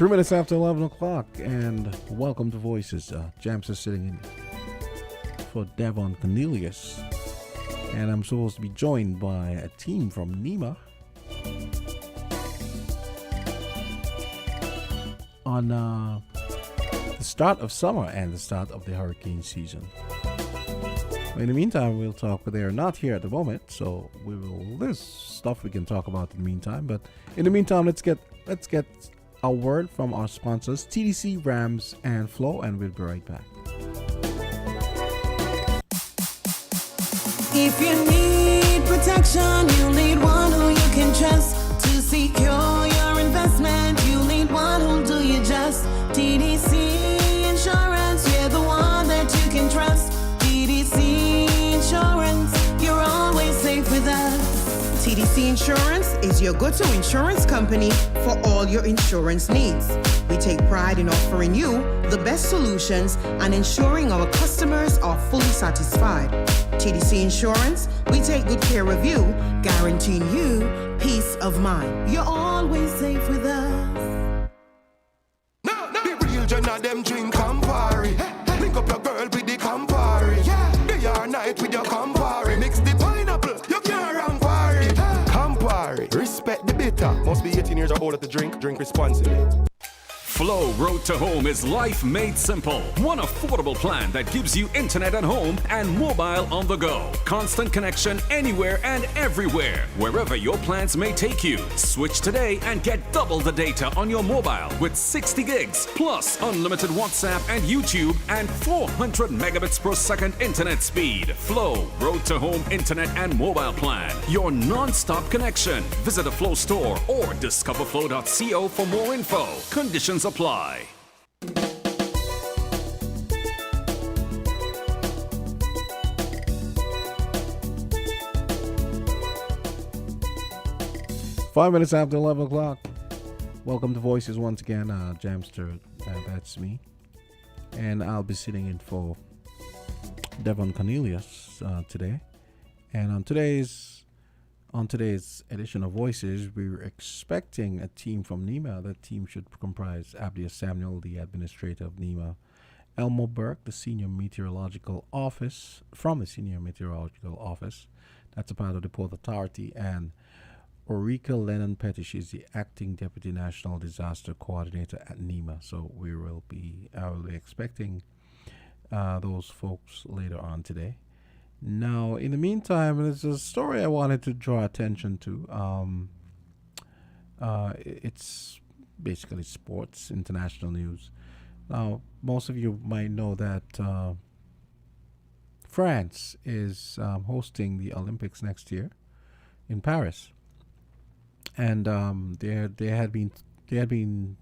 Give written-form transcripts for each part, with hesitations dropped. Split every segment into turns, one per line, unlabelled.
3 minutes after 11 o'clock, and welcome to Voices. Jamsta sitting in for Devon Cornelius, and I'm supposed to be joined by a team from NEMA on the start of summer and the start of the hurricane season. In the meantime, we'll talk. They're not here at the moment, so there's stuff we can talk about in the meantime. But in the meantime, let's get a word from our sponsors, TDC, Rams, and Flow, and we'll be right back.
If you need protection, you need one who you can trust. To secure your investment, you need one who'll do you just. TDC Insurance, you're the one that you can trust. TDC Insurance, you're always safe with us. TDC Insurance is your go-to insurance company for all your insurance needs. We take pride in offering you the best solutions and ensuring our customers are fully satisfied. TDC Insurance, we take good care of you, guaranteeing you peace of mind. You're always safe with us.
No, the real John of them drink Campari. Link up your girl with the Campari. Day or night with your Campari. Mix the pineapple, you can't run party. Campari, respect the bitter. Must be 18 years or older to drink responsibly.
Flow Road to Home is life made simple. One affordable plan that gives you internet at home and mobile on the go. Constant connection anywhere and everywhere, wherever your plans may take you. Switch today and get double the data on your mobile with 60 gigs plus unlimited WhatsApp and YouTube and 400 megabits per second internet speed. Flow Road to Home internet and mobile plan. Your non-stop connection. Visit a Flow store or discoverflow.co for more info. Conditions apply.
Five minutes after 11 o'clock. Welcome to Voices once again. Jamster, that's me. And I'll be sitting in for Devon Cornelius today. And on today's edition of Voices, we were expecting a team from NEMA. That team should comprise Abdia Samuel, the administrator of NEMA, Elmo Burke, the senior meteorological office, that's a part of the Port Authority, and Ulrika Lennon Pettish is the acting deputy national disaster coordinator at NEMA. So I will be expecting those folks later on today. Now, in the meantime, there's a story I wanted to draw attention to. It's basically sports, international news. Now, most of you might know that France is hosting the Olympics next year in Paris, and there had been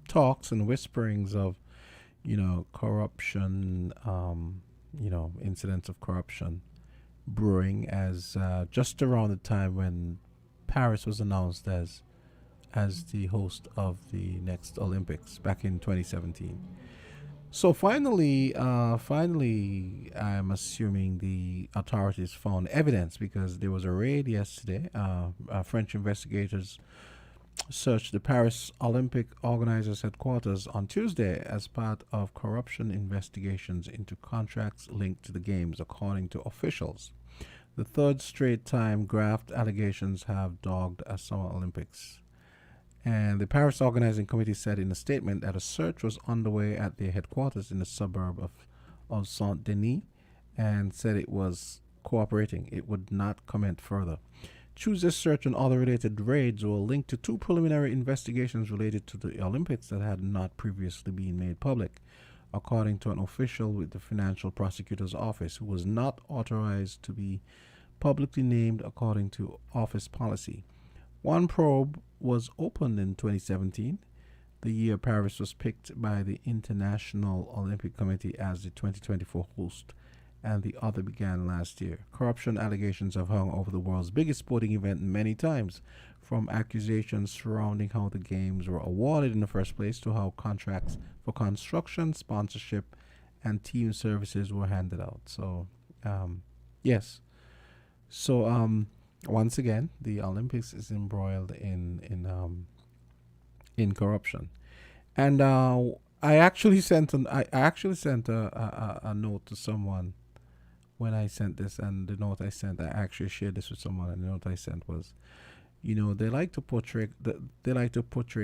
talks and whisperings of, corruption, incidents of corruption brewing as just around the time when Paris was announced as the host of the next Olympics back in 2017. So finally, I'm assuming the authorities found evidence, because there was a raid yesterday. French investigators searched the Paris Olympic organizers' headquarters on Tuesday as part of corruption investigations into contracts linked to the games, according to officials. The third straight time graft allegations have dogged a Summer Olympics. And the Paris Organizing Committee said in a statement that a search was underway at their headquarters in the suburb of Saint-Denis, and said it was cooperating. It would not comment further. Tuesday's search and other related raids were linked to two preliminary investigations related to the Olympics that had not previously been made public, according to an official with the Financial Prosecutor's Office, who was not authorized to be publicly named according to office policy. One probe was opened in 2017, the year Paris was picked by the International Olympic Committee as the 2024 host, and the other began last year. Corruption allegations have hung over the world's biggest sporting event many times, from accusations surrounding how the games were awarded in the first place to how contracts for construction, sponsorship, and team services were handed out. So, yes. So, once again, the Olympics is embroiled in corruption. And I actually sent a note to someone when I sent this, and the note I sent, I actually shared this with someone, and the note I sent was, they like to portray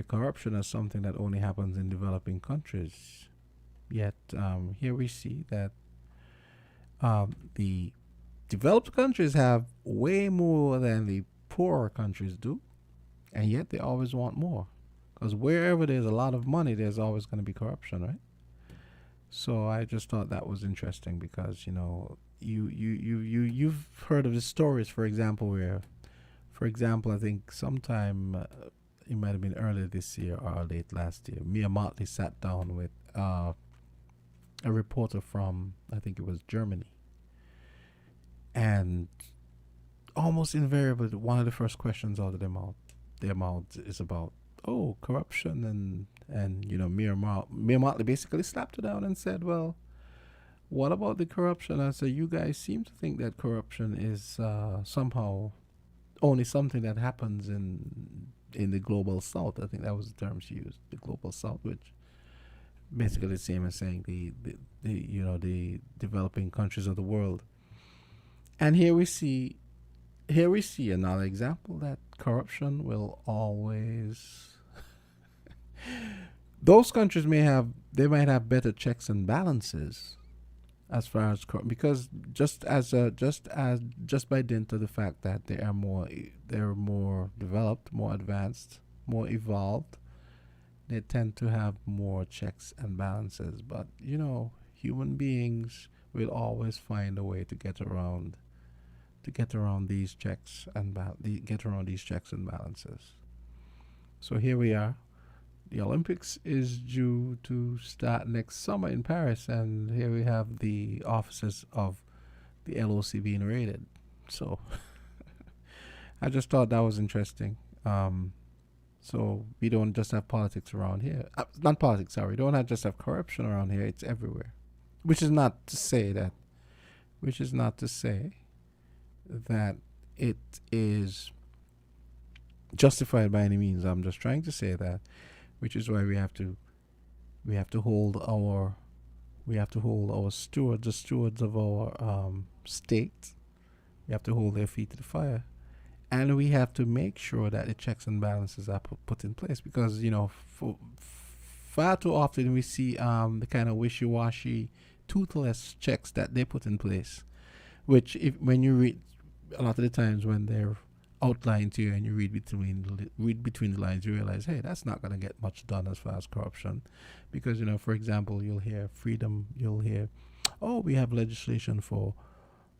corruption as something that only happens in developing countries. Yet here we see that the developed countries have way more than the poorer countries do, and yet they always want more. Because wherever there's a lot of money, there's always going to be corruption, right? So I just thought that was interesting because you've heard of the stories, for example, where, for example, I think sometime it might have been earlier this year or late last year, Mia Motley sat down with a reporter from, I think it was Germany, and almost invariably one of the first questions out of their mouth is about, oh, corruption, and Mia Motley basically slapped her down and said, well, what about the corruption? I said, you guys seem to think that corruption is somehow only something that happens in the global south. I think that was the term she used, the global south, which basically the same as saying the developing countries of the world. And here we see another example that corruption will always those countries might have better checks and balances as far as because just by dint of the fact that they're more developed, more advanced, more evolved, they tend to have more checks and balances. But human beings will always find a way to get around these checks and balances. So here we are. The Olympics is due to start next summer in Paris, and here we have the offices of the LOC being raided. So I just thought that was interesting. So we don't just have politics around here. Not politics, sorry. We don't just have corruption around here. It's everywhere. Which is not to say that it is justified by any means. I'm just trying to say that, which is why we have to hold our stewards, the stewards of our state. We have to hold their feet to the fire, and we have to make sure that the checks and balances are put in place, because far too often we see the kind of wishy-washy, toothless checks that they put in place, which when you read, a lot of the times when they're outlined to you and you read between the lines, you realize, hey, that's not going to get much done as far as corruption. Because, for example, you'll hear, oh, we have legislation for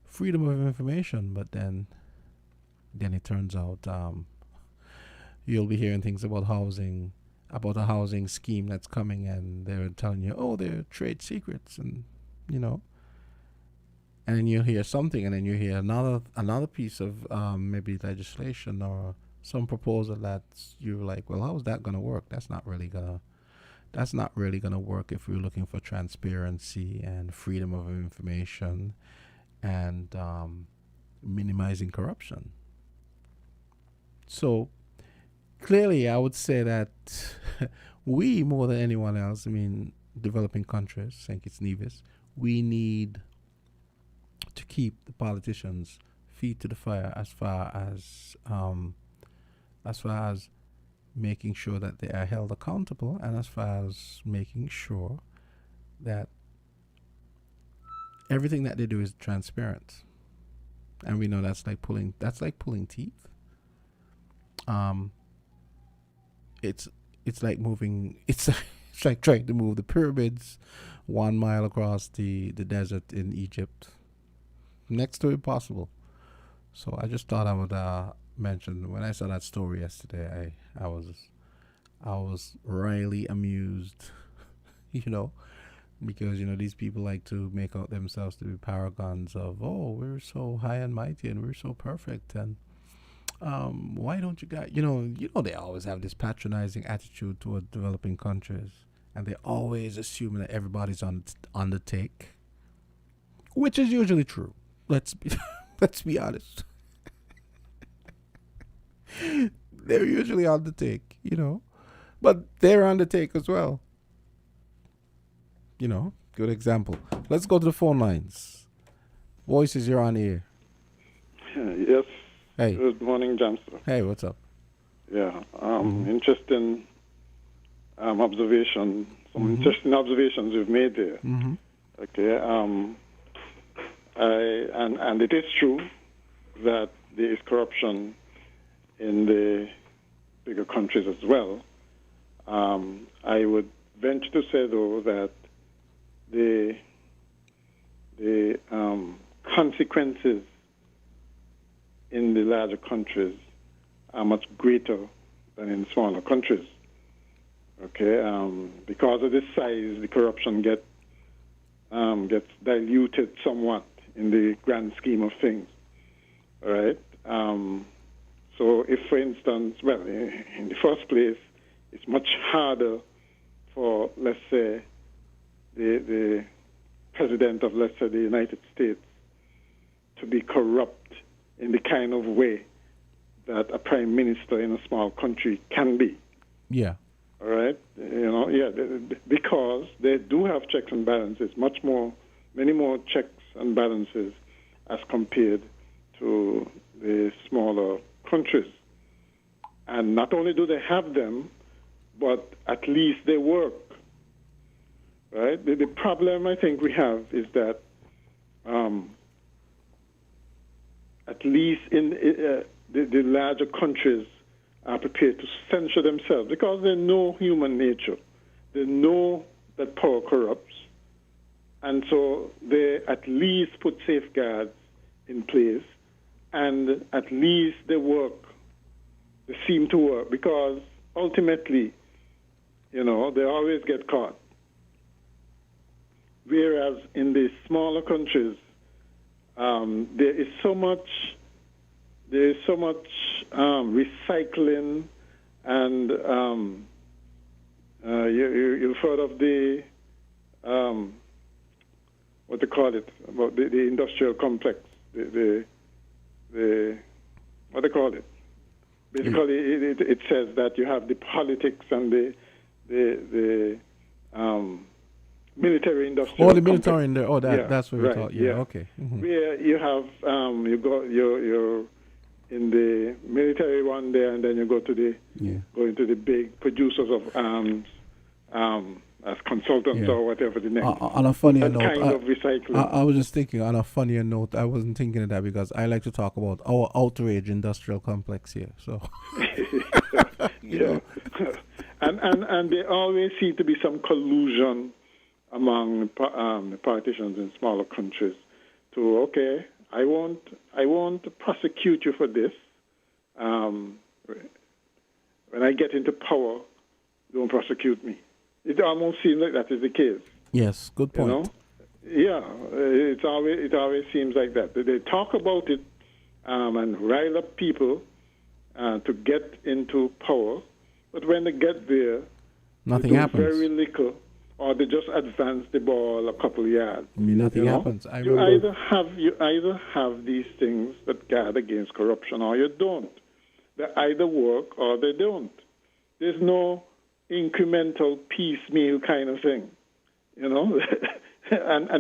freedom of information, but then it turns out you'll be hearing things about a housing scheme that's coming, and they're telling you, oh, they're trade secrets, and and then you hear something, and then you hear another piece of maybe legislation or some proposal that you're like, well, how's that going to work? That's not really gonna work if we're looking for transparency and freedom of information and minimizing corruption. So clearly, I would say that we, more than anyone else, developing countries, St. Kitts Nevis, we need to keep the politicians' feet to the fire as far as making sure that they are held accountable, and as far as making sure that everything that they do is transparent. And we know that's like pulling teeth. It's like moving. It's like trying to move the pyramids 1 mile across the desert in Egypt. Next to impossible. So I just thought I would mention, when I saw that story yesterday, I was really amused, because these people like to make out themselves to be paragons of, oh, we're so high and mighty and we're so perfect, and why don't you guys, they always have this patronizing attitude toward developing countries, and they always assume that everybody's on the take, which is usually true. Let's be honest. They're usually on the take, But they're on the take as well. You know, good example. Let's go to the phone lines. Voices, you're on air.
Yes.
Hey.
Good morning, Jamsta.
Hey, what's up?
Yeah. Interesting observation. Some interesting observations you've made there.
Mm-hmm.
Okay. And it is true that there is corruption in the bigger countries as well. I would venture to say, though, that the consequences in the larger countries are much greater than in smaller countries. Okay, because of this size, the corruption gets diluted somewhat in the grand scheme of things. All right. So, if, for instance, well, in the first place, it's much harder for, let's say, the president of, let's say, the United States to be corrupt in the kind of way that a prime minister in a small country can be.
Yeah.
All right? Because they do have checks and balances, many more checks and balances as compared to the smaller countries. And not only do they have them, but at least they work. Right? The problem I think we have is that at least in the larger countries are prepared to censure themselves because they know human nature. They know that power corrupts. And so they at least put safeguards in place, and at least they work. They seem to work because ultimately, they always get caught. Whereas in the smaller countries, there is so much recycling, and you've heard of the what they call it, about the industrial complex, the what they call it. Basically, it says that you have the politics and the military industrial.
Oh, the military in there. Oh, that's what we
right,
thought. Yeah. Okay. Mm-hmm.
Where you have you're in the military one there, and then you go into the big producers of arms as consultants or whatever the next.
On a funnier note,
kind of recycling.
I was just thinking on a funnier note. I wasn't thinking of that because I like to talk about our outrage industrial complex here. So
yeah, and there always seem to be some collusion among the politicians in smaller countries to, I won't prosecute you for this. When I get into power, don't prosecute me. It almost seems like that is the case.
Yes, good point.
Yeah, it always seems like that. They talk about it and rile up people to get into power, but when they get there,
nothing happens.
Very little. Or they just advance the ball a couple of yards.
Nothing happens.
You either have these things that guard against corruption, or you don't. They either work or they don't. There's no incremental piecemeal kind of thing, and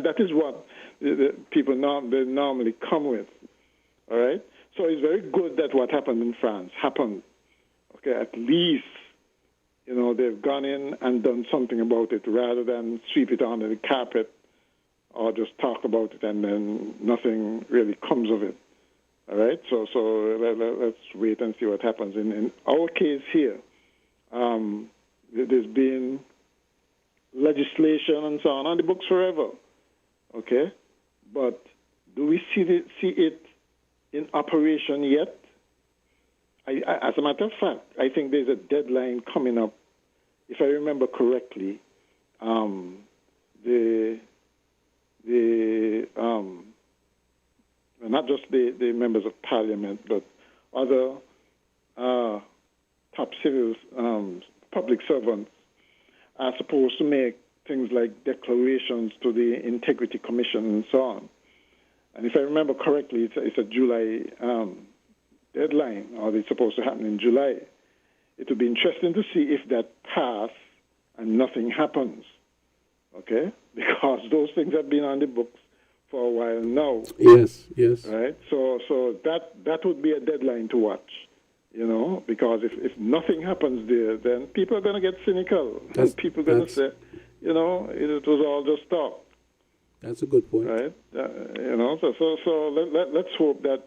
that is what the people they normally come with. All right. So it's very good that what happened in France happened. Okay, at least. They've gone in and done something about it rather than sweep it under the carpet or just talk about it and then nothing really comes of it. All right? So let's wait and see what happens. In our case here, there's been legislation and so on the books forever. Okay? But do we see it in operation yet? As a matter of fact, I think there's a deadline coming up. If I remember correctly, not just the members of parliament, but other top civil public servants are supposed to make things like declarations to the Integrity Commission and so on. And if I remember correctly, it's a July deadline, or it's supposed to happen in July. it would be interesting to see if that pass and nothing happens, okay? Because those things have been on the books for a while now.
Yes.
Right? So that would be a deadline to watch, because if nothing happens there, then people are going to get cynical. And people are going to say, it was all just talk.
That's a good point.
Right? Let's hope that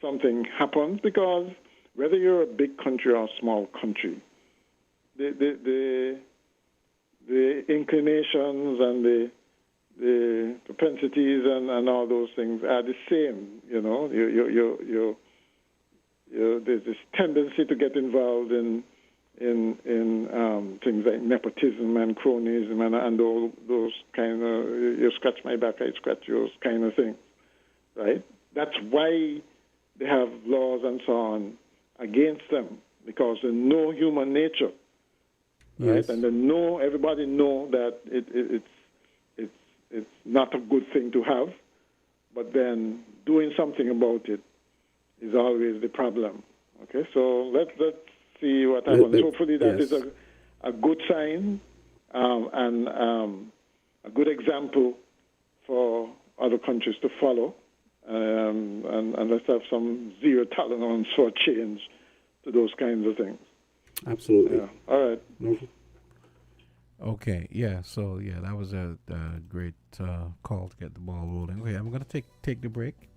something happens, because whether you're a big country or a small country, the inclinations and the propensities and all those things are the same. There's this tendency to get involved in things like nepotism and cronyism and all those kind of, you scratch my back, I scratch yours kind of things, right? That's why they have laws and so on against them, because they know human nature, right?
Yes.
And everybody know that it's not a good thing to have, but then doing something about it is always the problem. Okay, so let's see what happens. Hopefully that is a good sign and a good example for other countries to follow. And let's have some zero tolerance for change to those kinds of things.
Absolutely.
Yeah. All right.
Okay. Yeah. So that was a great call to get the ball rolling. Okay, I'm gonna take the break,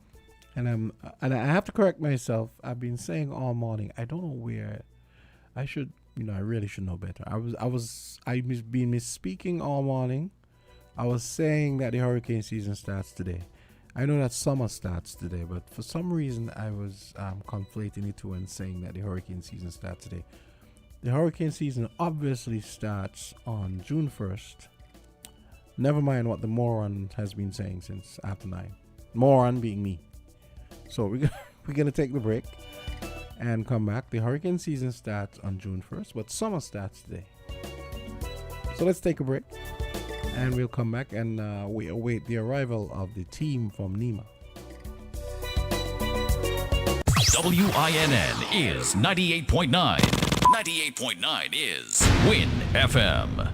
and I have to correct myself. I've been saying all morning, I don't know where I should. I really should know better. I've been misspeaking all morning. I was saying that the hurricane season starts today. I know that summer starts today, but for some reason I was conflating the two and saying that the hurricane season starts today. The hurricane season obviously starts on June 1st. Never mind what the moron has been saying since after 9. Moron being me. So we're going to take the break and come back. The hurricane season starts on June 1st, but summer starts today. So let's take a break. And we'll come back and we await the arrival of the team from NEMA.
WINN is 98.9. 98.9 is WIN FM.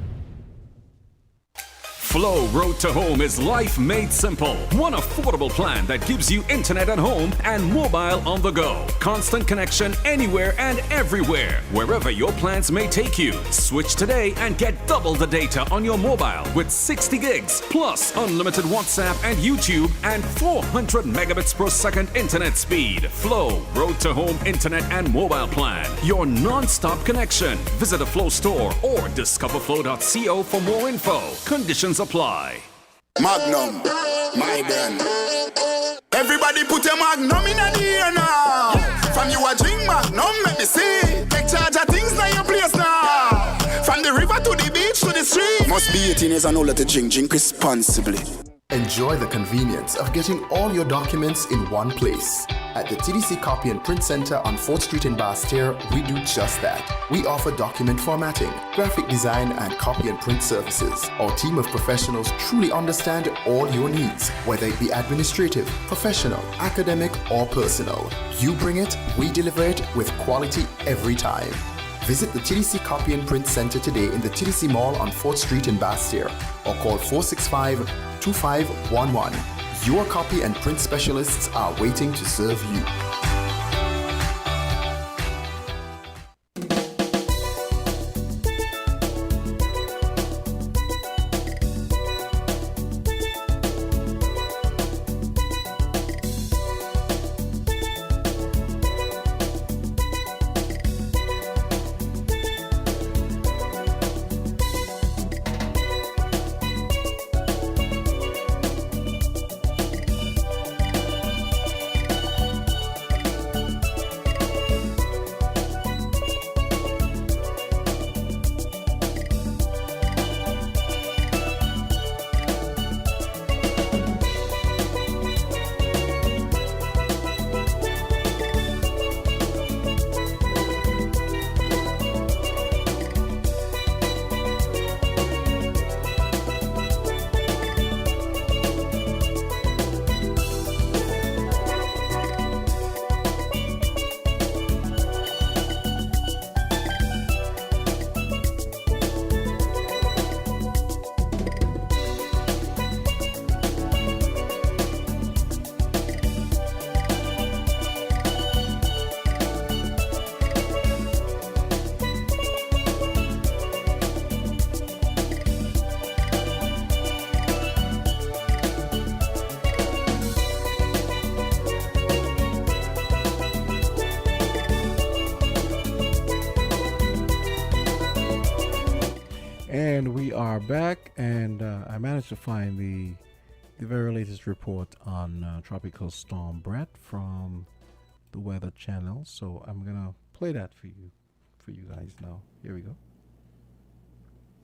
Flow Road to Home is life made simple. One affordable plan that gives you internet at home and mobile on the go. Constant connection anywhere and everywhere, wherever your plans may take you. Switch today and get double the data on your mobile with 60 gigs plus unlimited WhatsApp and YouTube and 400 megabits per second internet speed. Flow Road to Home internet and mobile plan. Your non-stop connection. Visit a Flow store or discoverflow.co for more info. Conditions apply.
Magnum, my brand. Everybody put a Magnum in the air now. From you a drink Magnum, let me see. Take charge of things now your place now. From the river to the beach to the street. Must be 18 years and older to drink responsibly.
Enjoy the convenience of getting all your documents in one place. At the TDC Copy and Print Center on 4th Street in Basse-Terre, we do just that. We offer document formatting, graphic design, and copy and print services. Our team of professionals truly understand all your needs, whether it be administrative, professional, academic, or personal. You bring it, we deliver it with quality every time. Visit the TDC Copy and Print Center today in the TDC Mall on 4th Street in Basse-Terre or call 465-2511. Your copy and print specialists are waiting to serve you.
are back, and I managed to find the very latest report on Tropical Storm Brett from the Weather Channel. So I'm gonna play that for you guys now. Here we go.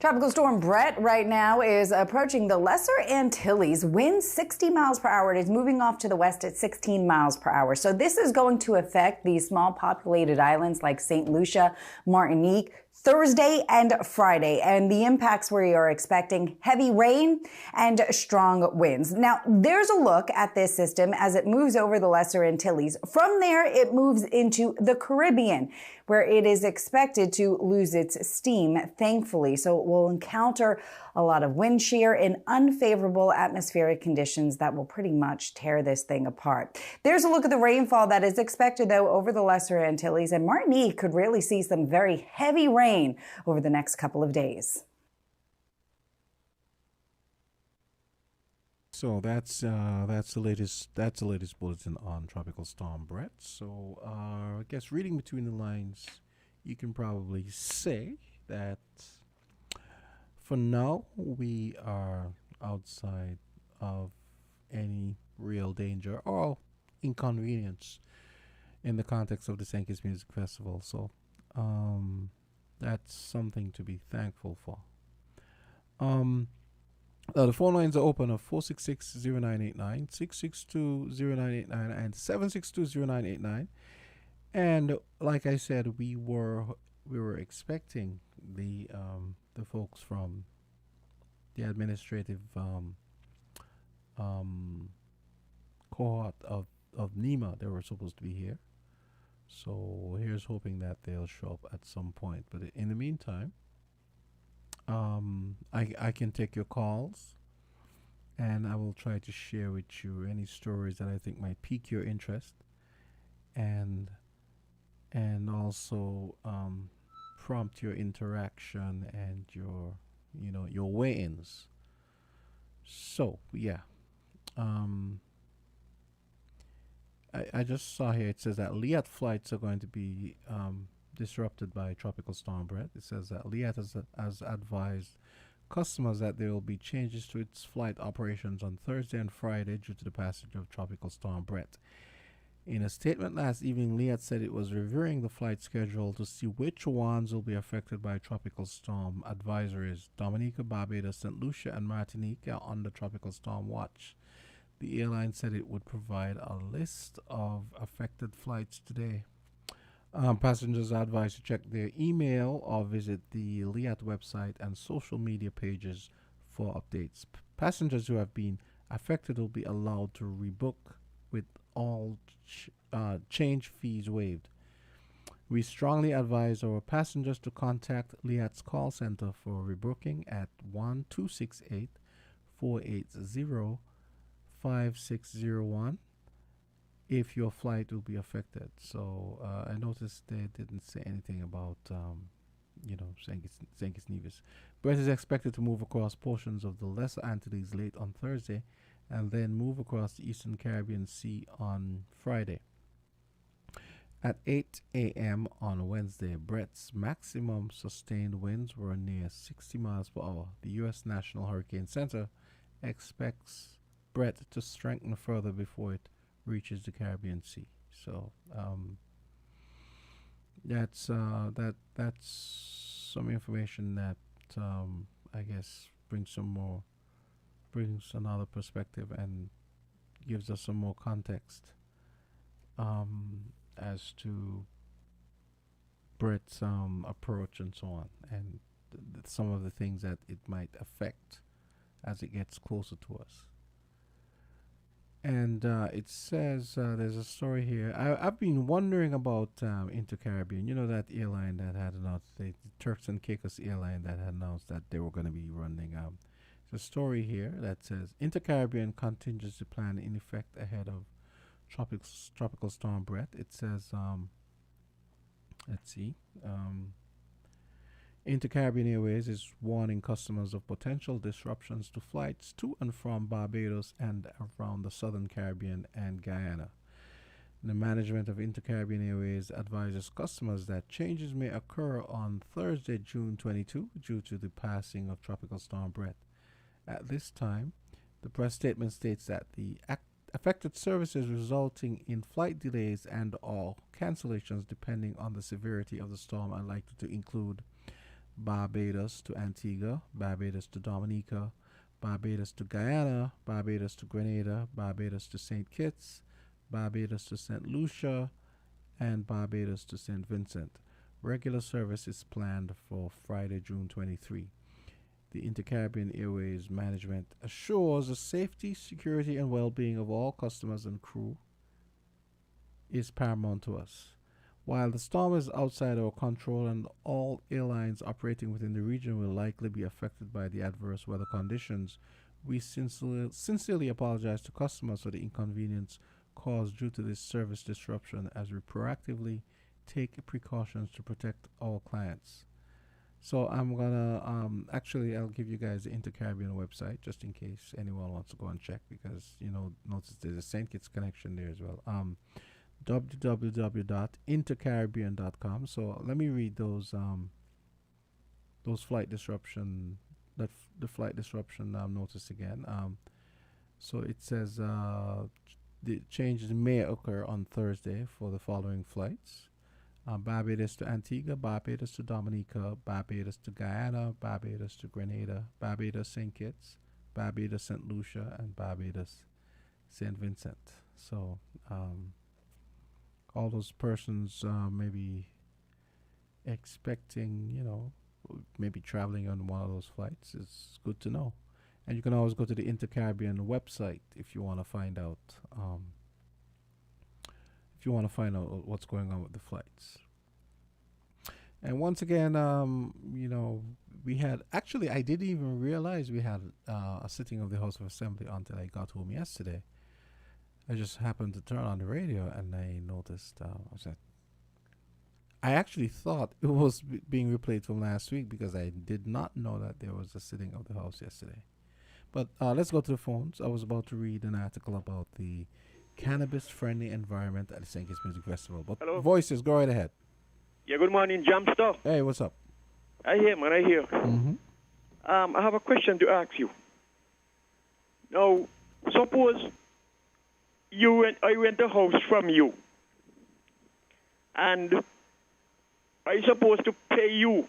Tropical storm Brett right now is approaching the Lesser Antilles. Wind 60 miles per hour. It is moving off to the west at 16 miles per hour. So this is going to affect these small populated islands like St. Lucia, Martinique, Thursday and Friday, and the impacts we are expecting heavy rain and strong winds. Now, there's a look at this system as it moves over the Lesser Antilles. From there, it moves into the Caribbean, where it is expected to lose its steam, thankfully. So it will encounter a lot of wind shear and unfavorable atmospheric conditions that will pretty much tear this thing apart. There's a look at the rainfall that is expected, though, over the Lesser Antilles, and Martinique could really see some very heavy rain over the next couple of days.
So that's the latest bulletin on Tropical Storm Brett. So I guess reading between the lines, you can probably say that for now we are outside of any real danger or inconvenience in the context of the Sankey's Music Festival. So that's something to be thankful for. The phone lines are open of 466-0989, 662-0989, and 762-0989. And like I said, we were expecting the folks from the administrative cohort of NEMA. They were supposed to be here. So here's hoping that they'll show up at some point. But in the meantime, I can take your calls, and I will try to share with you any stories that I think might pique your interest, and also prompt your interaction and your weigh-ins. So yeah, I just saw here it says that Liat flights are going to be disrupted by Tropical Storm Brett. It says that Liat has advised customers that there will be changes to its flight operations on Thursday and Friday due to the passage of Tropical Storm Brett. In a statement last evening, Liat said it was reviewing the flight schedule to see which ones will be affected by tropical storm advisories. Dominica, Barbados, St. Lucia, and Martinique are under tropical storm watch. The airline said it would provide a list of affected flights today. Passengers are advised to check their email or visit the Liat website and social media pages for updates. Passengers who have been affected will be allowed to rebook with all change fees waived. We strongly advise our passengers to contact Liat's call center for rebooking at 1-268-480-5601 if your flight will be affected. So I noticed they didn't say anything about Sankey's Nevis. Brett is expected to move across portions of the Lesser Antilles late on Thursday and then move across the Eastern Caribbean Sea on Friday. At 8 a.m. on Wednesday, Brett's maximum sustained winds were near 60 miles per hour. The U.S. National Hurricane Center expects Brett to strengthen further before it reaches the Caribbean Sea. So that's some information that I guess brings another perspective and gives us some more context as to Brett's approach and so on, and some of the things that it might affect as it gets closer to us. And it says there's a story here. I've been wondering about Intercaribbean. You know, that airline that had announced, the Turks and Caicos airline that had announced that they were going to be running. There's a story here that says Intercaribbean contingency plan in effect ahead of tropical storm Brett. It says, let's see. Intercaribbean Airways is warning customers of potential disruptions to flights to and from Barbados and around the Southern Caribbean and Guyana. The management of Intercaribbean Airways advises customers that changes may occur on Thursday, June 22, due to the passing of Tropical Storm Brett. At this time, the press statement states that the affected services resulting in flight delays and or cancellations depending on the severity of the storm are likely to include Barbados to Antigua, Barbados to Dominica, Barbados to Guyana, Barbados to Grenada, Barbados to St. Kitts, Barbados to St. Lucia, and Barbados to St. Vincent. Regular service is planned for Friday, June 23. The Intercaribbean Airways management assures the safety, security, and well-being of all customers and crew is paramount to us. While the storm is outside our control and all airlines operating within the region will likely be affected by the adverse weather conditions, we sincerely apologize to customers for the inconvenience caused due to this service disruption as we proactively take precautions to protect our clients. So I'm gonna actually I'll give you guys the Intercaribbean website just in case anyone wants to go and check, because notice there's a St. Kitts connection there as well. www.intercaribbean.com. So let me read those flight disruption the flight disruption notice again. So it says the changes may occur on Thursday for the following flights: Barbados to Antigua, Barbados to Dominica, Barbados to Guyana, Barbados to Grenada, Barbados St. Kitts, Barbados St. Lucia, and Barbados St. Vincent. So all those persons maybe expecting, maybe traveling on one of those flights, is good to know. And you can always go to the Intercaribbean website if you want to find out what's going on with the flights. And once again, we had actually I didn't even realize we had a sitting of the House of Assembly until I got home yesterday. I just happened to turn on the radio and I noticed I actually thought it was being replayed from last week because I did not know that there was a sitting of the House yesterday. But let's go to the phones. I was about to read an article about the cannabis-friendly environment at the St. Kitts Music Festival. But
Hello.
Voices, go right ahead.
Yeah, good morning, Jamsta.
Hey, what's up?
I hear, man, I hear.
Mm-hmm.
I have a question to ask you. Now, suppose I rent a house from you, and I supposed to pay you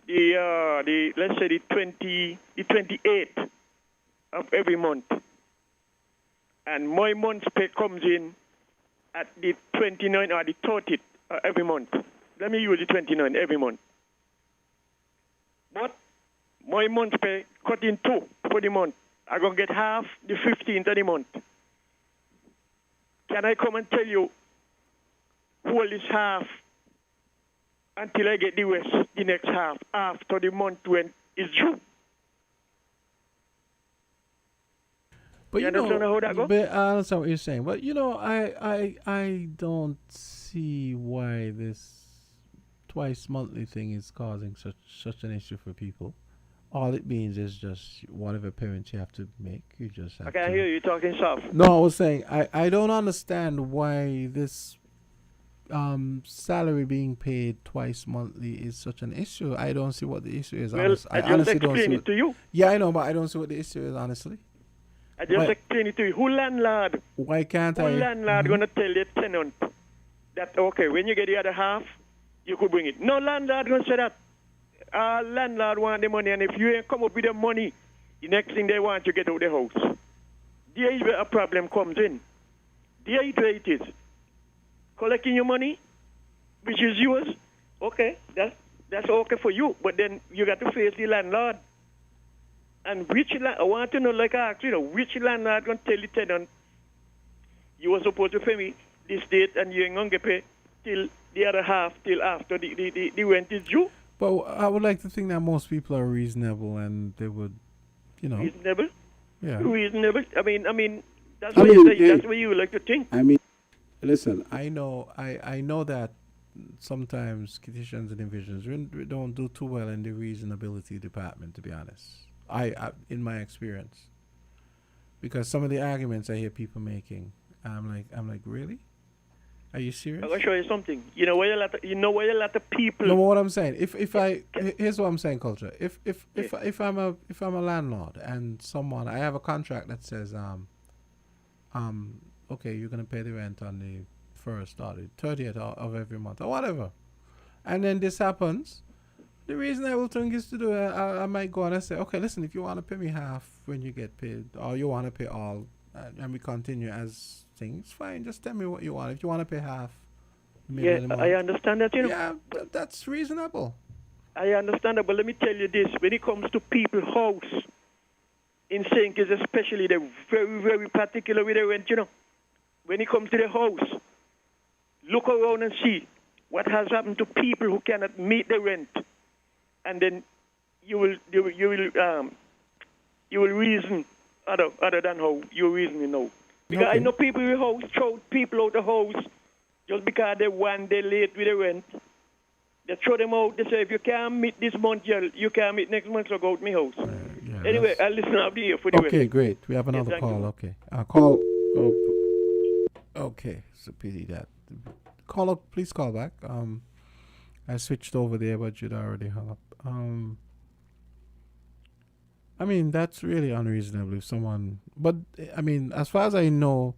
the let's say the 28th of every month, and my month's pay comes in at the 29th or the 30th every month. Let me use the 29th every month. But my month's pay cut in two for the month. I'm going to get half the 15th of the month. Can I come and tell you, hold this half until I get the rest, the next half, after the month when it's due?
But
you understand how that goes?
But I understand what you're saying. But I don't see why this twice monthly thing is causing such an issue for people. All it means is just whatever payments you have to make, you just have
I can't hear you talking soft.
No, I was saying I don't understand why this salary being paid twice monthly is such an issue. I don't see what the issue is.
Well, I just explain it to you.
Yeah, I know, but I don't see what the issue is, honestly.
I just explain it to you. Who landlord?
Why can't
Who landlord going to tell the tenant that, okay, when you get the other half, you could bring it? No landlord going to say that. Landlord want the money, and if you ain't come up with the money, the next thing they want you get out of the house. There is where a problem comes in. There is where it is. Collecting your money, which is yours, okay, that's okay for you, but then you got to face the landlord. And I want to know, like I asked, which landlord going to tell the tenant, you were supposed to pay me this date and you ain't going to pay till the other half, till after the rent is due?
But I would like to think that most people are reasonable and they would,
Reasonable?
Yeah.
Reasonable? I mean, that's what you say. That's what you like to think.
I mean, listen, I know that sometimes Kittitians and Invisions we don't do too well in the reasonability department, to be honest. I in my experience, because some of the arguments I hear people making, I'm like, really? Are you serious?
I'm gonna show you something. You know where a lot of people.
No, what I'm saying, here's what I'm saying, culture. If I'm a landlord and I have a contract that says okay, you're gonna pay the rent on the first or the 30th of every month or whatever, and then this happens. The reason I will think is to do it, I might go on and say, okay, listen, if you want to pay me half when you get paid, or you want to pay all, and we continue as things, fine. Just tell me what you want. If you want to pay half,
Yeah, I understand that.
Yeah, that's reasonable.
I understand that, but let me tell you this: when it comes to people's house, in St. Kitts especially, they're very, very particular with their rent. When it comes to the house, look around and see what has happened to people who cannot meet the rent. And then you will reason other than how you reason, Because I know people in the house throw people out the house just because they one day late with the rent. They throw them out. They say, if you can't meet this month, you can't meet next month, so go to my house. Anyway, I'll listen up here for the rest.
Okay, great. We have another call.
you.
Okay. Call. Oh, okay, it's a pity that. Call up. Please call back. I switched over there, but you'd already hung up. I mean, that's really unreasonable if someone. But I mean, as far as I know,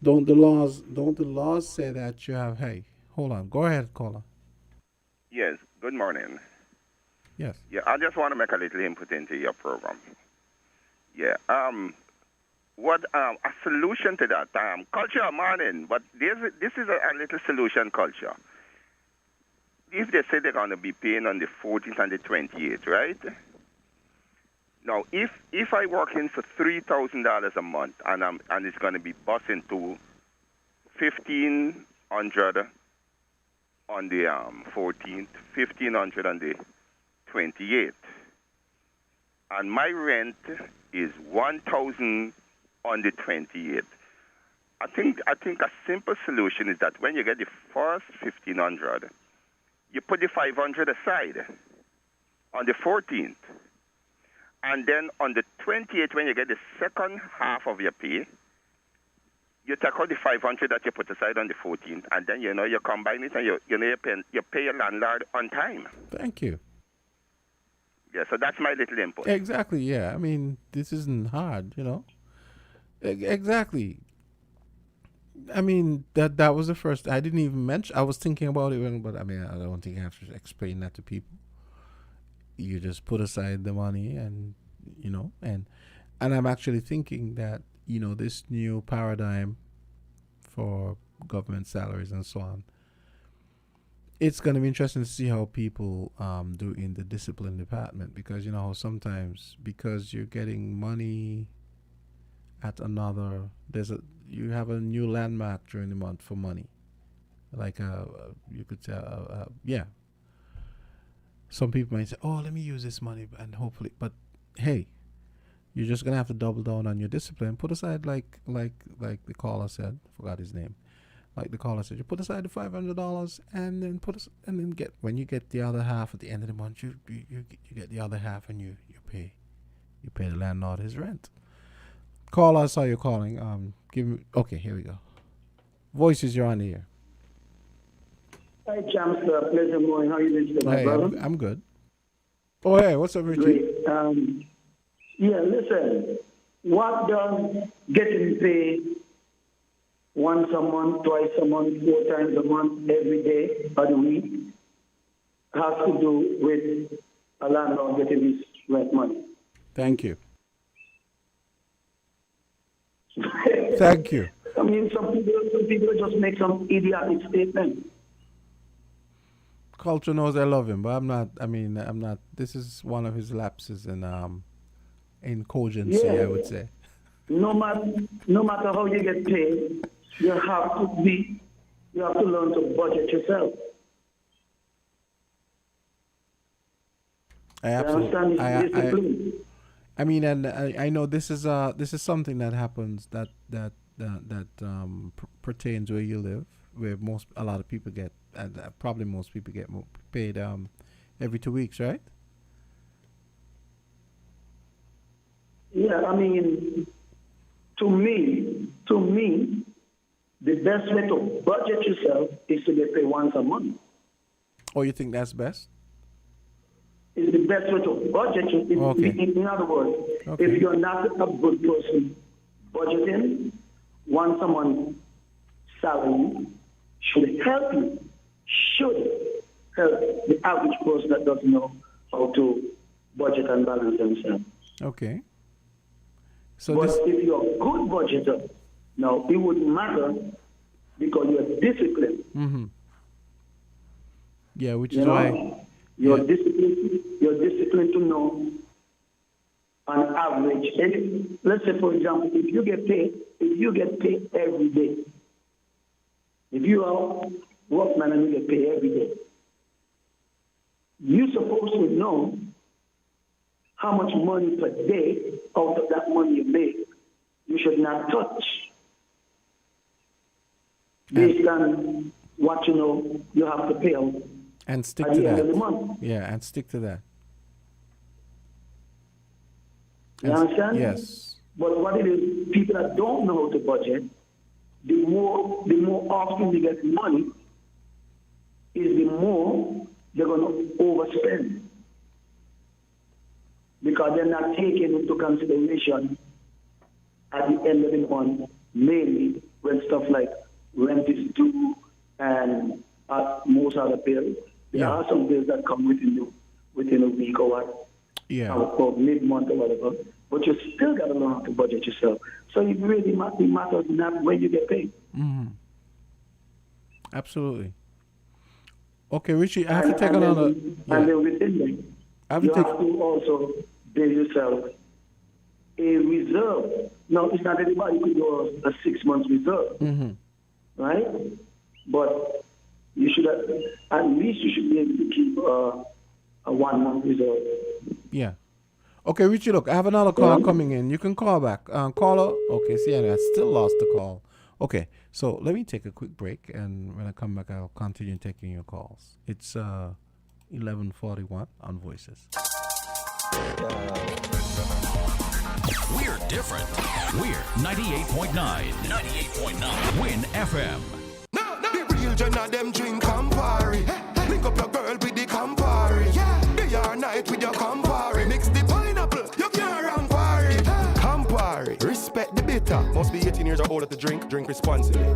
don't the laws say that you have? Hey, hold on. Go ahead, caller.
Yes. Good morning.
Yes.
Yeah, I just want to make a little input into your program. Yeah. What a solution to that? Culture morning, but this is a little solution culture. If they say they're going to be paying on the 14th and the 28th, right? Now, if I work in for $3,000 a month and it's going to be busing to $1,500 on the 14th, $1,500 on the 28th, and my rent is $1,000 on the 28th. I think a simple solution is that when you get the first $1,500, you put the $500 aside on the 14th. And then on the 28th, when you get the second half of your pay, you take out the $500 that you put aside on the 14th, and then you combine it and you pay your landlord on time.
Thank you.
Yeah, so that's my little input.
Exactly. Yeah. I mean, this isn't hard. Exactly. I mean, that was the first. I didn't even mention. I was thinking about it, but I mean, I don't think I have to explain that to people. You just put aside the money, and and I'm actually thinking that this new paradigm for government salaries and so on. It's going to be interesting to see how people do in the discipline department, because sometimes because you're getting money at another, you have a new landmark during the month for money, like you could say yeah. Some people might say, oh, let me use this money and hopefully, but hey, you're just gonna have to double down on your discipline. Put aside like the caller said, forgot his name. Like the caller said, you put aside the $500 and then when you get the other half at the end of the month, you get the other half and you pay the landlord his rent. Caller, I saw you calling. Okay, here we go. Voices, you're on the air.
Hi, Jamsta. Pleasant morning. How are you doing today, my brother?
I'm good. Oh, hey, what's up, Richie?
Great. Yeah, listen. What does getting paid once a month, twice a month, 4 times a month, every day of the week has to do with a landlord getting his rent money?
Thank you. Thank you.
I mean, some people just make some idiotic statement.
Culture knows I love him, but I'm not. I mean, I'm not. This is one of his lapses in cogency, I would say.
No matter how you get paid, you have to learn to budget yourself.
I absolutely. I mean, and I know this is something that happens that pertains where you live, where a lot of people get, and probably most people get paid every 2 weeks, right?
Yeah, I mean, to me, to me, the best way to budget yourself is to get paid once a month.
Oh, you think that's best?
It's the best way to budget. In other words, if you're not a good person budgeting, once a month salary should help you, should help the average person that doesn't know how to budget and balance themselves.
Okay. So
but if you're a good budgeter, now it wouldn't matter because you're disciplined.
Mm-hmm. Yeah, which is why
you're disciplined to know on average. And let's say, for example, if you get paid every day, if you are a workman and you get paid every day, you're supposed to know how much money per day out of that money you make you should not touch based on what you know you have to pay out
and stick
at
to
the end
that.
of the month.
Yeah, and stick to that.
You understand?
Yes.
But what it is, people that don't know how to budget, the more often they get money, is the more they're going to overspend. Because they're not taking into consideration at the end of the month, mainly when stuff like rent is due and most other bills. There are some bills that come within a week or what, or mid-month or whatever. But you still got to learn how to budget yourself. So it really matters not when you get paid.
Mm-hmm. Absolutely. Okay, Richie, I have to take another.
And then within them, you have to also build yourself a reserve. No, it's not everybody could do a 6 month reserve, right? But you should at least you should be able to keep a 1 month reserve.
Yeah. Okay, Richie, look, I have another call coming in. You can call back. Caller. Okay, see, I still lost the call. Okay, so let me take a quick break, and when I come back, I'll continue taking your calls. It's 11:41 on Voices.
We're different. We're 98.9. 98.9. Win FM.
The real gen of them drink Campari. Link up your girl with the Campari. Day or night with your Campari. Mix the pineapple, you can't run party. Campari, respect the bitter. Must be 18 years or older to drink responsibly.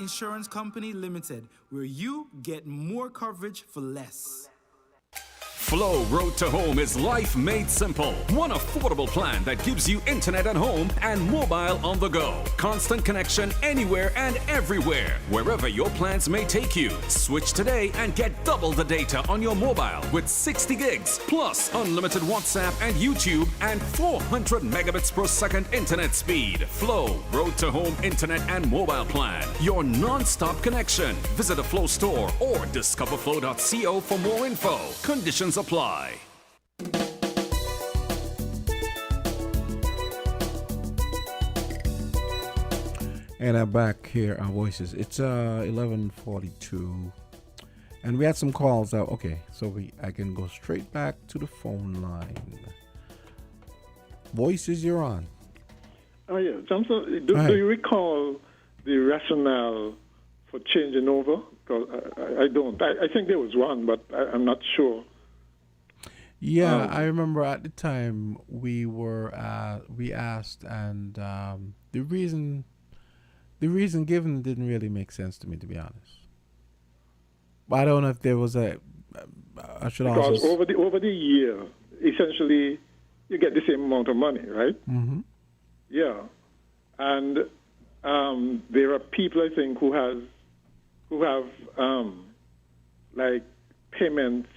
Insurance Company Limited, where you get more coverage for less.
Flow Road to Home is life made simple. One affordable plan that gives you internet at home and mobile on the go. Constant connection anywhere and everywhere, wherever your plans may take you. Switch today and get double the data on your mobile with 60 gigs plus unlimited WhatsApp and YouTube and 400 megabits per second internet speed. Flow Road to Home internet and mobile plan. Your non-stop connection. Visit a Flow store or discoverflow.co for more info. Conditions apply.
And I'm back here on Voices. It's 11:42, and we had some calls out. Okay, so I can go straight back to the phone line. Voices, you're on.
Oh yeah, Jamsta, do you recall the rationale for changing over? Because I don't. I think there was one, but I'm not sure.
Yeah, I remember at the time we asked, and the reason given didn't really make sense to me, to be honest. But I don't know if there was I should also
because over the year, essentially, you get the same amount of money, right?
Mm-hmm.
Yeah, and there are people I think who have like payments,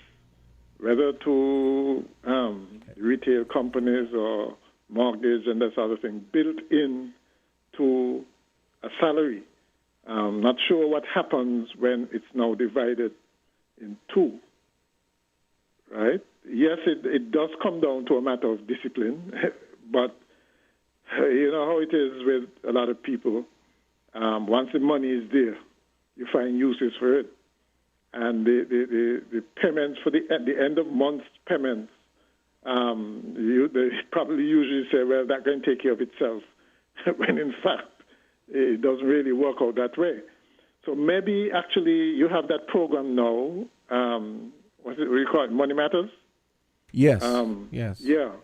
whether to retail companies or mortgage and that sort of thing built in to a salary. Not sure what happens when it's now divided in two, right? Yes, it does come down to a matter of discipline, but you know how it is with a lot of people. Once the money is there, you find uses for it. And the payments for the end of month payments, they probably usually say, well, that can take care of itself, when in fact it doesn't really work out that way. So maybe actually you have that program now. What's it we call it? Money Matters?
Yes. Yes.
Yeah.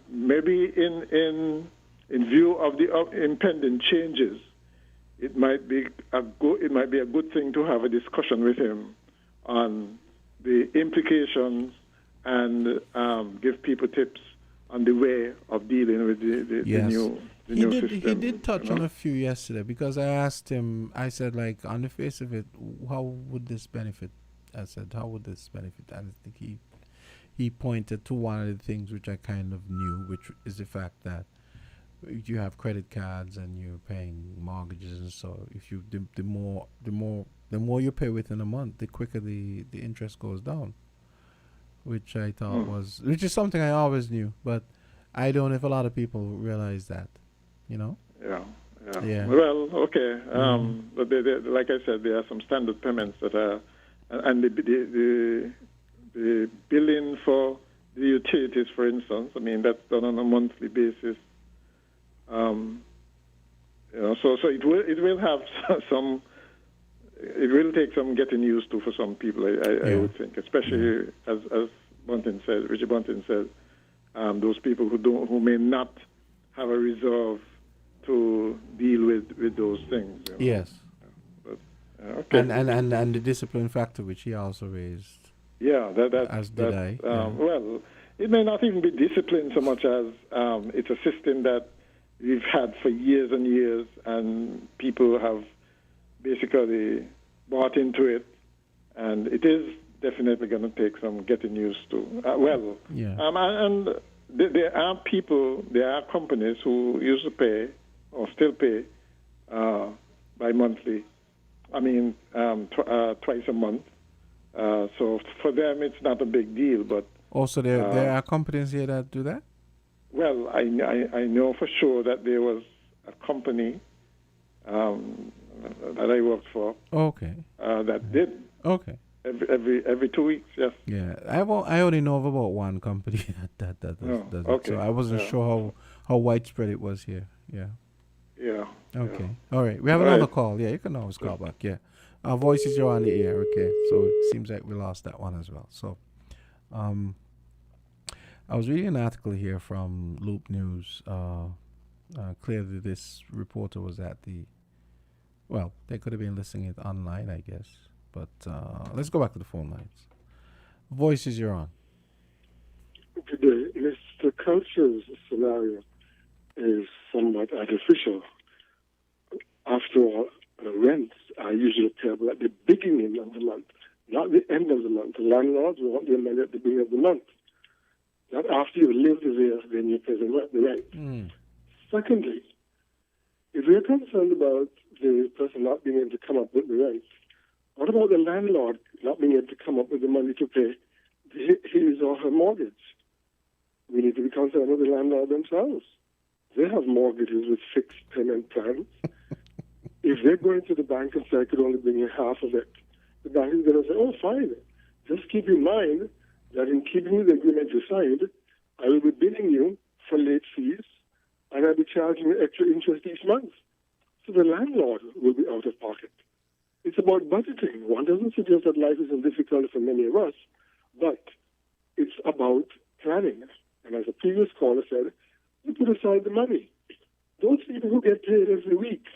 Maybe in view of the impending changes, it might be a good thing to have a discussion with him on the implications and give people tips on the way of dealing with the new system.
He did touch on a few yesterday, because I asked him, I said, like, on the face of it, how would this benefit? I said, how would this benefit? And I think he pointed to one of the things which I kind of knew, which is the fact that you have credit cards and you're paying mortgages, and so if you the more you pay within a month, the quicker the interest goes down, which I thought which is something I always knew, but I don't know if a lot of people realize that, you know.
Yeah. Well, okay. But like I said, there are some standard payments that are, and the billing for the utilities, for instance. I mean, that's done on a monthly basis. So it will have some. It will take some getting used to for some people. I would think, especially as Richard Bunting said, those people who may not have a resolve to deal with those things. You know?
Yes.
But, okay.
And the discipline factor, which he also raised.
Yeah,
as did I.
Well, it may not even be discipline so much as it's a system that we've had for years and years, and people have basically bought into it, and it is definitely going to take some getting used to. And there are people, there are companies who used to pay or still pay bi-monthly. I mean, twice a month. So for them, it's not a big deal. But
also, there are companies here that do that.
Well, I know for sure that there was a company that I worked for.
Okay.
That did.
Okay.
Every 2 weeks, yes.
Yeah, I only know of about one company that does
okay.
it. So I wasn't sure how widespread it was here. Yeah.
Yeah.
Okay. All right. We have another call. Yeah, you can always call back. Yeah. Our voices are on the air. Okay. So it seems like we lost that one as well. So, I was reading an article here from Loop News. Clearly, this reporter was at they could have been listening it online, I guess. But let's go back to the phone lines. Voices, you're on.
Today, Mr. Culture's scenario is somewhat artificial. After all, rents are usually payable at the beginning of the month, not the end of the month. The landlords want their money at the beginning of the month. Not after you live there, then you pay the rent. Secondly, if we're concerned about the person not being able to come up with the rent, what about the landlord not being able to come up with the money to pay his or her mortgage? We need to be concerned about the landlord themselves. They have mortgages with fixed payment plans. If they're going to the bank and say, I could only bring you half of it, the bank is going to say, oh, fine. Just keep in mind that in keeping with the agreement you signed, I will be billing you for late fees, and I'll be charging you extra interest each month. So the landlord will be out of pocket. It's about budgeting. One doesn't suggest that life isn't difficult for many of us, but it's about planning. And as a previous caller said, you put aside the money. Those people who get paid every week,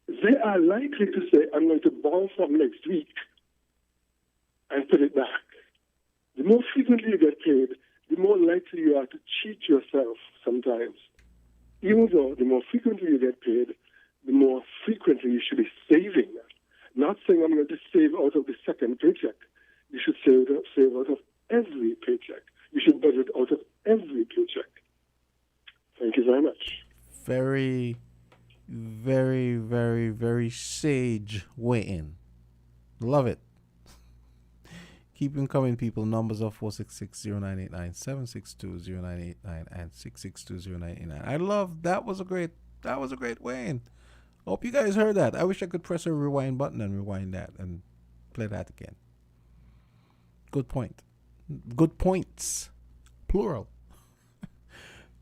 they are likely to say, I'm going to borrow from next week and put it back. The more frequently you get paid, the more likely you are to cheat yourself sometimes. Even though the more frequently you get paid, the more frequently you should be saving. Not saying I'm going to save out of the second paycheck. You should save out of every paycheck. You should budget out of every paycheck.
very, very, very, very sage weigh-in. Love it. Keep them coming, people. Numbers are 466-0989, 762-0989, and 662-0989. I love that. Was a great weigh-in. Hope you guys heard that. I wish I could press a rewind button and rewind that and play that again. Good point. Good points. Plural.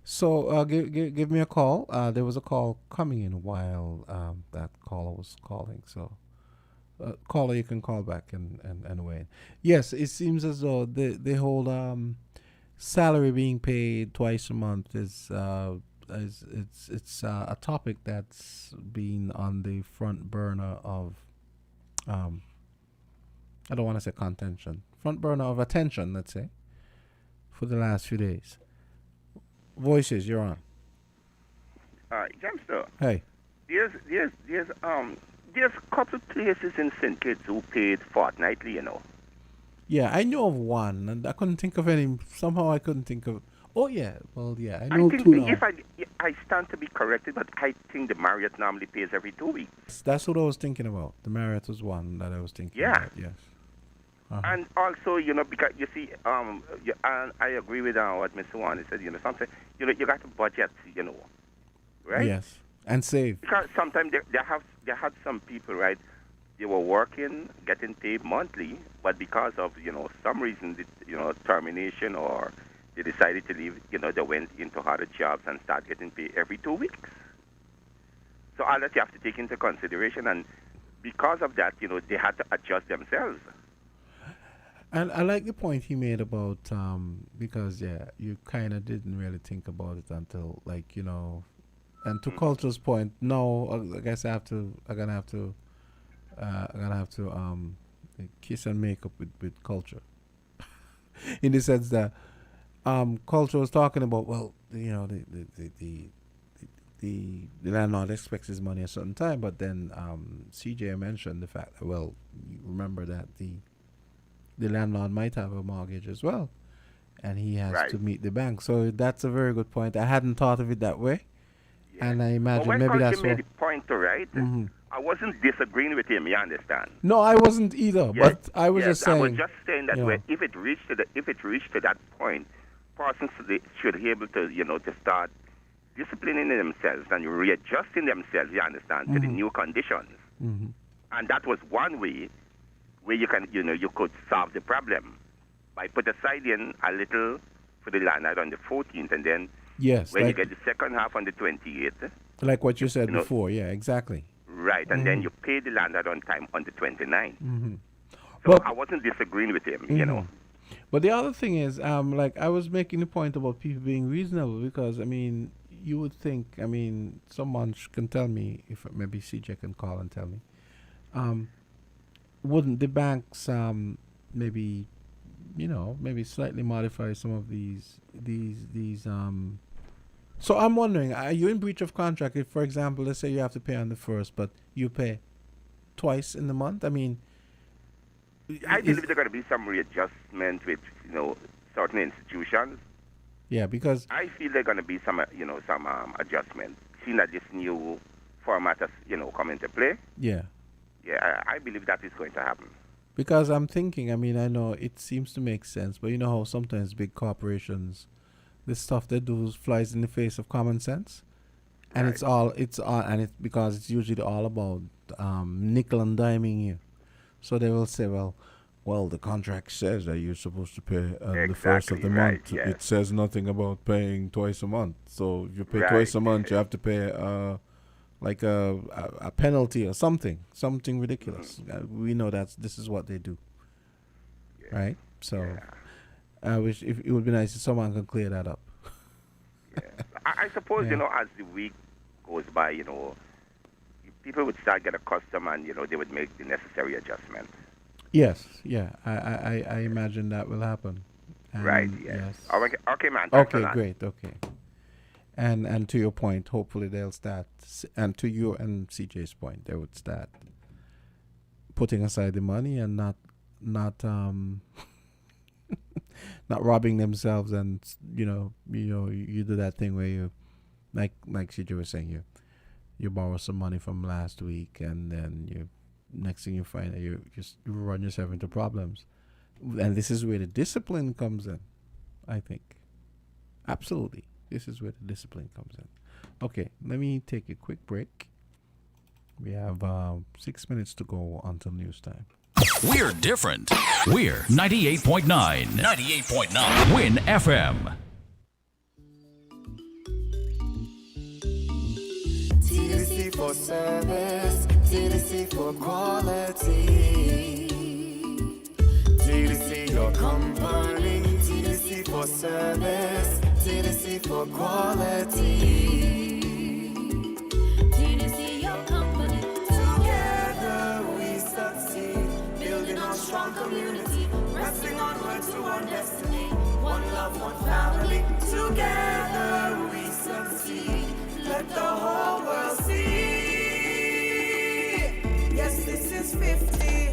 So give me a call. There was a call coming in while that caller was calling. So caller, you can call back and weigh in. Yes, it seems as though the whole salary being paid twice a month is it's a topic that's been on the front burner of I don't want to say contention, front burner of attention, let's say, for the last few days. Voices, you're on.
Jamsta.
Hey.
There's a couple of places in St. Kitts who paid fortnightly, you know.
Yeah, I know of one, and I couldn't think of any. Somehow I couldn't think of. Oh yeah, well yeah, I know two now.
If I stand to be corrected, but I think the Marriott normally pays every 2 weeks.
That's what I was thinking about. The Marriott was one that I was thinking about. Yes. Uh-huh.
And also, you know, because you see, and I agree with what Mr. Warner said. You know, sometimes you got to budget. You know, right?
Yes, and save.
Because sometimes they had some people, right? They were working, getting paid monthly, but because of some reason, termination, or they decided to leave, they went into other jobs and start getting paid every 2 weeks. So all that you have to take into consideration, and because of that, they had to adjust themselves.
And I like the point he made about because you kind of didn't really think about it until and to Culture's point, no, I guess I'm gonna have to kiss and make up with Culture, in the sense that Culture was talking about, well, the landlord expects his money at a certain time, but then CJ mentioned the fact that, well, you remember that the landlord might have a mortgage as well, and he has to meet the bank. So that's a very good point. I hadn't thought of it that way, and I imagine maybe that's what.
When made the point, right?
Mm-hmm.
I wasn't disagreeing with him. You understand?
No, I wasn't either.
Yes,
but I was just saying.
I was just saying that if it reached to that point, persons should be able to to start disciplining themselves and readjusting themselves. You understand, to the new conditions.
Mm-hmm.
And that was one way where you can you could solve the problem by put aside in a little for the landlord on the 14th, and then when you get the second half on the 28th.
Like what you said before, yeah, exactly.
Right, and then you pay the landlord on time on the 29th.
Mm-hmm.
So I wasn't disagreeing with him,
But the other thing is, like I was making the point about people being reasonable, because I mean, you would think, I mean, someone can tell me, if maybe CJ can call and tell me, wouldn't the banks maybe slightly modify some of these so I'm wondering, are you in breach of contract if, for example, let's say you have to pay on the 1st, but you pay twice in the month? I mean,
I believe there's going to be some readjustment with certain institutions.
Yeah, because
I feel there's going to be some adjustment, seeing that this new format has come into play.
Yeah.
Yeah, I believe that is going to happen.
Because I'm thinking, I mean, I know it seems to make sense, but you know how sometimes big corporations, the stuff they do flies in the face of common sense, and it's because it's usually all about nickel and diming you. So they will say, well, the contract says that you're supposed to pay on the 1st of the month.
Yes.
It says nothing about paying twice a month. So if you pay twice a month, you have to pay like a penalty or something ridiculous. We know this is what they do, right? So I wish if it would be nice if someone could clear that up.
I suppose as the week goes by, people would start get accustomed, and they would make the necessary adjustments.
Yes, yeah, I imagine that will happen. And
right. Yes. Okay, man.
Okay, great. Okay. And to your point, hopefully they'll start, and to you and CJ's point, they would start putting aside the money and not not robbing themselves, and you do that thing where like CJ was saying, you borrow some money from last week, and then you next thing you find that you just run yourself into problems, and this is where the discipline comes in. I think absolutely, this is where the discipline comes in. Okay, let me take a quick break. We have 6 minutes to go until news time.
We're different. We're 98.9. 98.9. Win FM.
TDC for service, TDC for quality. TDC your company, TDC for service, TDC for quality. TDC your company. Together we succeed, building a strong community, pressing onward to one destiny, one love, one family. Together we succeed. Let the whole world see. Yes, this is 50.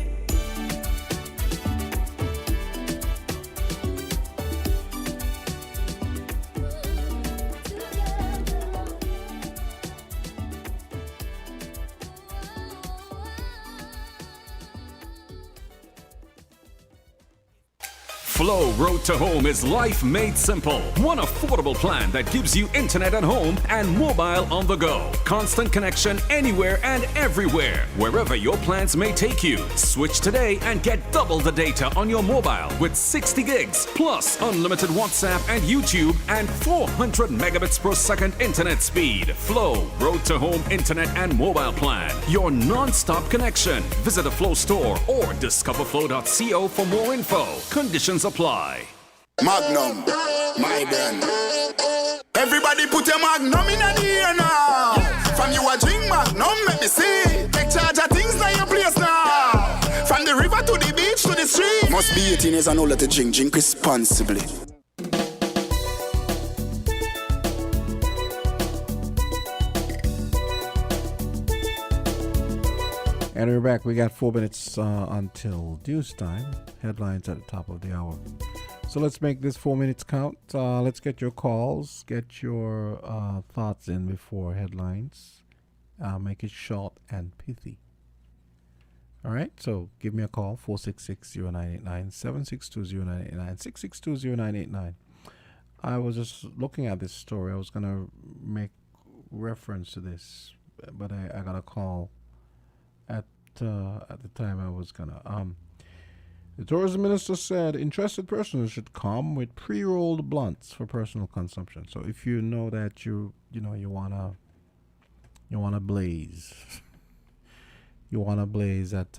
Flow Road to Home is life made simple. One affordable plan that gives you internet at home and mobile on the go. Constant connection anywhere and everywhere, wherever your plans may take you. Switch today and get double the data on your mobile with 60 gigs plus unlimited WhatsApp and YouTube and 400 megabits per second internet speed. Flow Road to Home internet and mobile plan. Your non-stop connection. Visit a Flow store or discoverflow.co for more info. Conditions apply.
Magnum, my brand. Everybody put your Magnum in the ear now. From you a drink Magnum, make me see. Take charge of things like your place now. From the river to the beach to the street. Must be 18 years and older to drink. Drink responsibly.
And we're back. We got 4 minutes until news time. Headlines at the top of the hour. So let's make this 4 minutes count. Let's get your calls. Get your thoughts in before headlines. Make it short and pithy. All right. So give me a call. 466-0989, 762-0989, 662-0989. I was just looking at this story. I was going to make reference to this, but I got a call at the time I was gonna. The tourism minister said interested persons should come with pre-rolled blunts for personal consumption. So if you know that you wanna blaze, you wanna blaze at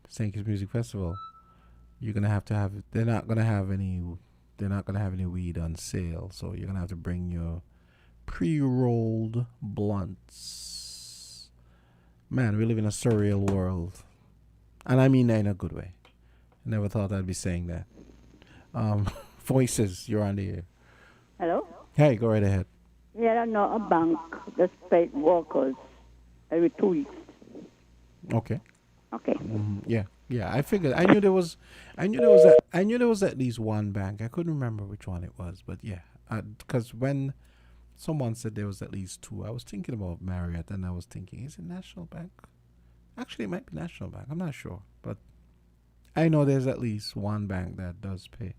St. Kitts Music Festival, you're gonna have to have. They're not gonna have any weed on sale. So you're gonna have to bring your pre-rolled blunts. Man, we live in a surreal world. And I mean that in a good way. I never thought I'd be saying that. Voices, you're on the air.
Hello?
Hey, go right ahead.
Yeah, I know a bank just pay workers every 2 weeks.
Okay.
Okay.
Yeah. I figured. I knew there was at least one bank. I couldn't remember which one it was, but yeah. Because when someone said there was at least two, I was thinking about Marriott, and I was thinking, is it National Bank? Actually, it might be National Bank. I'm not sure, but I know there's at least one bank that does pay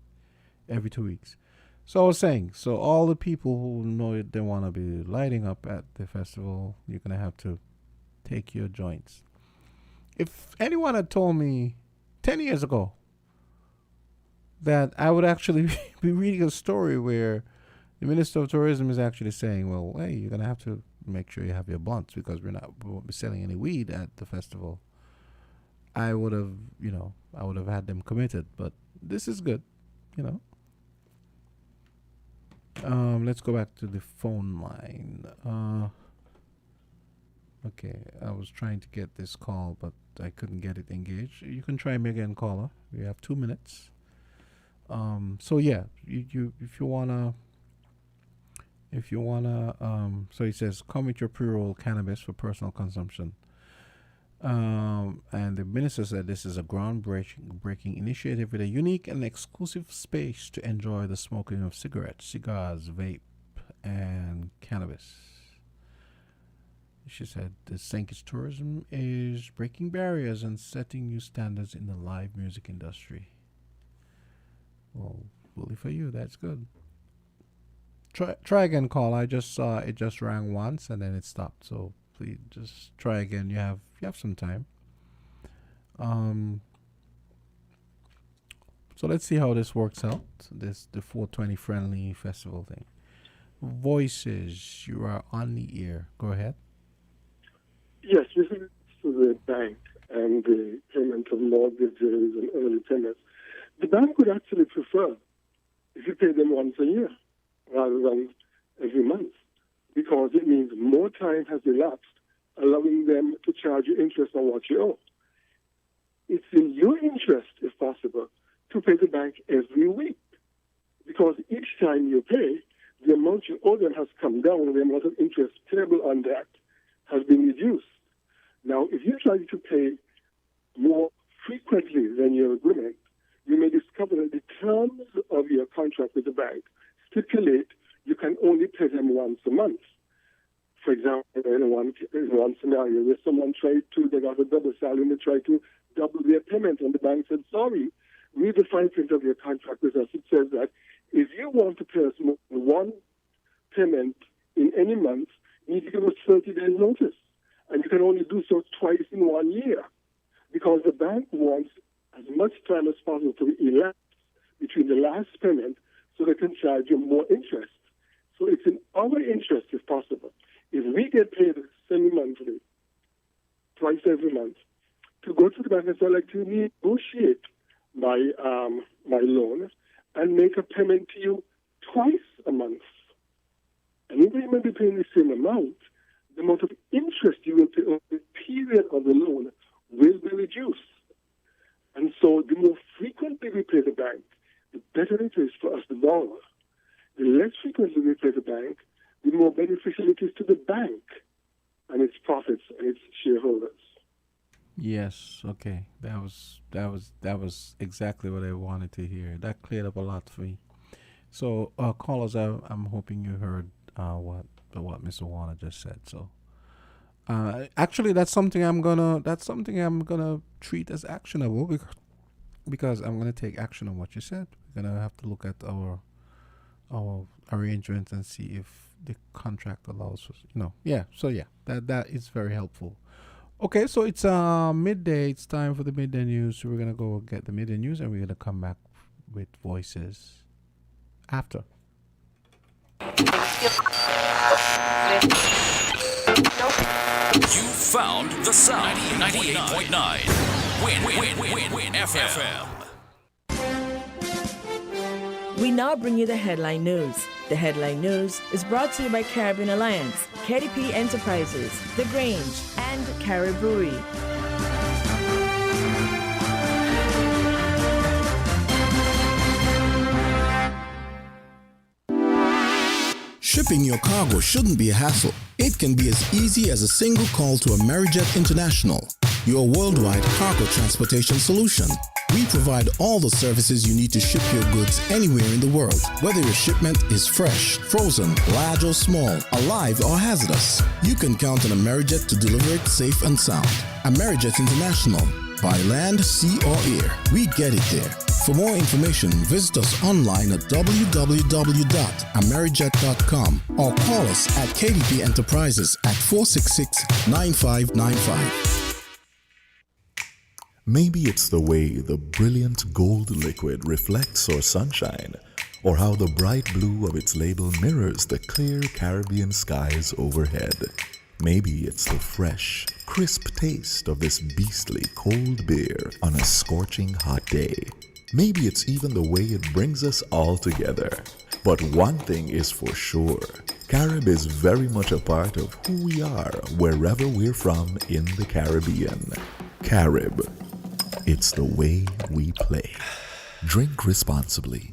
every 2 weeks. So I was saying, so all the people who know they want to be lighting up at the festival, you're going to have to take your joints. If anyone had told me 10 years ago that I would actually be reading a story where the Minister of Tourism is actually saying, well, hey, you're going to have to make sure you have your blunts because we won't be selling any weed at the festival, I would have had them committed. But this is good, Let's go back to the phone line. Okay, I was trying to get this call, but I couldn't get it engaged. You can try me again, caller. We have 2 minutes. So yeah, you if you wanna, so he says, come with your pre-rolled cannabis for personal consumption. And the minister said this is a groundbreaking initiative with a unique and exclusive space to enjoy the smoking of cigarettes, cigars, vape, and cannabis. She said the St. Kitts tourism is breaking barriers and setting new standards in the live music industry. Well, bully for you. That's good. Try again, call. I just saw it just rang once and then it stopped. So please just try again. You have some time. So let's see how this works out. The 420 friendly festival thing. Voices, you are on the air. Go ahead.
Yes, with regards to the bank and the payment of mortgages and early payments, the bank would actually prefer if you pay them once a year rather than every month, because it means more time has elapsed, allowing them to charge you interest on what you owe. It's in your interest, if possible, to pay the bank every week, because each time you pay, the amount you owe them has come down, the amount of interest payable on that has been reduced. Now, if you try to pay more frequently than your agreement, you may discover that the terms of your contract with the bank stipulate you can only pay them once a month. For example, in one scenario where someone tried to, they got a double salary and they tried to double their payment, and the bank said, sorry, read the fine print of your contract with us. It says that if you want to pay us more than one payment in any month, you need to give us 30 days notice. And you can only do so twice in 1 year, because the bank wants as much time as possible to elapse between the last payment so they can charge you more interest. So it's in our interest, if possible, if we get paid semi-monthly, twice every month, to go to the bank and say, I'd like to negotiate my loan and make a payment to you twice a month. And even if you may be paying the same amount, the amount of interest you will pay over the period of the loan will be reduced. And so the more frequently we pay the bank, the better it is for us to borrow. The less frequently we pay the bank, the more beneficial it is to the bank and its profits and its shareholders.
Yes, okay. That was exactly what I wanted to hear. That cleared up a lot for me. So, callers, I'm hoping you heard what Mr. Warner just said. So, actually, that's something I'm gonna treat as actionable because I'm gonna take action on what you said. We're gonna have to look at our arrangements and see if the contract allows us. So that is very helpful. Okay, so it's midday. It's time for the midday news. So we're gonna go get the midday news, and we're gonna come back with voices after.
You found the sound. 98.9. Win FM.
We now bring you the headline news. The headline news is brought to you by Caribbean Alliance, KDP Enterprises, The Grange, and Carib Brewery.
Shipping your cargo shouldn't be a hassle. It can be as easy as a single call to Amerijet International, your worldwide cargo transportation solution. We provide all the services you need to ship your goods anywhere in the world, whether your shipment is fresh, frozen, large or small, alive or hazardous. You can count on Amerijet to deliver it safe and sound. Amerijet International, by land, sea or air, we get it there. For more information, visit us online at www.amerijet.com or call us at KDP Enterprises at 466-9595.
Maybe it's the way the brilliant gold liquid reflects our sunshine, or how the bright blue of its label mirrors the clear Caribbean skies overhead. Maybe it's the fresh, crisp taste of this beastly cold beer on a scorching hot day. Maybe it's even the way it brings us all together. But one thing is for sure, Carib is very much a part of who we are wherever we're from in the Caribbean. Carib. It's the way we play. Drink responsibly.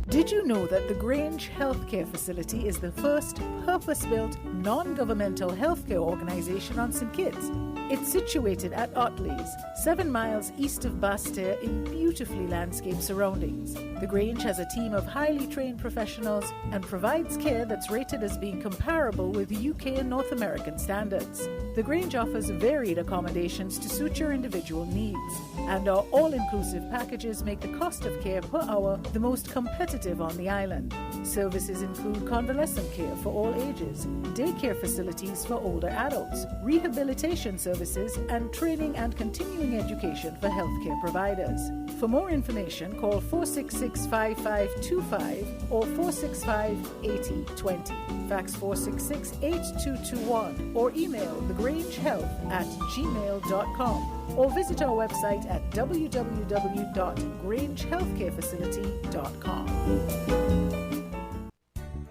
Do
Did you know that the Grange Healthcare Facility is the first purpose-built, non-governmental healthcare organization on St. Kitts? It's situated at Otley's, 7 miles east of Basseterre in beautifully landscaped surroundings. The Grange has a team of highly trained professionals and provides care that's rated as being comparable with UK and North American standards. The Grange offers varied accommodations to suit your individual needs, and our all-inclusive packages make the cost of care per hour the most competitive on the island. Services include convalescent care for all ages, daycare facilities for older adults, rehabilitation services, and training and continuing education for healthcare providers. For more information, call 466-5525 or 465-8020. Fax 466-8221 or email thegrangehealth@gmail.com or visit our website at www.grangehealthcarefacility.com.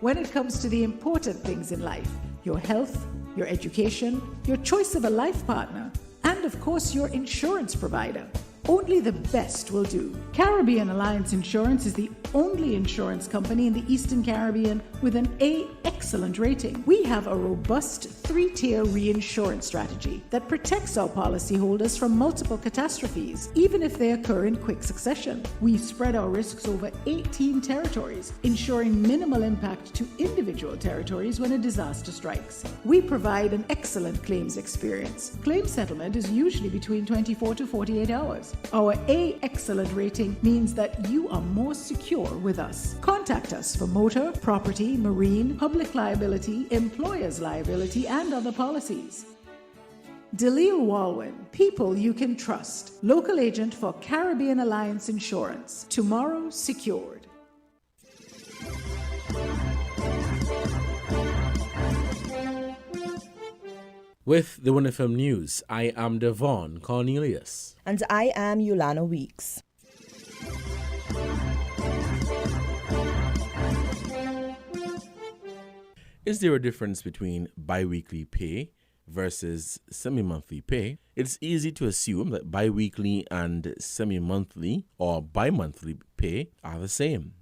When it comes to the important things in life, your health, your education, your choice of a life partner, and of course your insurance provider, only the best will do. Caribbean Alliance Insurance is the only insurance company in the Eastern Caribbean with an A excellent rating. We have a robust 3-tier reinsurance strategy that protects our policyholders from multiple catastrophes, even if they occur in quick succession. We spread our risks over 18 territories, ensuring minimal impact to individual territories when a disaster strikes. We provide an excellent claims experience. Claim settlement is usually between 24 to 48 hours. Our A excellent rating means that you are more secure with us. Contact us for motor, property, marine, public liability, employer's liability, and other policies. Dalil Walwyn, people you can trust. Local agent for Caribbean Alliance Insurance. Tomorrow secured.
With the WINNFM News, I am Devon Cornelius.
And I am Yulana Weeks.
Is there a difference between bi-weekly pay versus semi-monthly pay? It's easy to assume that bi-weekly and semi-monthly or bi-monthly pay are the same.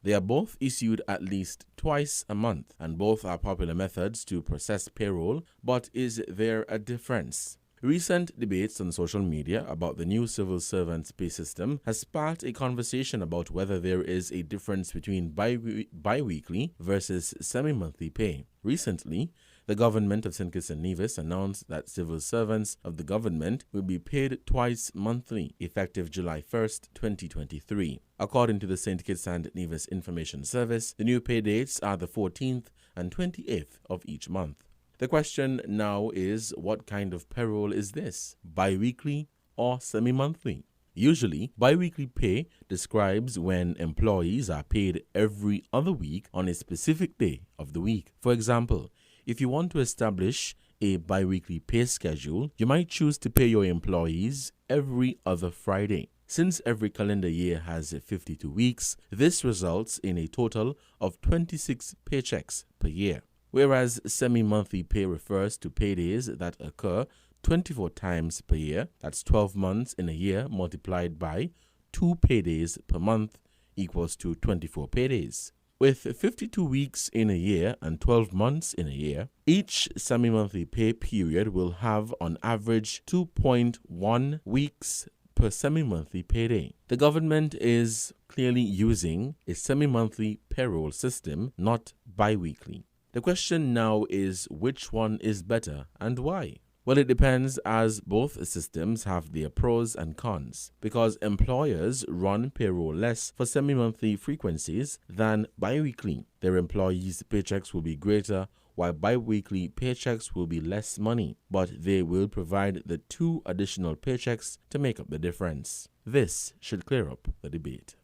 They are both issued at least twice a month, and both are popular methods to process payroll, but is there a difference? Recent debates on social media about the new civil servants pay system has sparked a conversation about whether there is a difference between bi-weekly versus semi-monthly pay. Recently, the government of St. Kitts and Nevis announced that civil servants of the government will be paid twice monthly, effective July 1st, 2023. According to the St. Kitts and Nevis Information Service, the new pay dates are the 14th and 28th of each month. The question now is, what kind of payroll is this? Bi-weekly or semi-monthly? Usually, bi-weekly pay describes when employees are paid every other week on a specific day of the week. For example, if you want to establish a bi-weekly pay schedule, you might choose to pay your employees every other Friday. Since every calendar year has 52 weeks, this results in a total of 26 paychecks per year. Whereas semi-monthly pay refers to paydays that occur 24 times per year. That's 12 months in a year multiplied by 2 paydays per month equals to 24 paydays. With 52 weeks in a year and 12 months in a year, each semi-monthly pay period will have on average 2.1 weeks per semi-monthly payday. The government is clearly using a semi-monthly payroll system, not bi-weekly. The question now is, which one is better and why? Well, it depends, as both systems have their pros and cons, because employers run payroll less for semi-monthly frequencies than bi-weekly. Their employees' paychecks will be greater, while bi-weekly paychecks will be less money, but they will provide the 2 additional paychecks to make up the difference. This should clear up the debate.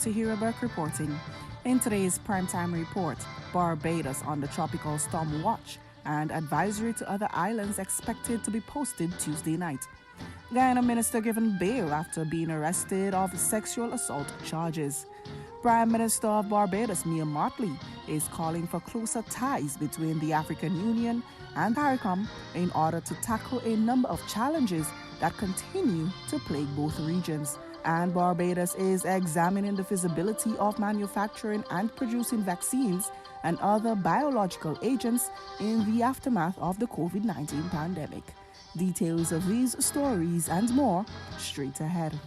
To hear about Network reporting. In today's primetime report, Barbados on the tropical storm watch and advisory to other islands expected to be posted Tuesday night. Guyana minister given bail after being arrested of sexual assault charges. Prime Minister of Barbados, Mia Mottley, is calling for closer ties between the African Union and CARICOM in order to tackle a number of challenges that continue to plague both regions. And Barbados is examining the feasibility of manufacturing and producing vaccines and other biological agents in the aftermath of the COVID-19 pandemic. Details of these stories and more straight ahead.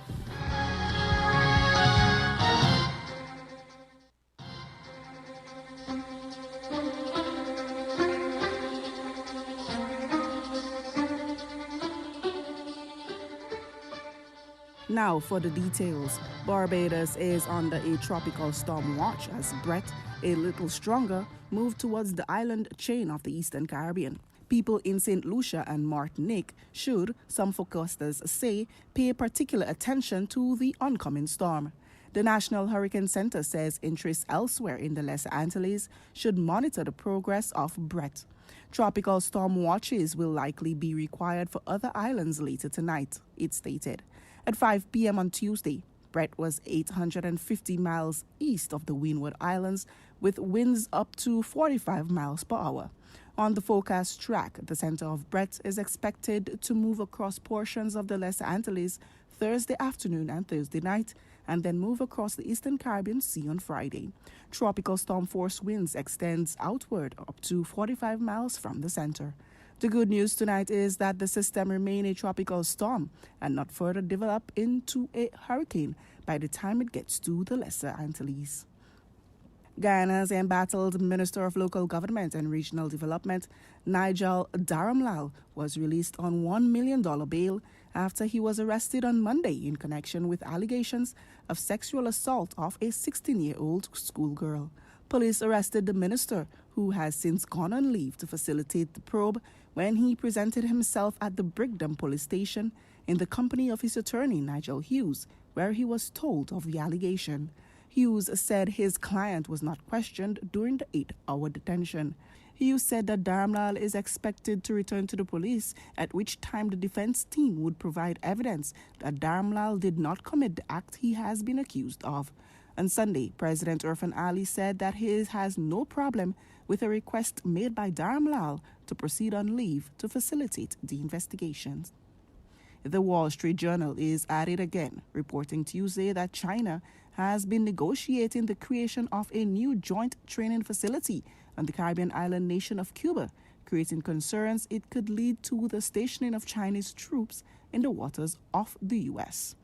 Now for the details. Barbados is under a tropical storm watch as Brett, a little stronger, moved towards the island chain of the Eastern Caribbean. People in St. Lucia and Martinique should, some forecasters say, pay particular attention to the oncoming storm. The National Hurricane Center says interests elsewhere in the Lesser Antilles should monitor the progress of Brett. Tropical storm watches will likely be required for other islands later tonight, it stated. At 5 p.m. on Tuesday, Brett was 850 miles east of the Windward Islands with winds up to 45 miles per hour. On the forecast track, the center of Brett is expected to move across portions of the Lesser Antilles Thursday afternoon and Thursday night, and then move across the Eastern Caribbean Sea on Friday. Tropical storm force winds extends outward up to 45 miles from the center. The good news tonight is that the system remains a tropical storm and not further develop into a hurricane by the time it gets to the Lesser Antilles. Guyana's embattled Minister of Local Government and Regional Development, Nigel Dharamlal, was released on $1 million bail after he was arrested on Monday in connection with allegations of sexual assault of a 16-year-old schoolgirl. Police arrested the minister, who has since gone on leave to facilitate the probe, when he presented himself at the Brigham police station in the company of his attorney, Nigel Hughes, where he was told of the allegation. Hughes said his client was not questioned during the 8-hour detention. Hughes said that Dharamlal is expected to return to the police, at which time the defense team would provide evidence that Dharamlal did not commit the act he has been accused of. On Sunday, President Irfan Ali said that he has no problem with a request made by Dharamlal to proceed on leave to facilitate the investigations. The Wall Street Journal is at it again, reporting Tuesday that China has been negotiating the creation of a new joint training facility on the Caribbean island nation of Cuba, creating concerns it could lead to the stationing of Chinese troops in the waters of the U.S.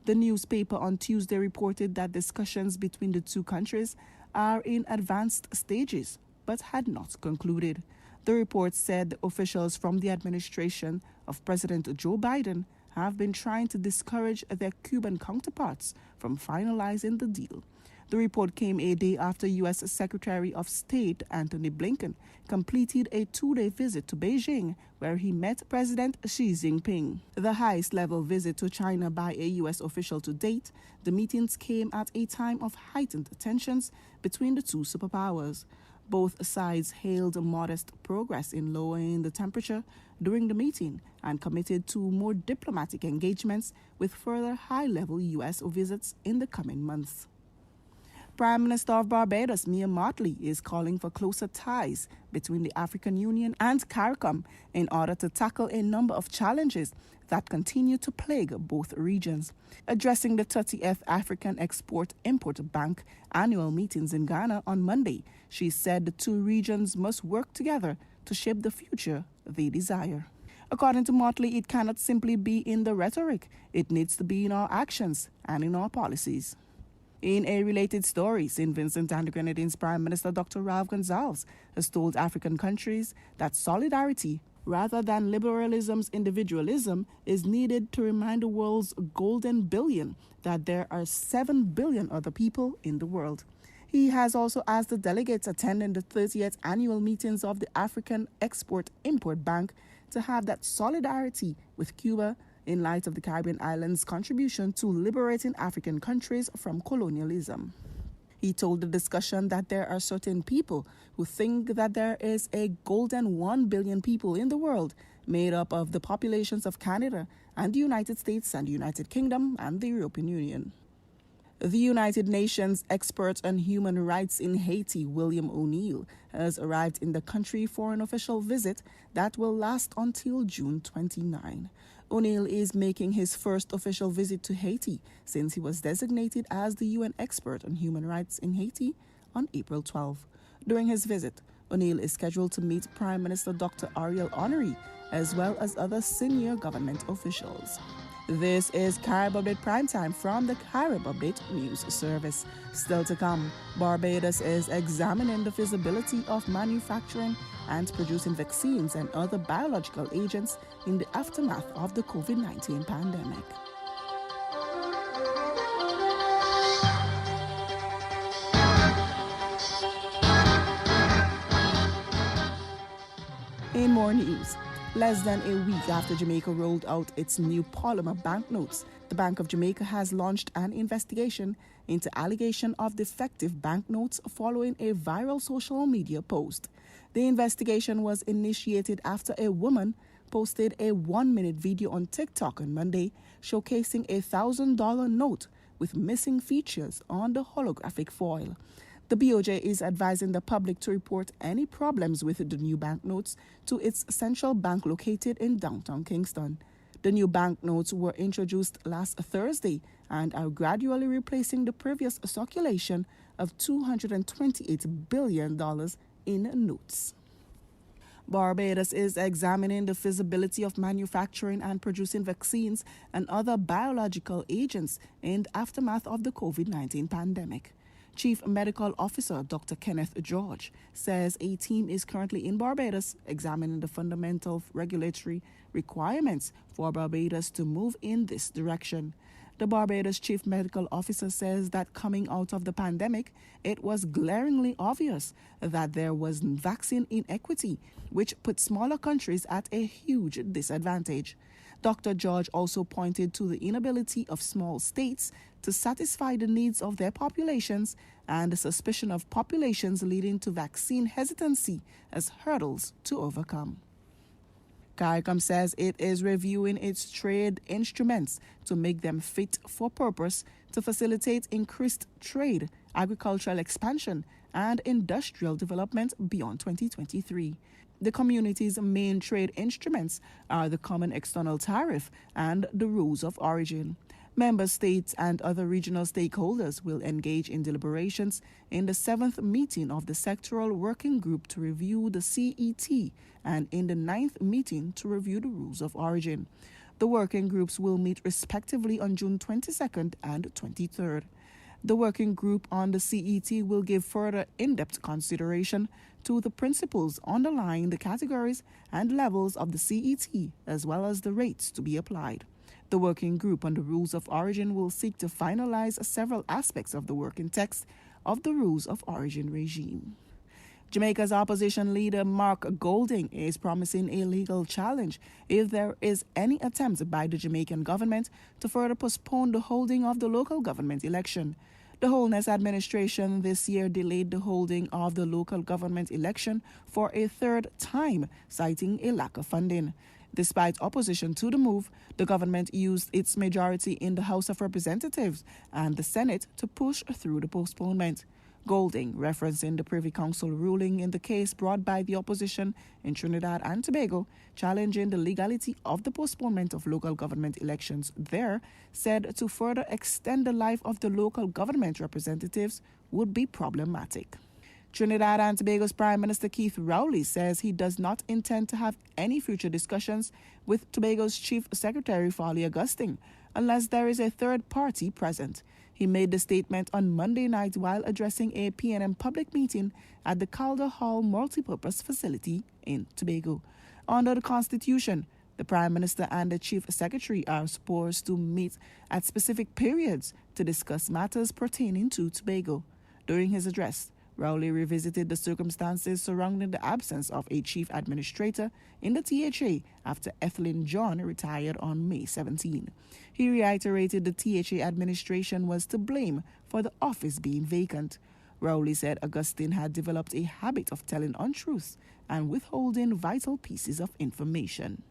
The newspaper on Tuesday reported that discussions between the two countries are in advanced stages, but had not concluded. The report said officials from the administration of President Joe Biden have been trying to discourage their Cuban counterparts from finalizing the deal. The report came a day after U.S. Secretary of State Antony Blinken completed a 2-day visit to Beijing, where he met President Xi Jinping. The highest-level visit to China by a U.S. official to date, the meetings came at a time of heightened tensions between the two superpowers. Both sides hailed modest progress in lowering the temperature during the meeting and committed to more diplomatic engagements with further high-level U.S. visits in the coming months. Prime Minister of Barbados, Mia Mottley, is calling for closer ties between the African Union and CARICOM in order to tackle a number of challenges that continue to plague both regions. Addressing the 30th African Export-Import Bank annual meetings in Ghana on Monday, she said the two regions must work together to shape the future they desire. According to Mottley, it cannot simply be in the rhetoric. It needs to be in our actions and in our policies. In a related story, St. Vincent and the Grenadines Prime Minister Dr. Ralph Gonsalves has told African countries that solidarity, rather than liberalism's individualism, is needed to remind the world's golden billion that there are 7 billion other people in the world. He has also asked the delegates attending the 30th annual meetings of the African Export-Import Bank to have that solidarity with Cuba in light of the Caribbean islands' contribution to liberating African countries from colonialism. He told the discussion that there are certain people who think that there is a golden 1 billion people in the world made up of the populations of Canada and the United States and the United Kingdom and the European Union. The United Nations expert on human rights in Haiti, William O'Neill, has arrived in the country for an official visit that will last until June 29. O'Neill is making his first official visit to Haiti since he was designated as the UN expert on human rights in Haiti on April 12. During his visit, O'Neill is scheduled to meet Prime Minister Dr. Ariel Henry as well as other senior government officials. This is Carib Update Primetime from the Carib Update News Service. Still to come, Barbados is examining the feasibility of manufacturing and producing vaccines and other biological agents in the aftermath of the COVID-19 pandemic. In more news, less than a week after Jamaica rolled out its new polymer banknotes, the Bank of Jamaica has launched an investigation into allegation of defective banknotes following a viral social media post. The investigation was initiated after a woman posted a 1-minute video on TikTok on Monday showcasing a $1,000 note with missing features on the holographic foil. The BOJ is advising the public to report any problems with the new banknotes to its central bank located in downtown Kingston. The new banknotes were introduced last Thursday and are gradually replacing the previous circulation of $228 billion in notes. Barbados is examining the feasibility of manufacturing and producing vaccines and other biological agents in the aftermath of the COVID-19 pandemic. Chief Medical Officer Dr. Kenneth George says a team is currently in Barbados examining the fundamental regulatory requirements for Barbados to move in this direction. The Barbados Chief Medical Officer says that coming out of the pandemic, it was glaringly obvious that there was vaccine inequity, which put smaller countries at a huge disadvantage. Dr. George also pointed to the inability of small states to satisfy the needs of their populations and the suspicion of populations leading to vaccine hesitancy as hurdles to overcome. CARICOM says it is reviewing its trade instruments to make them fit for purpose to facilitate increased trade, agricultural expansion, and industrial development beyond 2023. The community's main trade instruments are the Common External Tariff and the Rules of Origin. Member states and other regional stakeholders will engage in deliberations in the 7th meeting of the Sectoral Working Group to review the CET and in the 9th meeting to review the Rules of Origin. The working groups will meet respectively on June 22nd and 23rd. The working group on the CET will give further in-depth consideration to the principles underlying the categories and levels of the CET, as well as the rates to be applied. The working group on the Rules of Origin will seek to finalize several aspects of the working text of the Rules of Origin regime. Jamaica's opposition leader Mark Golding is promising a legal challenge if there is any attempt by the Jamaican government to further postpone the holding of the local government election. The Holness administration this year delayed the holding of the local government election for a third time, citing a lack of funding. Despite opposition to the move, the government used its majority in the House of Representatives and the Senate to push through the postponement. Golding, referencing the Privy Council ruling in the case brought by the opposition in Trinidad and Tobago, challenging the legality of the postponement of local government elections there, said to further extend the life of the local government representatives would be problematic. Trinidad and Tobago's Prime Minister Keith Rowley says he does not intend to have any future discussions with Tobago's Chief Secretary Foley Augustine unless there is a third party present. He made the statement on Monday night while addressing a PNM public meeting at the Calder Hall multipurpose facility in Tobago. Under the Constitution, the Prime Minister and the Chief Secretary are supposed to meet at specific periods to discuss matters pertaining to Tobago. During his address, Rowley revisited the circumstances surrounding the absence of a chief administrator in the THA after Ethelyn John retired on May 17. He reiterated the THA administration was to blame for the office being vacant. Rowley said Augustine had developed a habit of telling untruths and withholding vital pieces of information.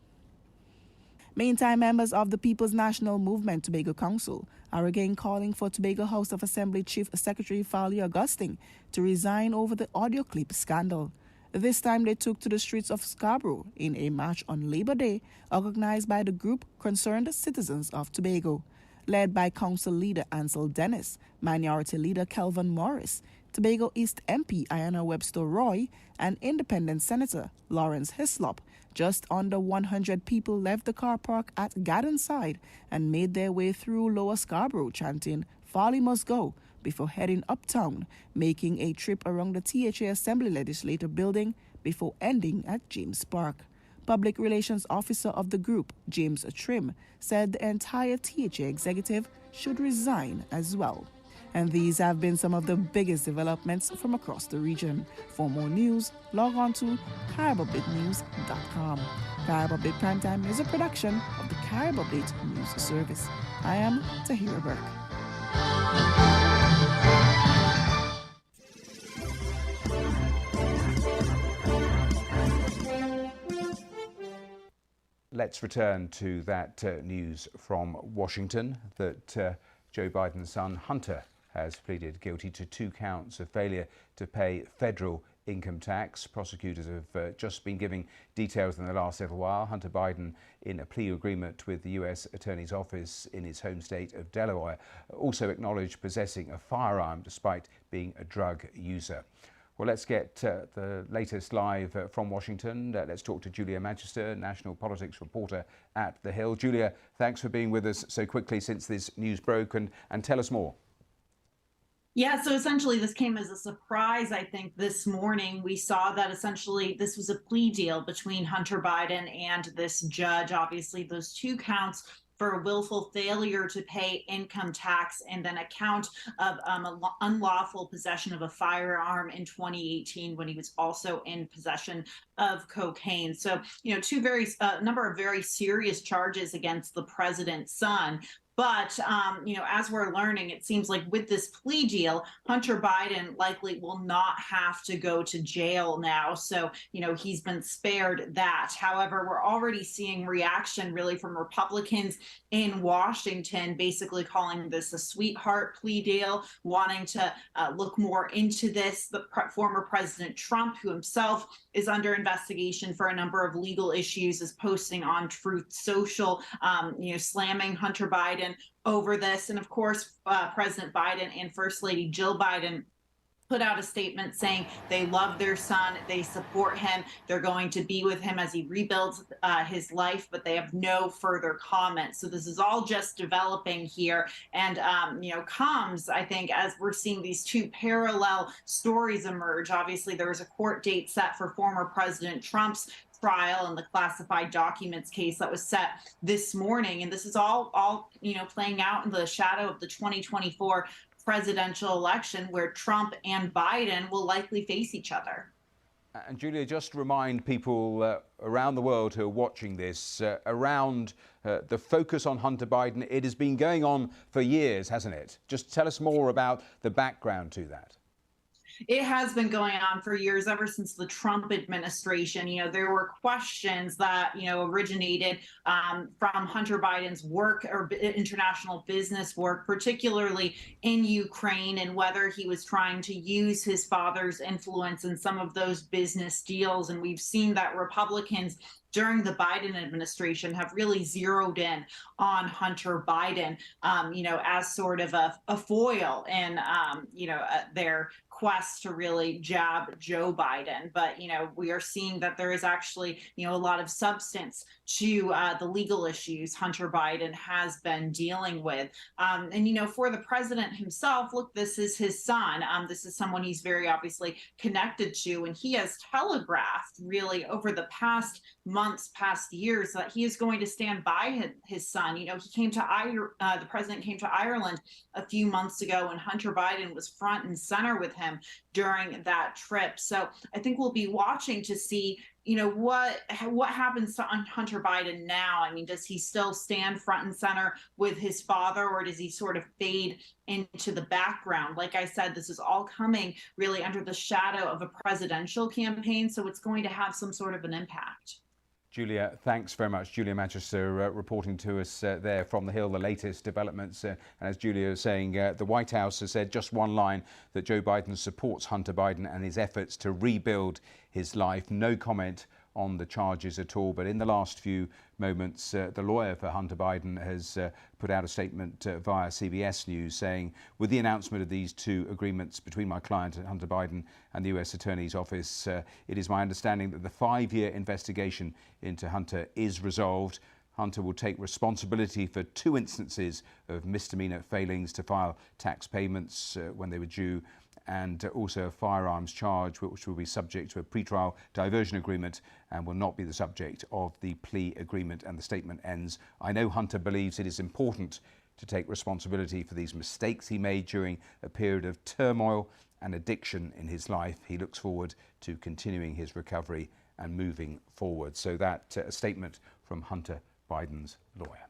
Meantime, members of the People's National Movement Tobago Council are again calling for Tobago House of Assembly Chief Secretary Farley Augustine to resign over the audio clip scandal. This time they took to the streets of Scarborough in a march on Labor Day organized by the group Concerned Citizens of Tobago. Led by Council Leader Ansel Dennis, Minority Leader Kelvin Morris, Tobago East MP Ayanna Webster Roy, and Independent Senator Lawrence Hislop, just under 100 people left the car park at Garden Side and made their way through Lower Scarborough chanting, "Farley must go," before heading uptown, making a trip around the THA Assembly Legislative Building before ending at James Park. Public Relations Officer of the group, James Trim, said the entire THA executive should resign as well. And these have been some of the biggest developments from across the region. For more news, log on to CaribUpdateNews.com. Carib Update Primetime is a production of the Carib Update News Service. I am Tahira Burke.
Let's return to that news from Washington that Joe Biden's son, Hunter, has pleaded guilty to 2 counts of failure to pay federal income tax. Prosecutors have just been giving details in the last little while. Hunter Biden, in a plea agreement with the U.S. Attorney's Office in his home state of Delaware, also acknowledged possessing a firearm despite being a drug user. Well, let's get the latest live from Washington. Let's talk to Julia Manchester, national politics reporter at The Hill. Julia, thanks for being with us so quickly since this news broke, and tell us more.
Yeah, so essentially this came as a surprise, I think, this morning. We saw that essentially this was a plea deal between Hunter Biden and this judge. Obviously, those 2 counts for a willful failure to pay income tax and then a count of unlawful possession of a firearm in 2018 when he was also in possession of cocaine. So, number of very serious charges against the president's son. But, as we're learning, it seems like with this plea deal, Hunter Biden likely will not have to go to jail now. So, he's been spared that. However, we're already seeing reaction really from Republicans in Washington, basically calling this a sweetheart plea deal, wanting to look more into this. The former President Trump, who himself is under investigation for a number of legal issues, is posting on Truth Social, slamming Hunter Biden over this. And of course, President Biden and First Lady Jill Biden put out a statement saying they love their son, they support him, they're going to be with him as he rebuilds his life, but they have no further comments. So this is all just developing here, and comes, I think, as we're seeing these 2 parallel stories emerge. Obviously, there was a court date set for former President Trump's trial and the classified documents case that was set this morning, and this is all playing out in the shadow of the 2024 presidential election, where Trump and Biden will likely face each other.
And Julia, just remind people around the world who are watching this around the focus on Hunter Biden. It has been going on for years, hasn't it? Just tell us more about the background to that.
It has been going on for years, ever since the Trump administration. There were questions that, originated from Hunter Biden's work or international business work, particularly in Ukraine, and whether he was trying to use his father's influence in some of those business deals. And we've seen that Republicans during the Biden administration have really zeroed in on Hunter Biden, as sort of a foil in, their quest to really jab Joe Biden. But, we are seeing that there is actually, a lot of substance to the legal issues Hunter Biden has been dealing with. And, for the president himself, look, this is his son. This is someone he's very obviously connected to, and he has telegraphed really over the past months, past years, that he is going to stand by his son. He came to the president came to Ireland a few months ago, and Hunter Biden was front and center with him, him during that trip. So I think we'll be watching to see, what happens to Hunter Biden now. I mean, does he still stand front and center with his father, or does he sort of fade into the background? Like I said, this is all coming really under the shadow of a presidential campaign, so it's going to have some sort of an impact.
Julia, thanks very much. Julia Manchester reporting to us there from the Hill, the latest developments. And as Julia was saying, the White House has said just one line, that Joe Biden supports Hunter Biden and his efforts to rebuild his life. No comment on the charges at all. But in the last few moments, the lawyer for Hunter Biden has put out a statement via CBS News saying, with the announcement of these two agreements between my client Hunter Biden and the US Attorney's Office, it is my understanding that the 5-year investigation into Hunter is resolved. Hunter will take responsibility for 2 instances of misdemeanor failings to file tax payments when they were due, and also a firearms charge, which will be subject to a pretrial diversion agreement and will not be the subject of the plea agreement. And the statement ends, I know Hunter believes it is important to take responsibility for these mistakes he made during a period of turmoil and addiction in his life. He looks forward to continuing his recovery and moving forward. So that a statement from Hunter Biden's lawyer.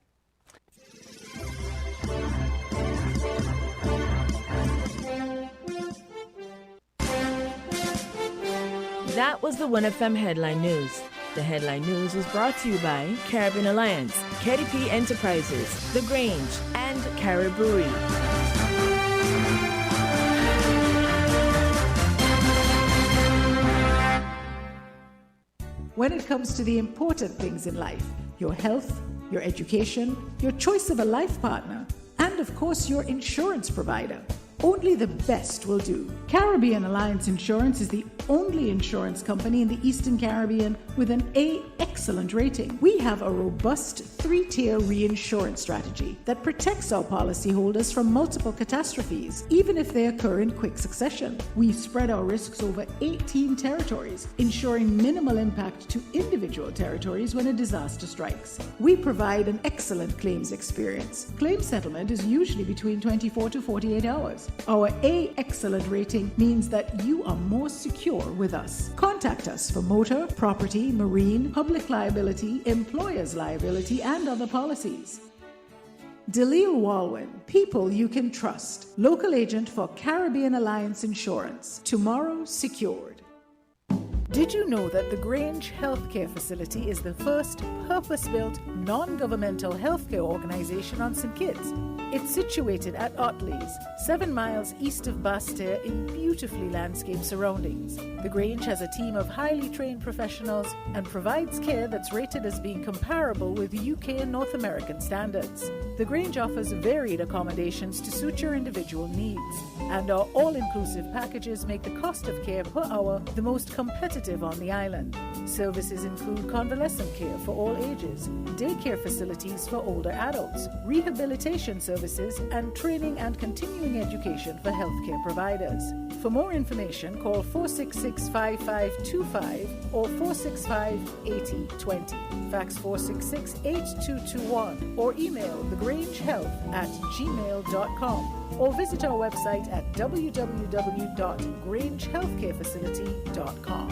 That was the WINNFM Headline News. The Headline News was brought to you by Caribbean Alliance, KDP Enterprises, The Grange, and Carib Brewery.
When it comes to the important things in life, your health, your education, your choice of a life partner, and of course your insurance provider, only the best will do. Caribbean Alliance Insurance is the only insurance company in the Eastern Caribbean with an A excellent rating. We have a robust 3-tier reinsurance strategy that protects our policyholders from multiple catastrophes, even if they occur in quick succession. We spread our risks over 18 territories, ensuring minimal impact to individual territories when a disaster strikes. We provide an excellent claims experience. Claim settlement is usually between 24 to 48 hours. Our A excellent rating means that you are more secure with us. Contact us for motor, property, marine, public liability, employer's liability, and other policies. Delisle Walwyn, people you can trust. Local agent for Caribbean Alliance Insurance. Tomorrow secured. Did you know that the Grange Healthcare Facility is the first purpose-built, non-governmental healthcare organization on St. Kitts? It's situated at Otley's, 7 miles east of Basseterre in beautifully landscaped surroundings. The Grange has a team of highly trained professionals and provides care that's rated as being comparable with UK and North American standards. The Grange offers varied accommodations to suit your individual needs, and our all-inclusive packages make the cost of care per hour the most competitive on the island. Services include convalescent care for all ages, daycare facilities for older adults, rehabilitation services, and training and continuing education for healthcare providers. For more information, call 466-5525 or 465-8020. Fax 466-8221 or email thegrangehealth@gmail.com or visit our website at www.grangehealthcarefacility.com.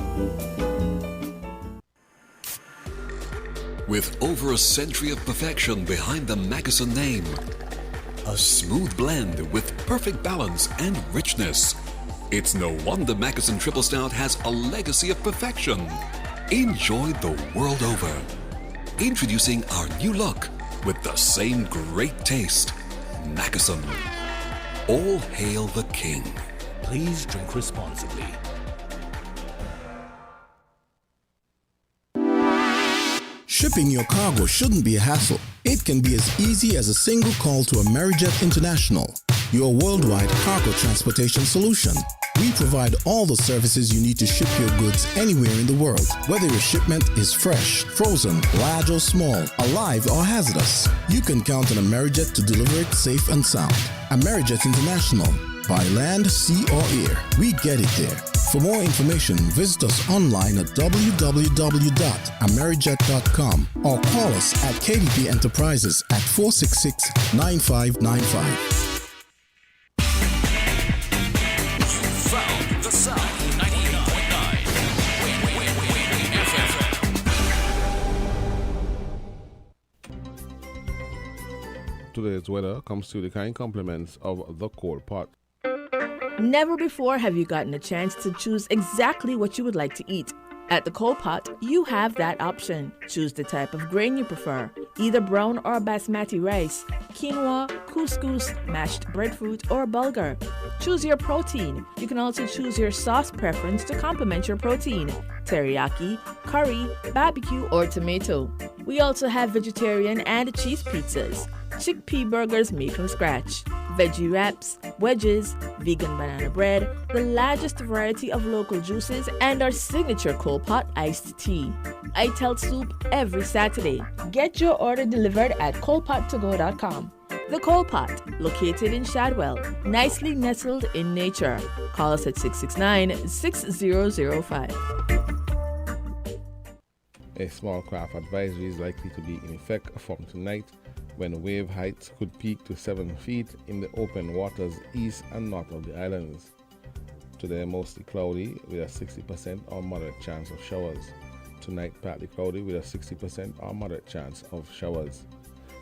With over a century of perfection behind the Mackeson name, a smooth blend with perfect balance and richness, it's no wonder Mackeson Triple Stout has a legacy of perfection. Enjoy the world over. Introducing our new look with the same great taste. Mackeson. All hail the king.
Please drink responsibly.
Shipping your cargo shouldn't be a hassle. It can be as easy as a single call to Amerijet International, your worldwide cargo transportation solution. We provide all the services you need to ship your goods anywhere in the world, whether your shipment is fresh, frozen, large or small, alive or hazardous. You can count on Amerijet to deliver it safe and sound. Amerijet International, by land, sea or air, we get it there. For more information, visit us online at www.amerijet.com or call us at KDP Enterprises at 466-9595.
Found
today's weather comes to the kind compliments of the Coal Pot.
Never before have you gotten a chance to choose exactly what you would like to eat. At the Coal Pot, you have that option. Choose the type of grain you prefer, either brown or basmati rice, quinoa, couscous, mashed breadfruit, or bulgur. Choose your protein. You can also choose your sauce preference to complement your protein, teriyaki, curry, barbecue, or tomato. We also have vegetarian and cheese pizzas, chickpea burgers made from scratch, veggie wraps, wedges, vegan banana bread, the largest variety of local juices, and our signature Coal Pot iced tea. I tell soup every Saturday. Get your order delivered at coalpottogo.com. The Coal Pot, located in Shadwell, nicely nestled in nature. Call us at 669-6005.
A small craft advisory is likely to be in effect from tonight when wave heights could peak to 7 feet in the open waters east and north of the islands. Today mostly cloudy with a 60% or moderate chance of showers. Tonight partly cloudy with a 60% or moderate chance of showers.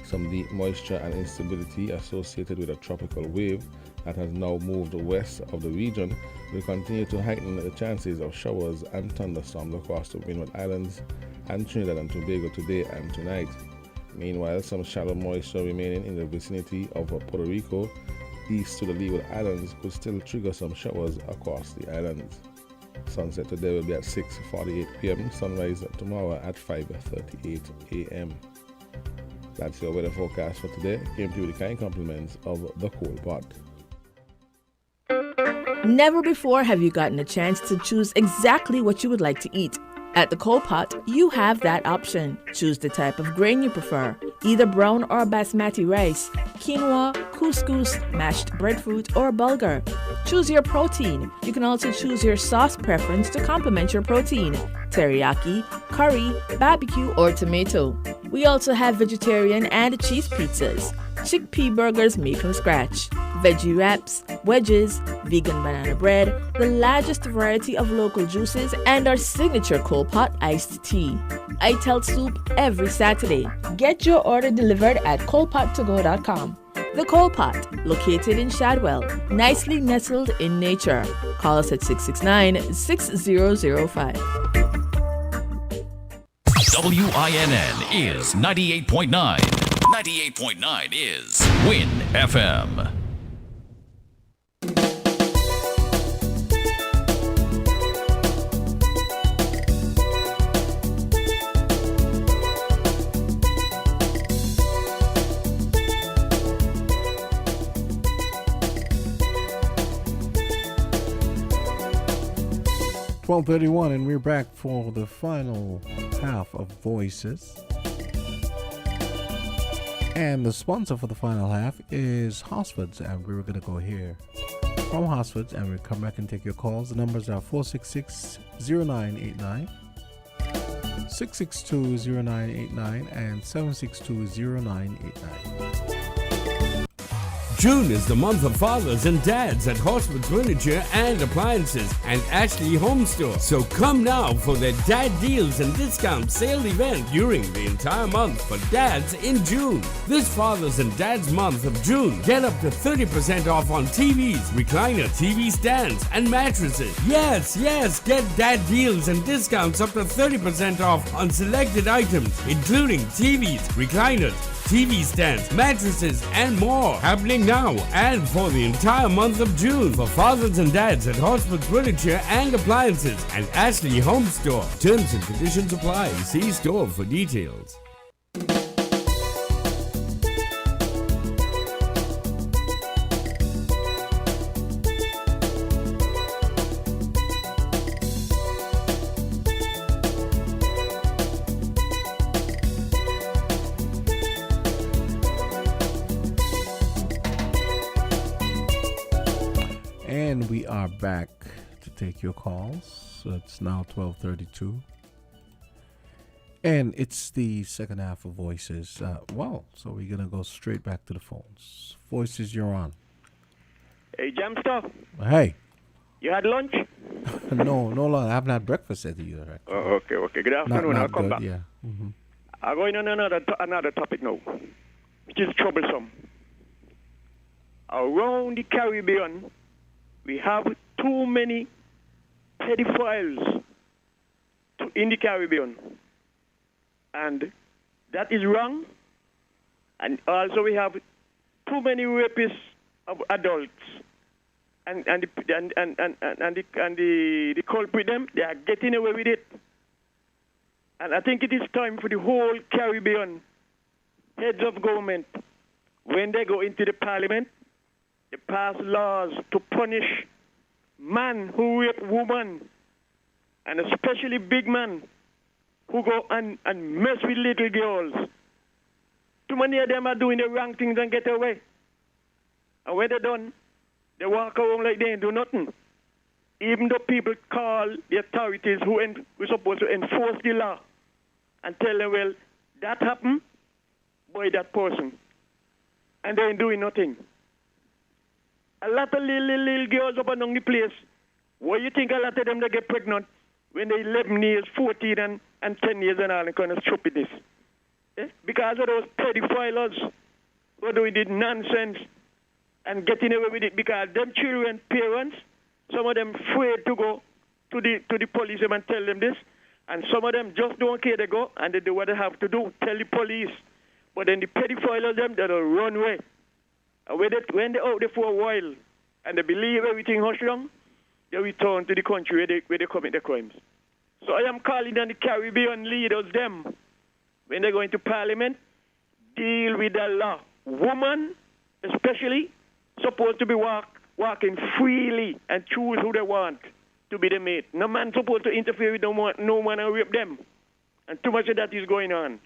Some deep moisture and instability associated with a tropical wave that has now moved west of the region will continue to heighten the chances of showers and thunderstorms across the Windward Islands and Trinidad and Tobago today and tonight. Meanwhile, some shallow moisture remaining in the vicinity of Puerto Rico east to the Leeward Islands could still trigger some showers across the islands. Sunset today will be at 6:48 p.m. Sunrise tomorrow at 5:38 a.m. That's your weather forecast for today. Came to you with the kind compliments of the Coal Pot.
Never before have you gotten a chance to choose exactly what you would like to eat. At the Coal Pot, you have that option. Choose the type of grain you prefer, either brown or basmati rice, quinoa, couscous, mashed breadfruit, or bulgur. Choose your protein. You can also choose your sauce preference to complement your protein, teriyaki, curry, barbecue, or tomato. We also have vegetarian and cheese pizzas, chickpea burgers made from scratch, veggie wraps, wedges, vegan banana bread, the largest variety of local juices, and our signature Coal Pot iced tea. I tell soup every Saturday. Get your order delivered at coalpottogo.com. The Coal Pot, located in Shadwell, nicely nestled in nature. Call us at 669-6005.
WINN is 98.9. 98.9 is Win FM.
.31 and we're back for the final half of Voices. And the sponsor for the final half is Hosford's, and we're going to go here from Hosford's, and we'll come back and take your calls. The numbers are 466-0989, 662-0989, and 762-0989.
June is the month of fathers and dads at Horsford Furniture and Appliances and Ashley Home Store. So come now for their dad deals and discount sale event during the entire month for dads in June. This Fathers and Dads month of June, get up to 30% off on TVs, recliner TV stands, and mattresses. Yes, get dad deals and discounts up to 30% off on selected items, including TVs, recliners, TV stands, mattresses, and more. Happening now and for the entire month of June for fathers and dads at Horsford Furniture and Appliances and Ashley Home Store. Terms and conditions apply. See store for details.
And we are back to take your calls. So it's now 12:32. And it's the second half of Voices. So we're going to go straight back to the phones. Voices, you're on.
Hey, Jamsta.
Hey.
You had lunch?
No longer. I haven't had breakfast yet either.
Oh, okay. Good afternoon. I'll come back.
Yeah. Mm-hmm.
I'm going on another topic now. which is troublesome. Around the Caribbean, we have too many pedophiles in the Caribbean. And that is wrong. And also we have too many rapists of adults. And the culprit them, they are getting away with it. And I think it is time for the whole Caribbean heads of government, when they go into the parliament, they pass laws to punish man who rape woman, and especially big men who go and mess with little girls. Too many of them are doing the wrong things and get away. And when they're done, they walk around like they ain't do nothing. Even though people call the authorities who we're supposed to enforce the law and tell them, well, that happened by that person. And they ain't doing nothing. A lot of little girls up along the place, why you think a lot of them they get pregnant when they're 11 years, 14 and 10 years and all that kind of stupidness? Eh? Because of those pedophiles who are doing this nonsense and getting away with it, because them children, parents, some of them afraid to go to the police and tell them this, and some of them just don't care. They go and they do what they have to do, tell the police. But then the pedophiles them, they'll run away. And when they're out there for a while and they believe everything hush down, they return to the country where they commit the crimes. So I am calling on the Caribbean leaders, them, when they go into parliament, deal with the law. Women, especially, supposed to be walking freely and choose who they want to be the mate. No man supposed to interfere with no man and rape them. And too much of that is going on.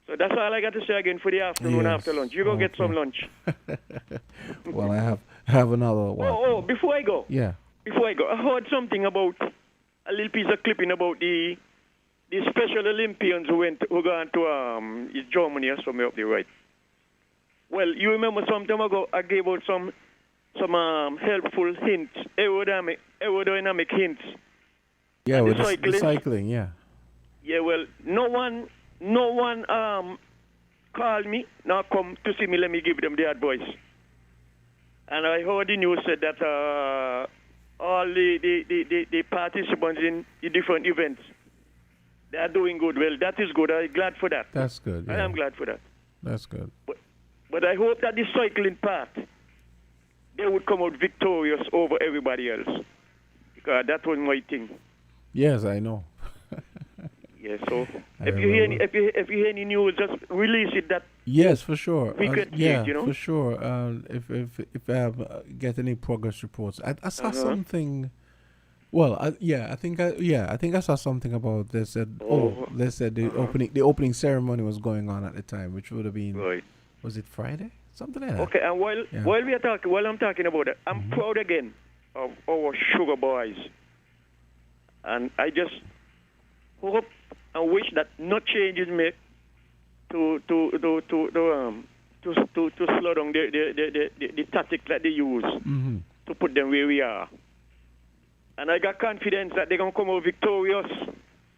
So that's all I got to say again for the afternoon after lunch. You go get some lunch.
Well, I have another one.
Oh, before I go.
Yeah.
Before I go, I heard something about a little piece of clipping about the Special Olympians who gone to Germany or somewhere up there, right? Well, you remember some time ago I gave out some helpful hints, aerodynamic hints.
Yeah, with the cycling, yeah.
Yeah, well, no one called me, now come to see me, let me give them the advice. And I heard the news said that all the participants in the different events, they are doing good. Well, that is good. I'm glad for that.
That's good. Yeah.
I am glad for that.
That's good.
But I hope that the cycling part, they would come out victorious over everybody else. Because that was my thing.
Yes, I know.
Yeah, so if you hear any news, just release it. That
yes, for sure.
We can
yeah,
you know?
for sure. If I get any progress reports, I saw something. Well, I think I saw something about this. They said the opening ceremony was going on at the time, which would have been was it Friday? Something like that.
Okay, and while I'm talking about it, I'm proud again of our sugar boys, and I just hope and wish that no changes made to slow down the tactics that they use to put them where we are. And I got confidence that they're gonna come out victorious.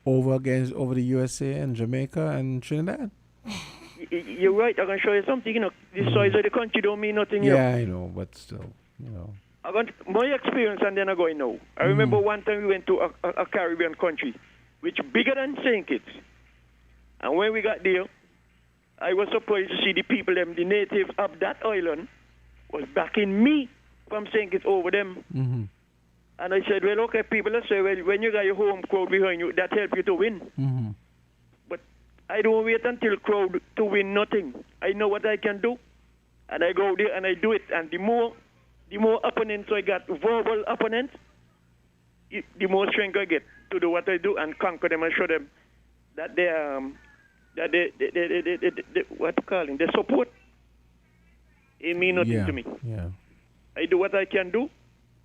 Over the USA and Jamaica and Trinidad.
You're right. I'm gonna show you something. You know, the size of the country don't mean nothing.
Yeah, I know, but still, you know.
I got my experience, and then I go know. I remember one time we went to a Caribbean country, which bigger than St. Kitts. And when we got there, I was surprised to see the people, the natives of that island, was backing me from St. Kitts over them. And I said, well, okay, people, let's say, well, when you got your home crowd behind you, that helps you to win. But I don't wait until crowd to win nothing. I know what I can do, and I go there and I do it. And the more opponents I got, verbal opponents, the more strength I get to do what I do and conquer them and show them that they what you call it, the support. It mean nothing to me.
Yeah.
I do what I can do,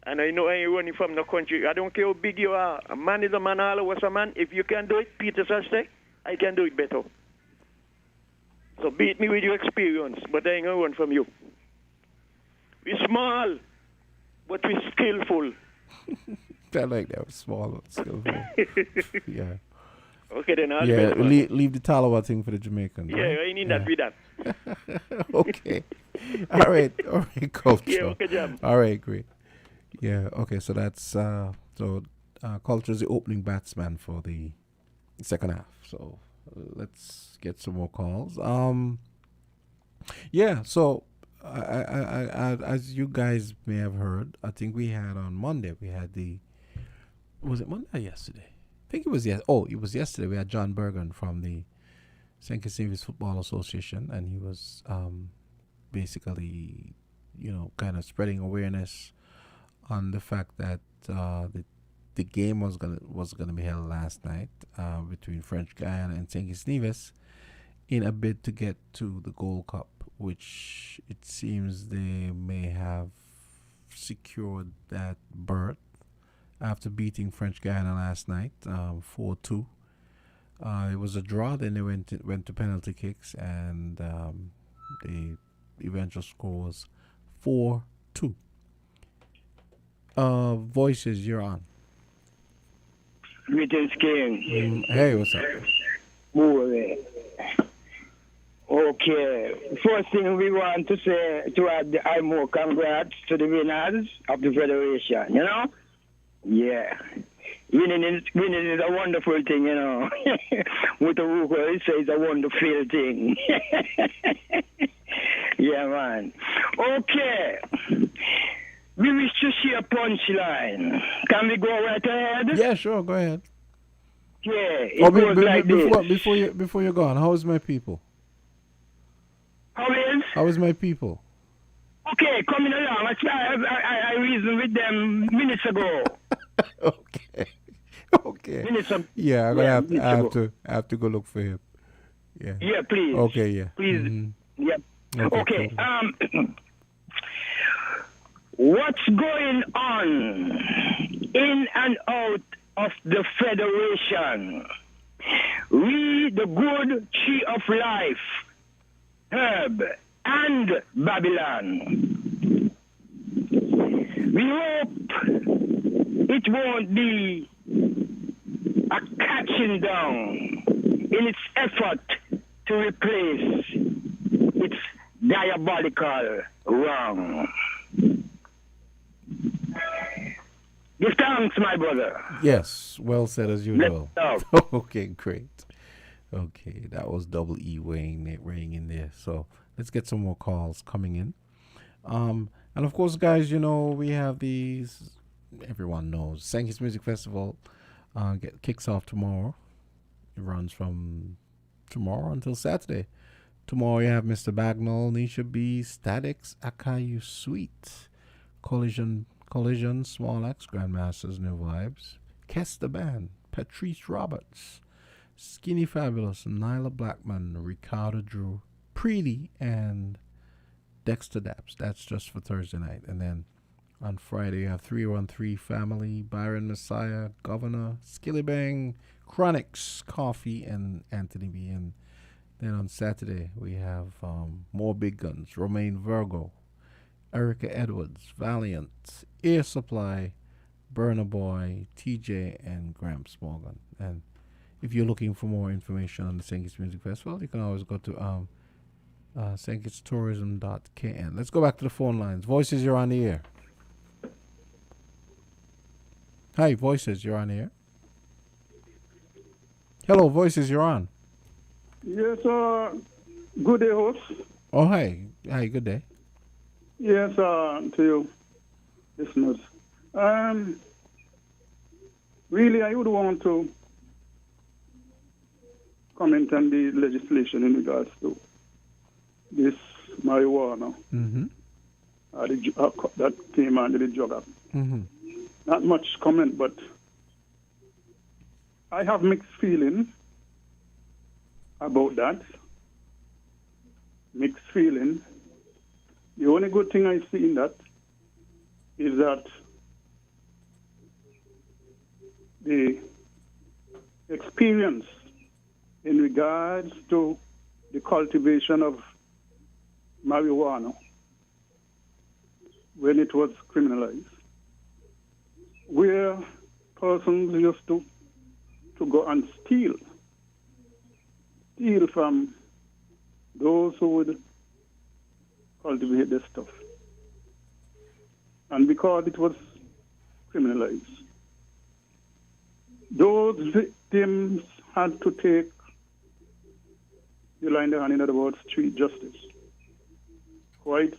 and I know I ain't running from the country. I don't care how big you are. A man is a man, all was a man. If you can do it, Peter says, I can do it better. So beat me with your experience, but I ain't gonna run from you. We're small, but we're skillful.
I like that. Small but skillful. Yeah.
Okay, then I'll
Yeah,
spend
leave the Talawa thing for the Jamaicans.
Yeah,
right?
I need that with that.
Okay. All right, Culture.
Yeah, okay, Jam.
All right, great. Yeah, okay, so that's Culture is the opening batsman for the second half. So let's get some more calls. Yeah, so as you guys may have heard, I think we had on Monday, was it Monday or yesterday? I think it was it was yesterday. We had John Bergen from the St. Kitts Nevis Football Association, and he was basically, kind of spreading awareness on the fact that the game was gonna be held last night between French Guiana and St. Kitts Nevis in a bid to get to the Gold Cup, which it seems they may have secured that berth after beating French Guiana last night 4-2. It was a draw, then they went to penalty kicks, and the eventual score was 4-2. Voices, you're on.
Greetings, King.
Hey, what's up?
Boy. Okay. First thing we want to say to add the more congrats to the winners of the Federation, Yeah. Winning is a wonderful thing, With the Ruko, it says a wonderful thing. Yeah, man. Okay. We wish to see a punchline. Can we go right ahead?
Yeah, sure, go ahead.
Yeah, it goes like this.
Before you're gone, how is my people? How is my people?
Okay, coming along. I reasoned with them minutes ago.
Okay.
Minutes ago.
Yeah, I'm gonna I have to go look for him. Yeah.
Yeah, please.
Okay, yeah.
Please.
Mm-hmm.
Yep.
Okay.
Cool. What's going on in and out of the Federation? We, the good tree of life, Herb, and Babylon. We hope it won't be a catching down in its effort to replace its diabolical wrong. Give thanks, my brother.
Yes, well said as usual.
Let's go.
Okay, great. Okay, that was Double E weighing in there. So let's get some more calls coming in. And of course, guys, we have these. Everyone knows St. Kitts Music Festival kicks off tomorrow. It runs from tomorrow until Saturday. Tomorrow you have Mr. Bagnall, Nisha B, Statics, Akayu Sweet, Collision, Small X, Grandmasters, New Vibes, Kess the Band, Patrice Roberts, Skinny Fabulous, Nyla Blackman, Ricardo Drew, Preety, and Dexter Daps. That's just for Thursday night. And then on Friday, you have 313 Family, Byron Messiah, Governor, Skillibang, Chronics, Coffee, and Anthony B. And then on Saturday, we have more big guns, Romaine Virgo, Erica Edwards, Valiant, Air Supply, Burner Boy, TJ, and Gramps Morgan. And if you're looking for more information on the St. Kitts Music Festival, you can always go to stkittstourism.kn. Let's go back to the phone lines. Voices, you're on the air. Hi, Voices, you're on the air. Hello, Voices, you're on.
Yes, good day, host.
Oh, hi. Hi, good day.
Yes, to you, listeners. Really, I would want to comment on the legislation in regards to this marijuana that came under the Drug Act. Not much comment, but I have mixed feelings about that. Mixed feelings. The only good thing I see in that is that the experience in regards to the cultivation of marijuana when it was criminalized, where persons used to go and steal steal from those who would cultivate this stuff. And because it was criminalized, those victims had to take the line down, in other words, street justice. Quite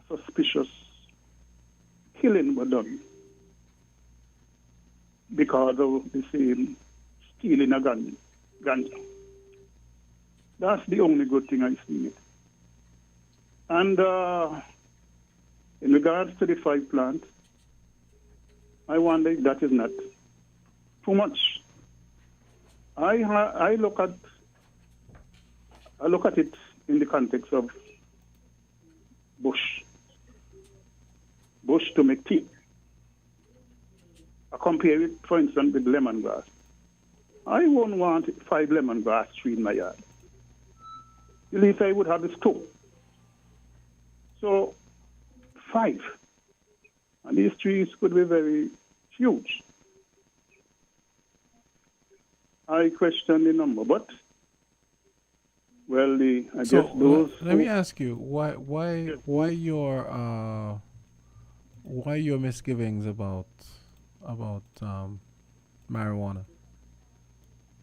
suspicious killing were done because of the same stealing a ganja. That's the only good thing I see it. And in regards to the 5 plant, I wonder if that is not too much. I look at it in the context of bush to make tea. I compare it, for instance, with lemongrass. I won't want 5 lemongrass trees in my yard. At least I would have is 2. So 5. And these trees could be very huge. I question the number, but well, I guess those.
Let me ask you, why your misgivings about marijuana?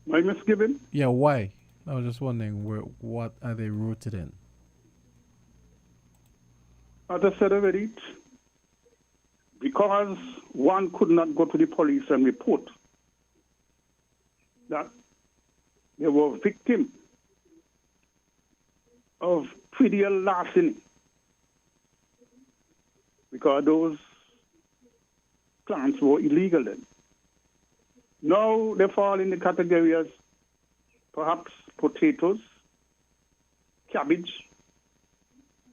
My misgiving?
Yeah, why? I was just wondering, what are they rooted in?
As I said already, because one could not go to the police and report that they were victim of trivial larceny, because those plants were illegal then. Now they fall in the category as perhaps potatoes, cabbage,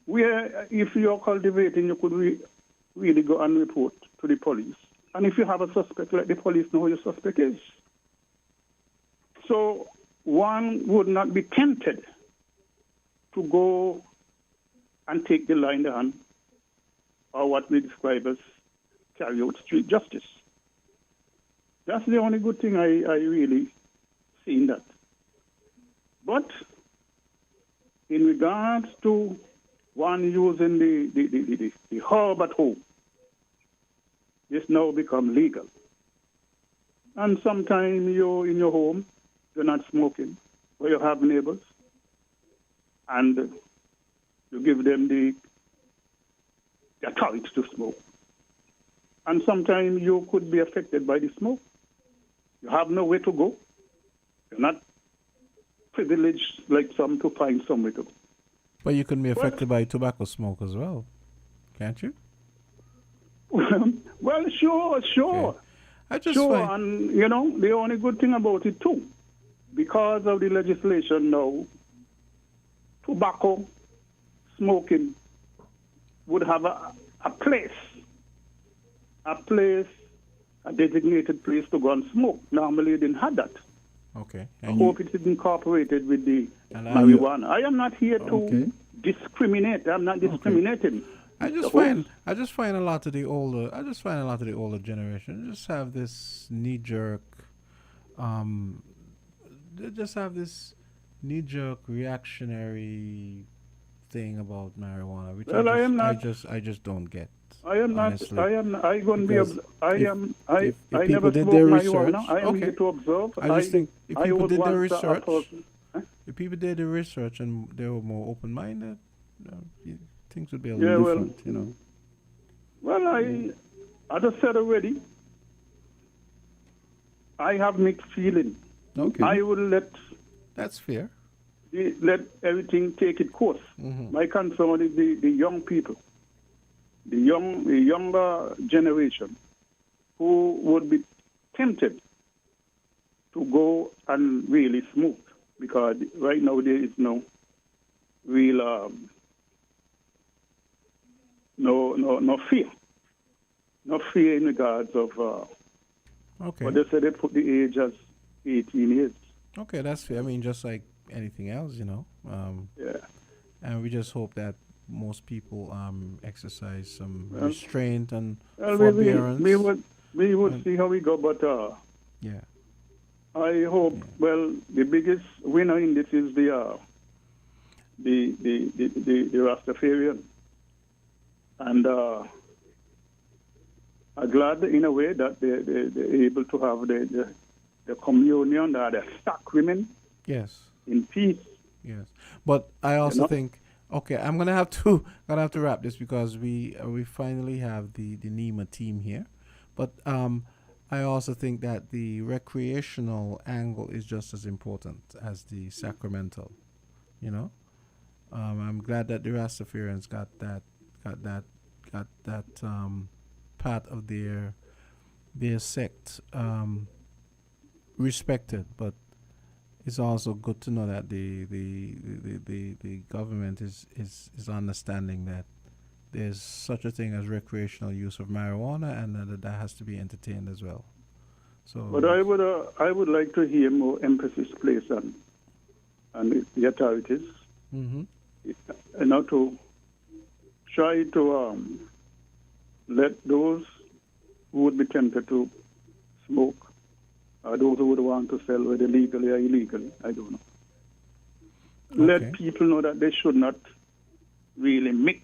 where if you're cultivating, you could really go and report to the police. And if you have a suspect, let the police know who your suspect is. So one would not be tempted to go and take the law in the hand, or what we describe as carry out street justice. That's the only good thing I really see in that. But in regards to one using the herb at home, this now become legal. And sometimes you're in your home, you're not smoking, or you have neighbors, and you give them the authority to smoke. And sometimes you could be affected by the smoke. You have nowhere to go. You're not privileged like some to find somewhere to go.
But you can be affected by tobacco smoke as well, can't you?
Well, sure.
Okay. I just
sure,
find...
and the only good thing about it too, because of the legislation now, tobacco smoking would have a place, a designated place to go and smoke. Normally, it didn't have that.
Okay.
I hope it is incorporated with the marijuana. I am not here to discriminate. I'm not discriminating.
I just find a lot of the older generation just have this knee-jerk reactionary thing about marijuana, which I just don't get.
I am
honestly.
not. I am. I going to be. I
people
never
did
smoke
their
marijuana.
research,
I am here to observe.
I just think if people did their research,
Huh?
if people did the research and they were more open-minded, things would be a little different,
Well, as I said already, I have mixed feelings.
Okay.
I will let.
That's fair.
Let everything take its course.
Mm-hmm.
My concern is the young people, the younger generation, who would be tempted to go and really smoke, because right now there is no real no fear in regards of.
Okay.
But they said they put the age as 18 years.
Okay, that's fair. I mean, just like anything else,
Yeah.
And we just hope that most people exercise some restraint and
Well,
forbearance.
we would see how we go, but
yeah.
I hope. Well, the biggest winner in this is the Rastafarian, and I'm glad in a way that they're able to have the communion, that the sacrament,
Yes.
in peace.
Yes, but I also think, okay, I'm gonna have to wrap this because we finally have the NEMA team here, but I also think that the recreational angle is just as important as the sacramental. You know, I'm glad that the Rastafarians got that part of their sect respected, but it's also good to know that the government is understanding that there's such a thing as recreational use of marijuana, and that has to be entertained as well. So,
But I would like to hear more emphasis placed on the authorities, to try to let those who would be tempted to smoke, those who would want to sell, whether legally or illegally, I don't know. Let people know that they should not really mix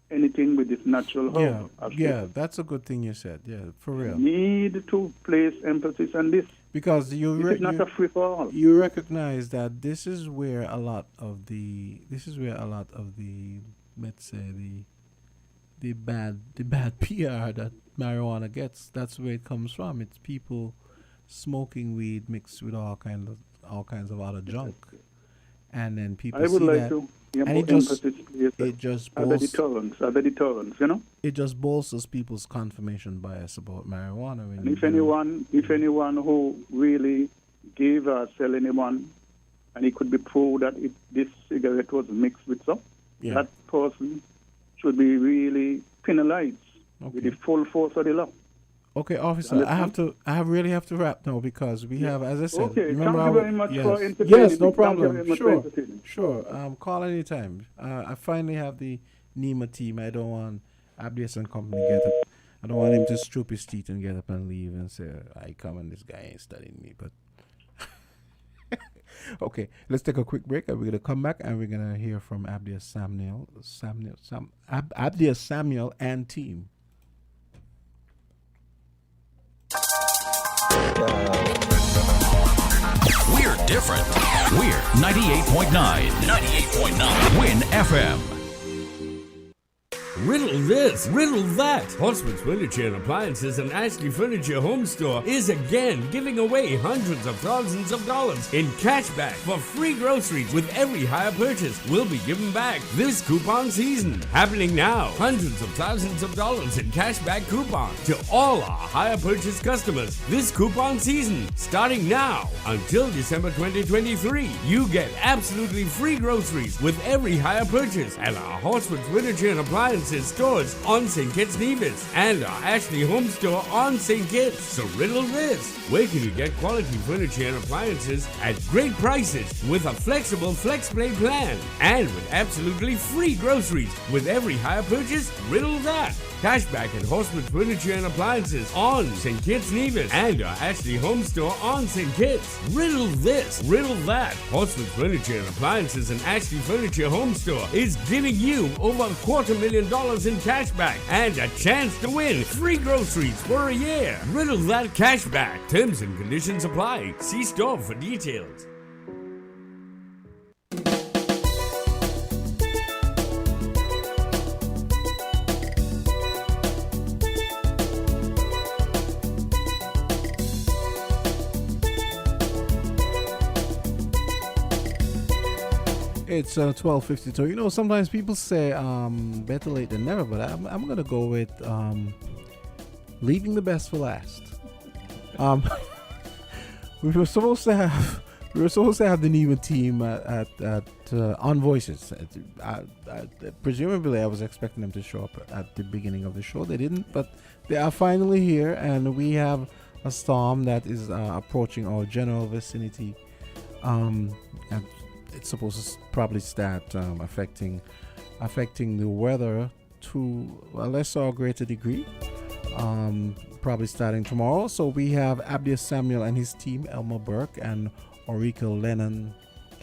anything with this natural herb.
Yeah, that's a good thing you said. Yeah, for real.
Need to place emphasis on this.
Because
this is not a free for all.
You recognize that this is where a lot of the let's say the bad PR that marijuana gets. That's where it comes from. It's people smoking weed mixed with all kinds of other junk, and then people
I would
see
like
that,
to hear
and
more emphasis placed
it just
other deterrents, you know.
It just bolsters people's confirmation bias about marijuana.
And if anyone who really gave or sell anyone, and it could be proved that this cigarette was mixed with some, that person should be really penalized with the full force of the law.
Okay, officer, I really have to wrap now because we have, as I said,
Okay,
remember
thank you very much for entertaining
Yes, no
me. Thank you
problem.
very much for entertaining.
Sure. Call anytime. I finally have the NEMA team. I don't want Abdias and company get up. I don't want him to stroop his teeth and get up and leave and say, I come and this guy ain't studying me. But okay, let's take a quick break and we're going to come back and we're going to hear from Abdias Samuel and team.
We're different. We're 98.9. 98.9. Win FM.
Riddle this, riddle that. Horseman's Furniture and Appliances and Ashley Furniture Home Store is again giving away hundreds of thousands of dollars in cashback for free groceries with every hire purchase. Will be given back this coupon season. Happening now. Hundreds of thousands of dollars in cashback coupon to all our hire purchase customers this coupon season. Starting now until December 2023. You get absolutely free groceries with every hire purchase at our Horseman's Furniture and Appliances stores on St. Kitts Nevis and our Ashley Home Store on St. Kitts. So riddle this. Where can you get quality furniture and appliances at great prices with a flexible FlexPlay plan and with absolutely free groceries with every hire purchase? Riddle that. Cashback at Horseman's Furniture and Appliances on St. Kitts Nevis and our Ashley Home Store on St. Kitts. Riddle this, riddle that. Horseman's Furniture and Appliances and Ashley Furniture Home Store is giving you over $250,000 in cashback and a chance to win free groceries for a year. Riddle that cashback. Terms and conditions apply. See store for details.
It's 12:52. You know, sometimes people say better late than never, but I'm gonna go with leaving the best for last. we were supposed to have the NEMA team at on Voices. Presumably, I was expecting them to show up at the beginning of the show. They didn't, but they are finally here, and we have a storm that is approaching our general vicinity. And it's supposed to probably start affecting the weather to a lesser or greater degree. probably starting tomorrow. So we have Abdias Samuel and his team, Elmer Burke and Aurico Lennon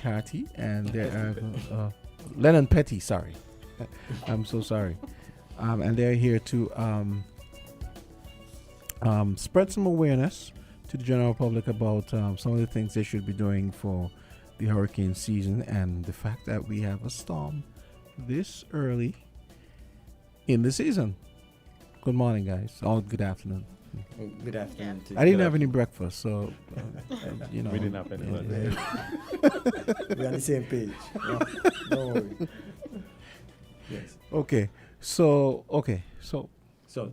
Carty, and they are Lennon Petty. Sorry, I'm so sorry. And they're here to spread some awareness to the general public about some of the things they should be doing for the hurricane season, and the fact that we have a storm this early in the season. Good morning, guys. Or good afternoon.
Good afternoon.
I didn't have any breakfast, so you know.
We didn't have any. We're on the same page. No, don't worry. Yes.
Okay. So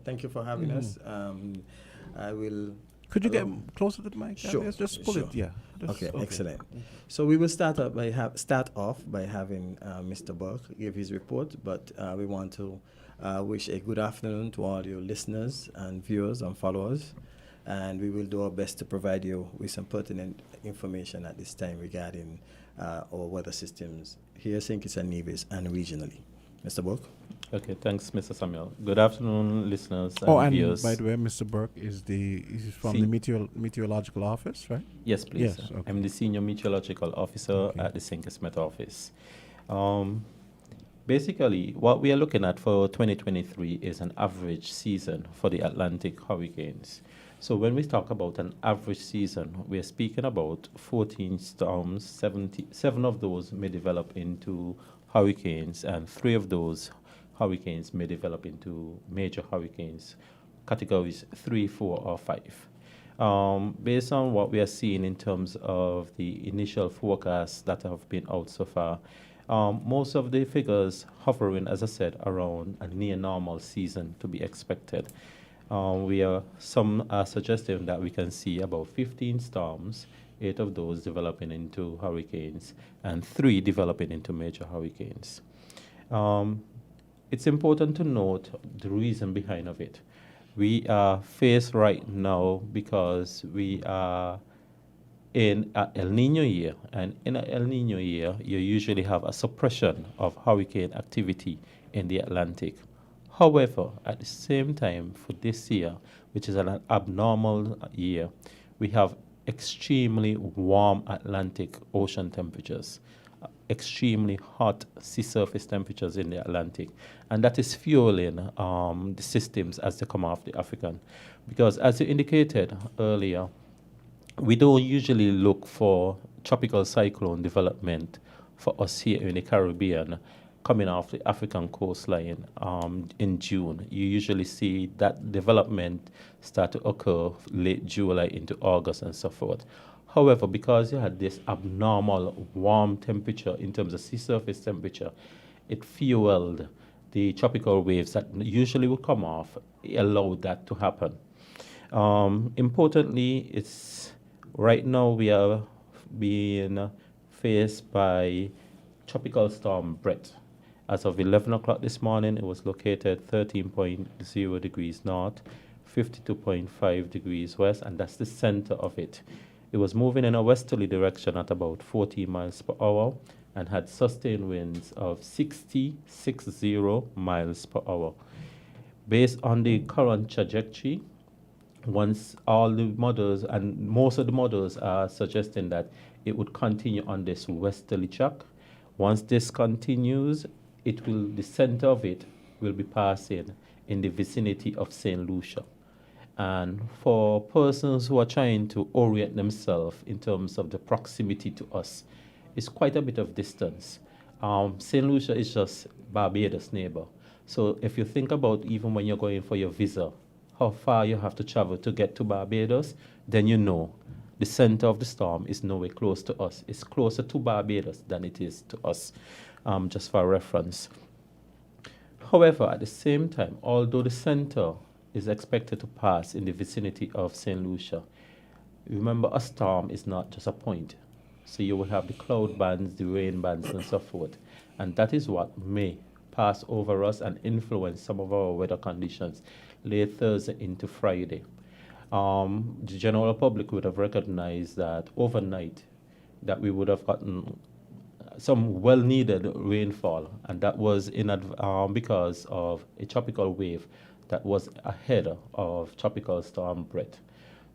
thank you for having us. I will.
Could you get closer to the mic?
Sure.
Just pull it. Yeah.
Okay. Excellent. So we will start off by having Mr. Burke give his report, but we want to wish a good afternoon to all your listeners and viewers and followers, and we will do our best to provide you with some pertinent information at this time regarding our weather systems here, St. Kitts and Nevis, and regionally. Mr. Burke.
Okay, thanks, Mr. Samuel. Good afternoon, listeners and viewers.
By the way, Mr. Burke is from the meteorological office, right?
Yes, please.
Yes, okay.
I'm the senior meteorological officer at the St. Kitts Met Office. Basically, what we are looking at for 2023 is an average season for the Atlantic hurricanes. So when we talk about an average season, we are speaking about 14 storms. 7 of those may develop into hurricanes, and 3 of those hurricanes may develop into major hurricanes, categories 3, 4, or 5. Based on what we are seeing in terms of the initial forecasts that have been out so far, most of the figures hovering, as I said, around a near normal season to be expected. Some are suggesting that we can see about 15 storms, 8 of those developing into hurricanes, and 3 developing into major hurricanes. It's important to note the reason behind of it. We are faced right now because we are in an El Nino year, and in an El Nino year, you usually have a suppression of hurricane activity in the Atlantic. However, at the same time, for this year, which is an abnormal year, we have extremely warm Atlantic ocean temperatures, extremely hot sea surface temperatures in the Atlantic, and that is fueling the systems as they come off the African. Because as you indicated earlier, we don't usually look for tropical cyclone development for us here in the Caribbean coming off the African coastline in June. You usually see that development start to occur late July into August and so forth. However, because you had this abnormal warm temperature in terms of sea surface temperature, it fueled the tropical waves that usually would come off, allowed that to happen. Importantly, right now we are being faced by Tropical Storm Brett. As of 11 o'clock this morning, it was located 13.0 degrees north, 52.5 degrees west, and that's the center of it. It was moving in a westerly direction at about 40 miles per hour and had sustained winds of 60 miles per hour. Based on the current trajectory, once all the models, and most of the models are suggesting that it would continue on this westerly track. Once this continues, the center of it will be passing in the vicinity of St. Lucia. And for persons who are trying to orient themselves in terms of the proximity to us, it's quite a bit of distance. St. Lucia is just Barbados' neighbor. So if you think about even when you're going for your visa, how far you have to travel to get to Barbados, then you know the center of the storm is nowhere close to us. It's closer to Barbados than it is to us, just for reference. However, at the same time, although the center is expected to pass in the vicinity of St. Lucia, remember a storm is not just a point. So you will have the cloud bands, the rain bands, and so forth. And that is what may pass over us and influence some of our weather conditions late Thursday into Friday. The general public would have recognized that overnight that we would have gotten some well-needed rainfall, and that was because of a tropical wave that was ahead of Tropical Storm Brett.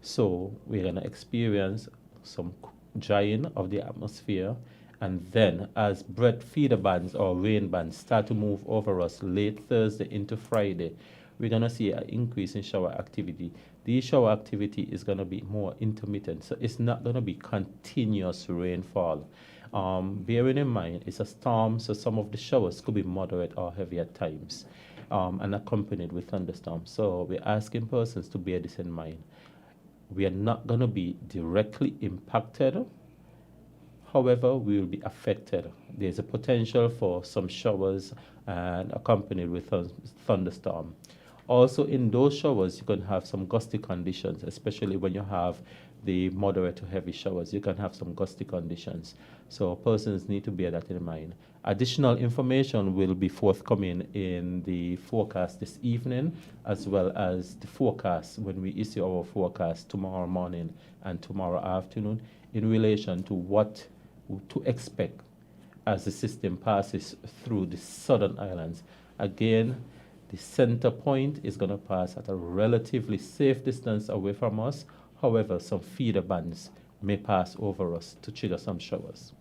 So we're going to experience some drying of the atmosphere, and then as Brett feeder bands or rain bands start to move over us late Thursday into Friday, we're going to see an increase in shower activity. The shower activity is going to be more intermittent, so it's not going to be continuous rainfall. Bearing in mind, it's a storm, so some of the showers could be moderate or heavy at times, and accompanied with thunderstorms. So we're asking persons to bear this in mind. We are not going to be directly impacted. However, we will be affected. There's a potential for some showers and accompanied with thunderstorm. Also, in those showers, you can have some gusty conditions, especially when you have the moderate to heavy showers. You can have some gusty conditions. So persons need to bear that in mind. Additional information will be forthcoming in the forecast this evening, as well as the forecast when we issue our forecast tomorrow morning and tomorrow afternoon in relation to what to expect as the system passes through the southern islands. Again, the center point is going to pass at a relatively safe distance away from us. However, some feeder bands may pass over us to trigger some showers.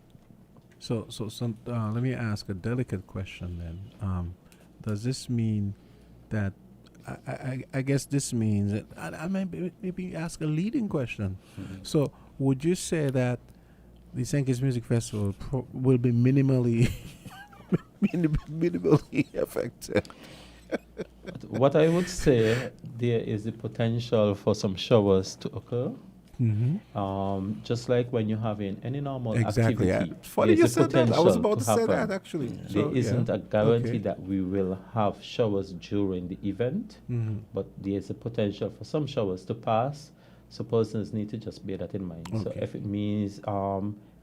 So let me ask a delicate question then. Does this mean that, I guess this means that, I might maybe ask a leading question.
Mm-hmm.
So would you say that the St. Kitts Music Festival will be minimally affected?
What I would say, there is the potential for some showers to occur.
Mm-hmm.
Just like when you're having any normal
Exactly.
activity,
Funny you
there's a
said that. I was
potential
about to say
happen.
that actually.
There
So,
isn't
yeah.
a guarantee
Okay.
that we will have showers during the event,
Mhm.
but there's a potential for some showers to pass. So persons need to just bear that in mind. So
Okay.
if it means,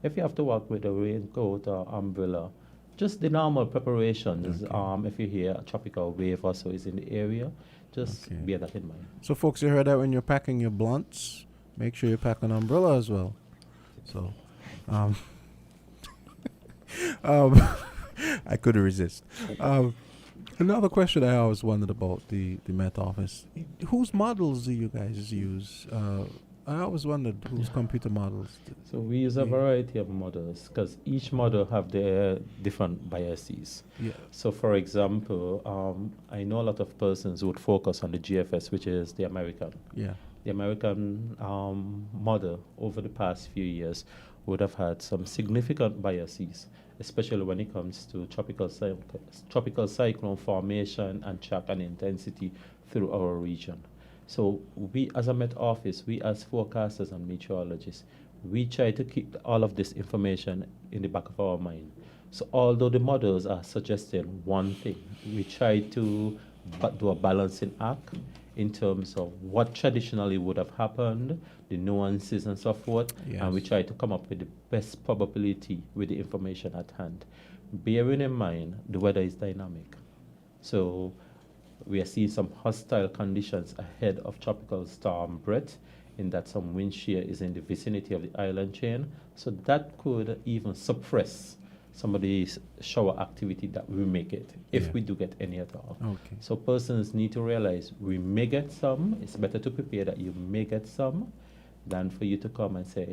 if you have to walk with a raincoat or umbrella, just the normal preparations. If you hear a tropical wave or so is in the area, just bear that in mind.
So, folks, you heard that when you're packing your blunts, make sure you pack an umbrella as well. So, I couldn't resist. Another question I always wondered about the Met Office: whose models do you guys use? I always wondered whose computer models.
So we use a variety of models because each model have their different biases.
Yeah.
So for example, I know a lot of persons would focus on the GFS, which is the American.
Yeah.
The American model over the past few years would have had some significant biases, especially when it comes to tropical cyclone formation and track and intensity through our region. So we as a Met Office, we as forecasters and meteorologists, we try to keep all of this information in the back of our mind. So although the models are suggesting one thing, we try to do a balancing act in terms of what traditionally would have happened, the nuances and so forth, and we try to come up with the best probability with the information at hand. Bearing in mind, the weather is dynamic. So we are seeing some hostile conditions ahead of Tropical Storm Brett, in that some wind shear is in the vicinity of the island chain. So that could even suppress some of the shower activity that we may get, if we do get any at all.
Okay.
So persons need to realize we may get some. It's better to prepare that you may get some than for you to come and say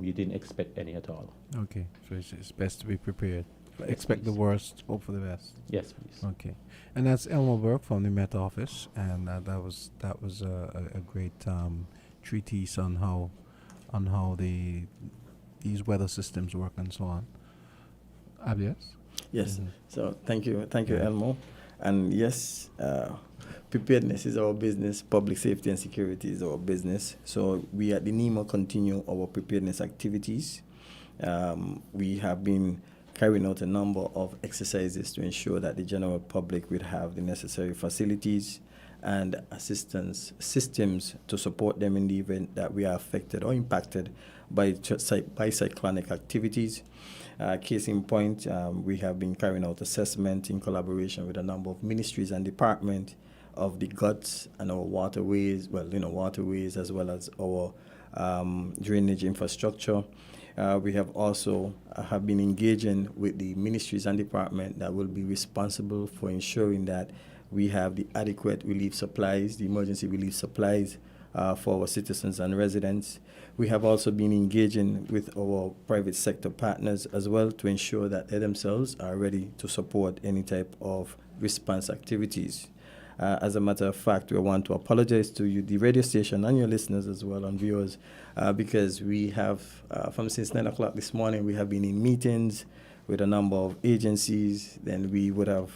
you didn't expect any at all.
Okay, so it's best to be prepared.
Yes,
Expect the
please.
worst, hope for the best.
Yes, please.
Okay, and that's Elmo Burke from the Met Office, and that was a great treatise on how these weather systems work and so on. Yes.
Yes.
Mhm.
So thank you,
Yeah.
Elmo. And yes, preparedness is our business. Public safety and security is our business. So we at the NEMA continue our preparedness activities. We have been carrying out a number of exercises to ensure that the general public would have the necessary facilities and assistance systems to support them in the event that we are affected or impacted by cyclonic activities. Case in point, we have been carrying out assessment in collaboration with a number of ministries and departments of the guts and our waterways, waterways as well as our drainage infrastructure. We have also have been engaging with the ministries and departments that will be responsible for ensuring that we have the adequate relief supplies, the emergency relief supplies for our citizens and residents. We have also been engaging with our private sector partners as well to ensure that they themselves are ready to support any type of response activities. As a matter of fact, we want to apologize to you, the radio station, and your listeners as well, and viewers, because we have, from since 9 o'clock this morning, we have been in meetings with a number of agencies. Then we would have,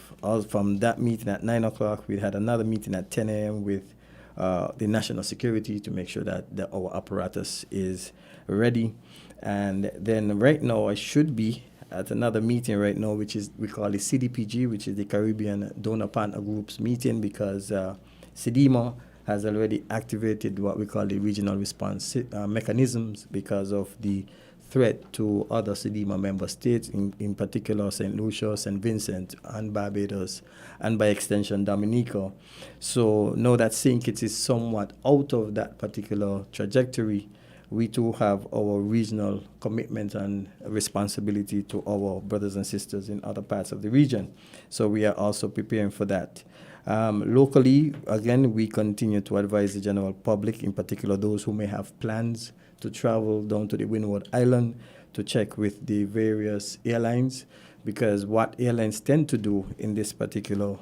from that meeting at 9 o'clock, we had another meeting at 10 a.m. with the national security to make sure that our apparatus is ready. And then right now, I should be at another meeting right now, which is, we call it CDPG, which is the Caribbean Donor Partner Group's meeting, because CDIMA has already activated what we call the regional response mechanisms because of the threat to other CDIMA member states, in particular St. Lucia, St. Vincent, and Barbados, and by extension Dominica. So now that St. Kitts is somewhat out of that particular trajectory, we too have our regional commitment and responsibility to our brothers and sisters in other parts of the region. So we are also preparing for that. Locally, again, we continue to advise the general public, in particular those who may have plans to travel down to the Windward Island, to check with the various airlines, because what airlines tend to do in this particular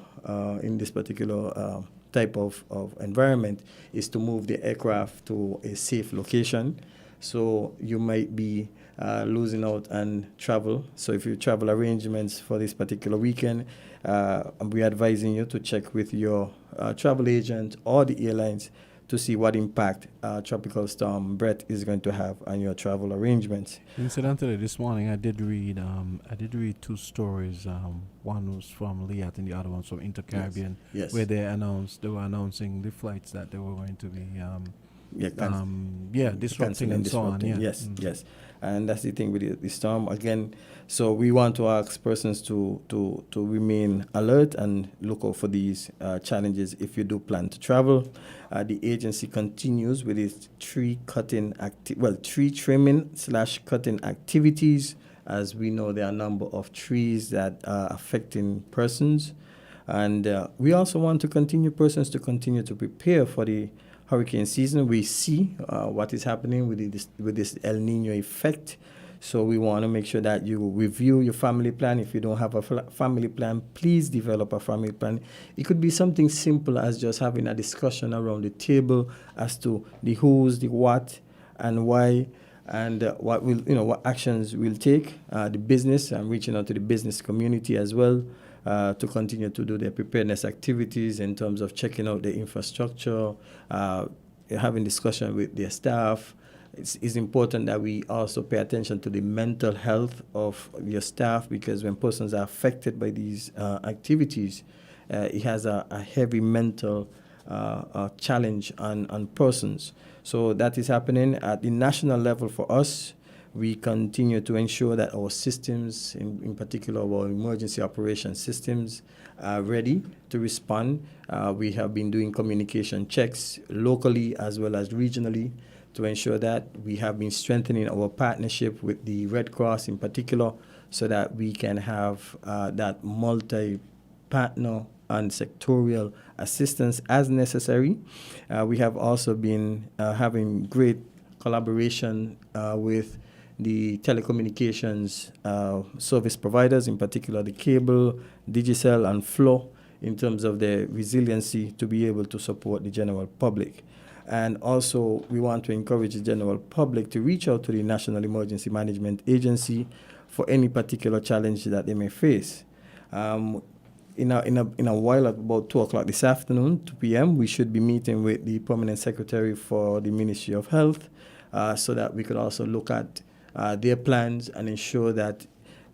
type of environment is to move the aircraft to a safe location. So you might be losing out on travel. So if you travel arrangements for this particular weekend, we're advising you to check with your travel agent or the airlines to see what impact Tropical Storm Brett is going to have on your travel arrangements.
Incidentally, this morning I did read two stories. One was from Liat and the other one from Intercaribbean,
Yes.
where they were announcing the flights that they were going to be disrupting and so on. Yeah.
Yes, yes. And that's the thing with the storm again. So we want to ask persons to remain alert and look out for these challenges if you do plan to travel. The agency continues with its tree trimming / cutting activities. As we know, there are a number of trees that are affecting persons. And we also want to persons to continue to prepare for the hurricane season. We see what is happening with this El Nino effect. So we want to make sure that you review your family plan. If you don't have a family plan, please develop a family plan. It could be something simple as just having a discussion around the table as to the who's, the what, and why, and what actions we'll take. The business, I'm reaching out to the business community as well, to continue to do their preparedness activities in terms of checking out the infrastructure, having discussion with their staff. It's important that we also pay attention to the mental health of your staff, because when persons are affected by these activities, it has a heavy mental challenge on persons. So that is happening at the national level for us. We continue to ensure that our systems, in particular our emergency operations systems, are ready to respond. We have been doing communication checks locally as well as regionally to ensure that we have been strengthening our partnership with the Red Cross in particular, so that we can have that multi-partner and sectorial assistance as necessary. We have also been having great collaboration with the telecommunications service providers, in particular the cable, Digicel, and Flow, in terms of their resiliency to be able to support the general public. And also, we want to encourage the general public to reach out to the National Emergency Management Agency for any particular challenge that they may face. In a while, at about 2 o'clock this afternoon, 2 p.m., we should be meeting with the Permanent Secretary for the Ministry of Health, so that we could also look at their plans and ensure that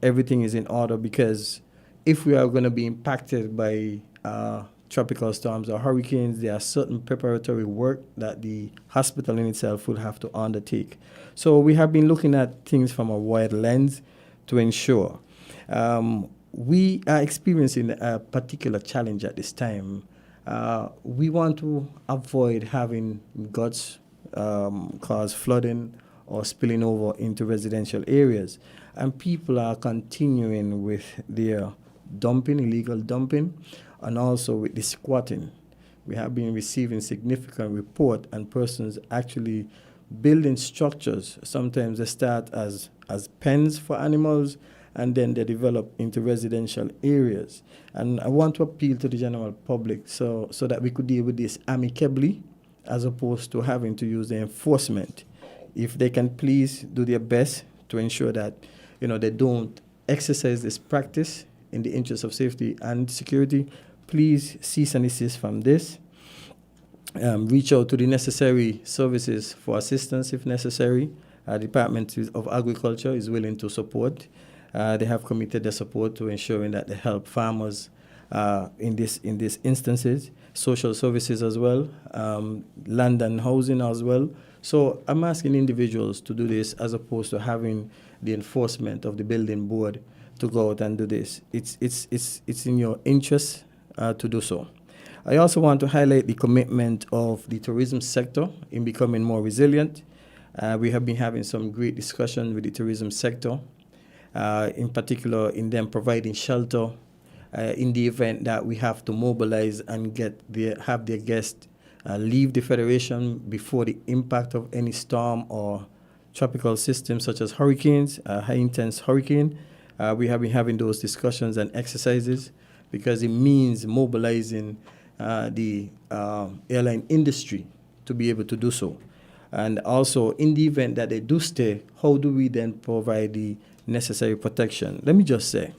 everything is in order, because if we are going to be impacted by tropical storms or hurricanes, there are certain preparatory work that the hospital in itself will have to undertake. So we have been looking at things from a wide lens to ensure. We are experiencing a particular challenge at this time. We want to avoid having guts cause flooding or spilling over into residential areas. And people are continuing with their illegal dumping and also with the squatting. We have been receiving significant report and persons actually building structures. Sometimes they start as pens for animals, and then they develop into residential areas. And I want to appeal to the general public so that we could deal with this amicably as opposed to having to use the enforcement. If they can please do their best to ensure that they don't exercise this practice in the interest of safety and security, please cease and desist from this. Reach out to the necessary services for assistance if necessary. Department of Agriculture is willing to support. They have committed their support to ensuring that they help farmers in these instances. Social services as well, land and housing as well. So I'm asking individuals to do this as opposed to having the enforcement of the building board to go out and do this. It's in your interest to do so. I also want to highlight the commitment of the tourism sector in becoming more resilient. We have been having some great discussion with the tourism sector, in particular in them providing shelter in the event that we have to mobilize and have their guests leave the Federation before the impact of any storm or tropical system such as hurricanes, high-intense hurricane. We have been having those discussions and exercises because it means mobilizing the airline industry to be able to do so. And also, in the event that they do stay, how do we then provide the necessary protection? Let me just say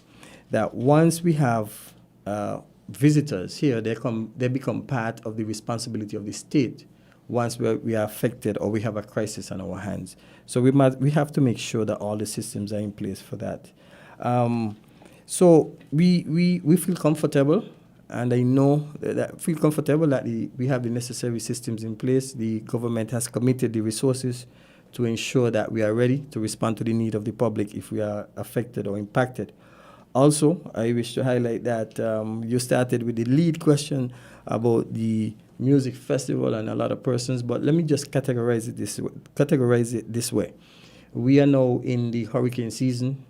that once we have visitors here, they become part of the responsibility of the state once we are affected or we have a crisis on our hands. So we have to make sure that all the systems are in place for that. So we feel comfortable, and I know that we have the necessary systems in place. The government has committed the resources to ensure that we are ready to respond to the need of the public if we are affected or impacted. Also, I wish to highlight that you started with the lead question about the music festival and a lot of persons, but let me just categorize it this way. We are now in the hurricane season.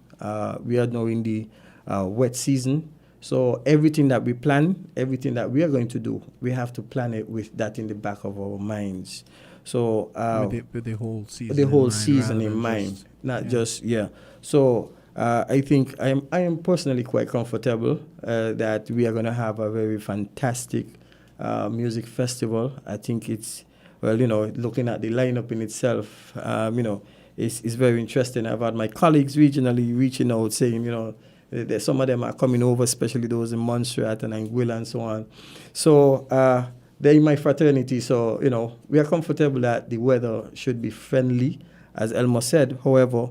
We are now in the wet season. So everything that we plan, everything that we are going to do, we have to plan it with that in the back of our minds. So
with the whole season,
in mind, not just. So I think I am personally quite comfortable that we are going to have a very fantastic music festival. I think it's looking at the lineup in itself, it's very interesting. I've had my colleagues regionally reaching out saying, some of them are coming over, especially those in Montserrat and Anguilla and so on. So they're in my fraternity. So, we are comfortable that the weather should be friendly, as Elmo said. However,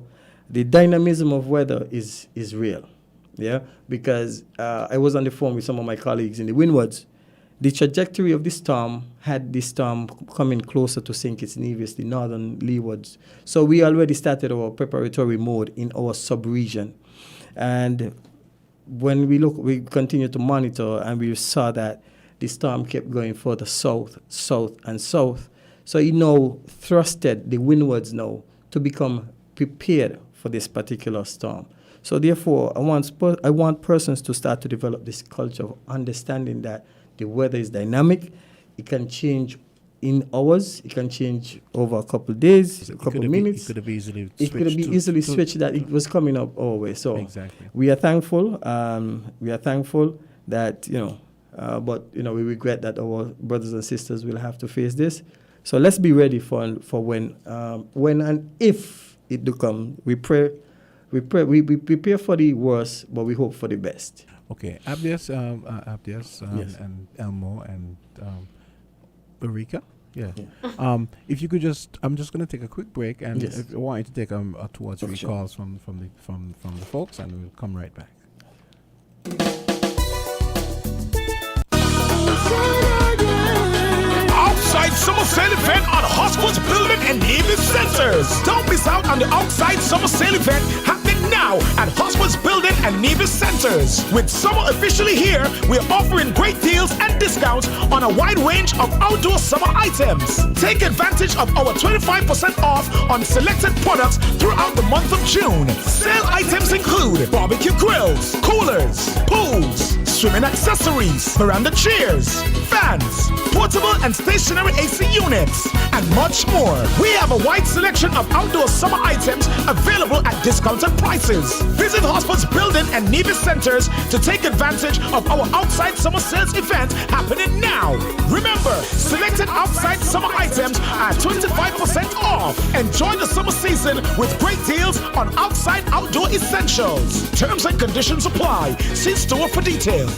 the dynamism of weather is real, because I was on the phone with some of my colleagues in the windwards. The trajectory of the storm had the storm coming closer to St. Kitts Nevis, the northern leewards. So we already started our preparatory mode in our sub-region. And when we continued to monitor, and we saw that the storm kept going further south, and south. So it now thrusted the windwards now to become prepared for this particular storm. So therefore, I want persons to start to develop this culture of understanding that the weather is dynamic. It can change in hours. It can change over a couple of days, a couple of minutes.
It could have easily
switched that it was coming up our way. So
exactly.
We are thankful. That but we regret that our brothers and sisters will have to face this. So let's be ready for when and if it do come. We prepare for the worst, but we hope for the best.
Okay, Abdias,
Yes.
and Elmo and Eureka. Yeah. If you could I'm just going to take a quick break, and
Yes.
if I want you to take 2 or 3
Sure.
calls from the folks, and we'll come right back.
Outside Summer Sale event on Hosford's Building and Navy Centers. Don't miss out on the Outside Summer Sale event happening now now at Hospice Building and Nevis Centers. With summer officially here, we're offering great deals and discounts on a wide range of outdoor summer items. Take advantage of our 25% off on selected products throughout the month of June. Sale items include barbecue grills, coolers, pools, swimming accessories, veranda chairs, fans, portable and stationary AC units, and much more. We have a wide selection of outdoor summer items available at discounted prices. Visit Hospice Building and Nevis Centers to take advantage of our outside summer sales event happening now. Remember, selected outside summer items are 25% off. Enjoy the summer season with great deals on outside outdoor essentials. Terms and conditions apply. See store for details.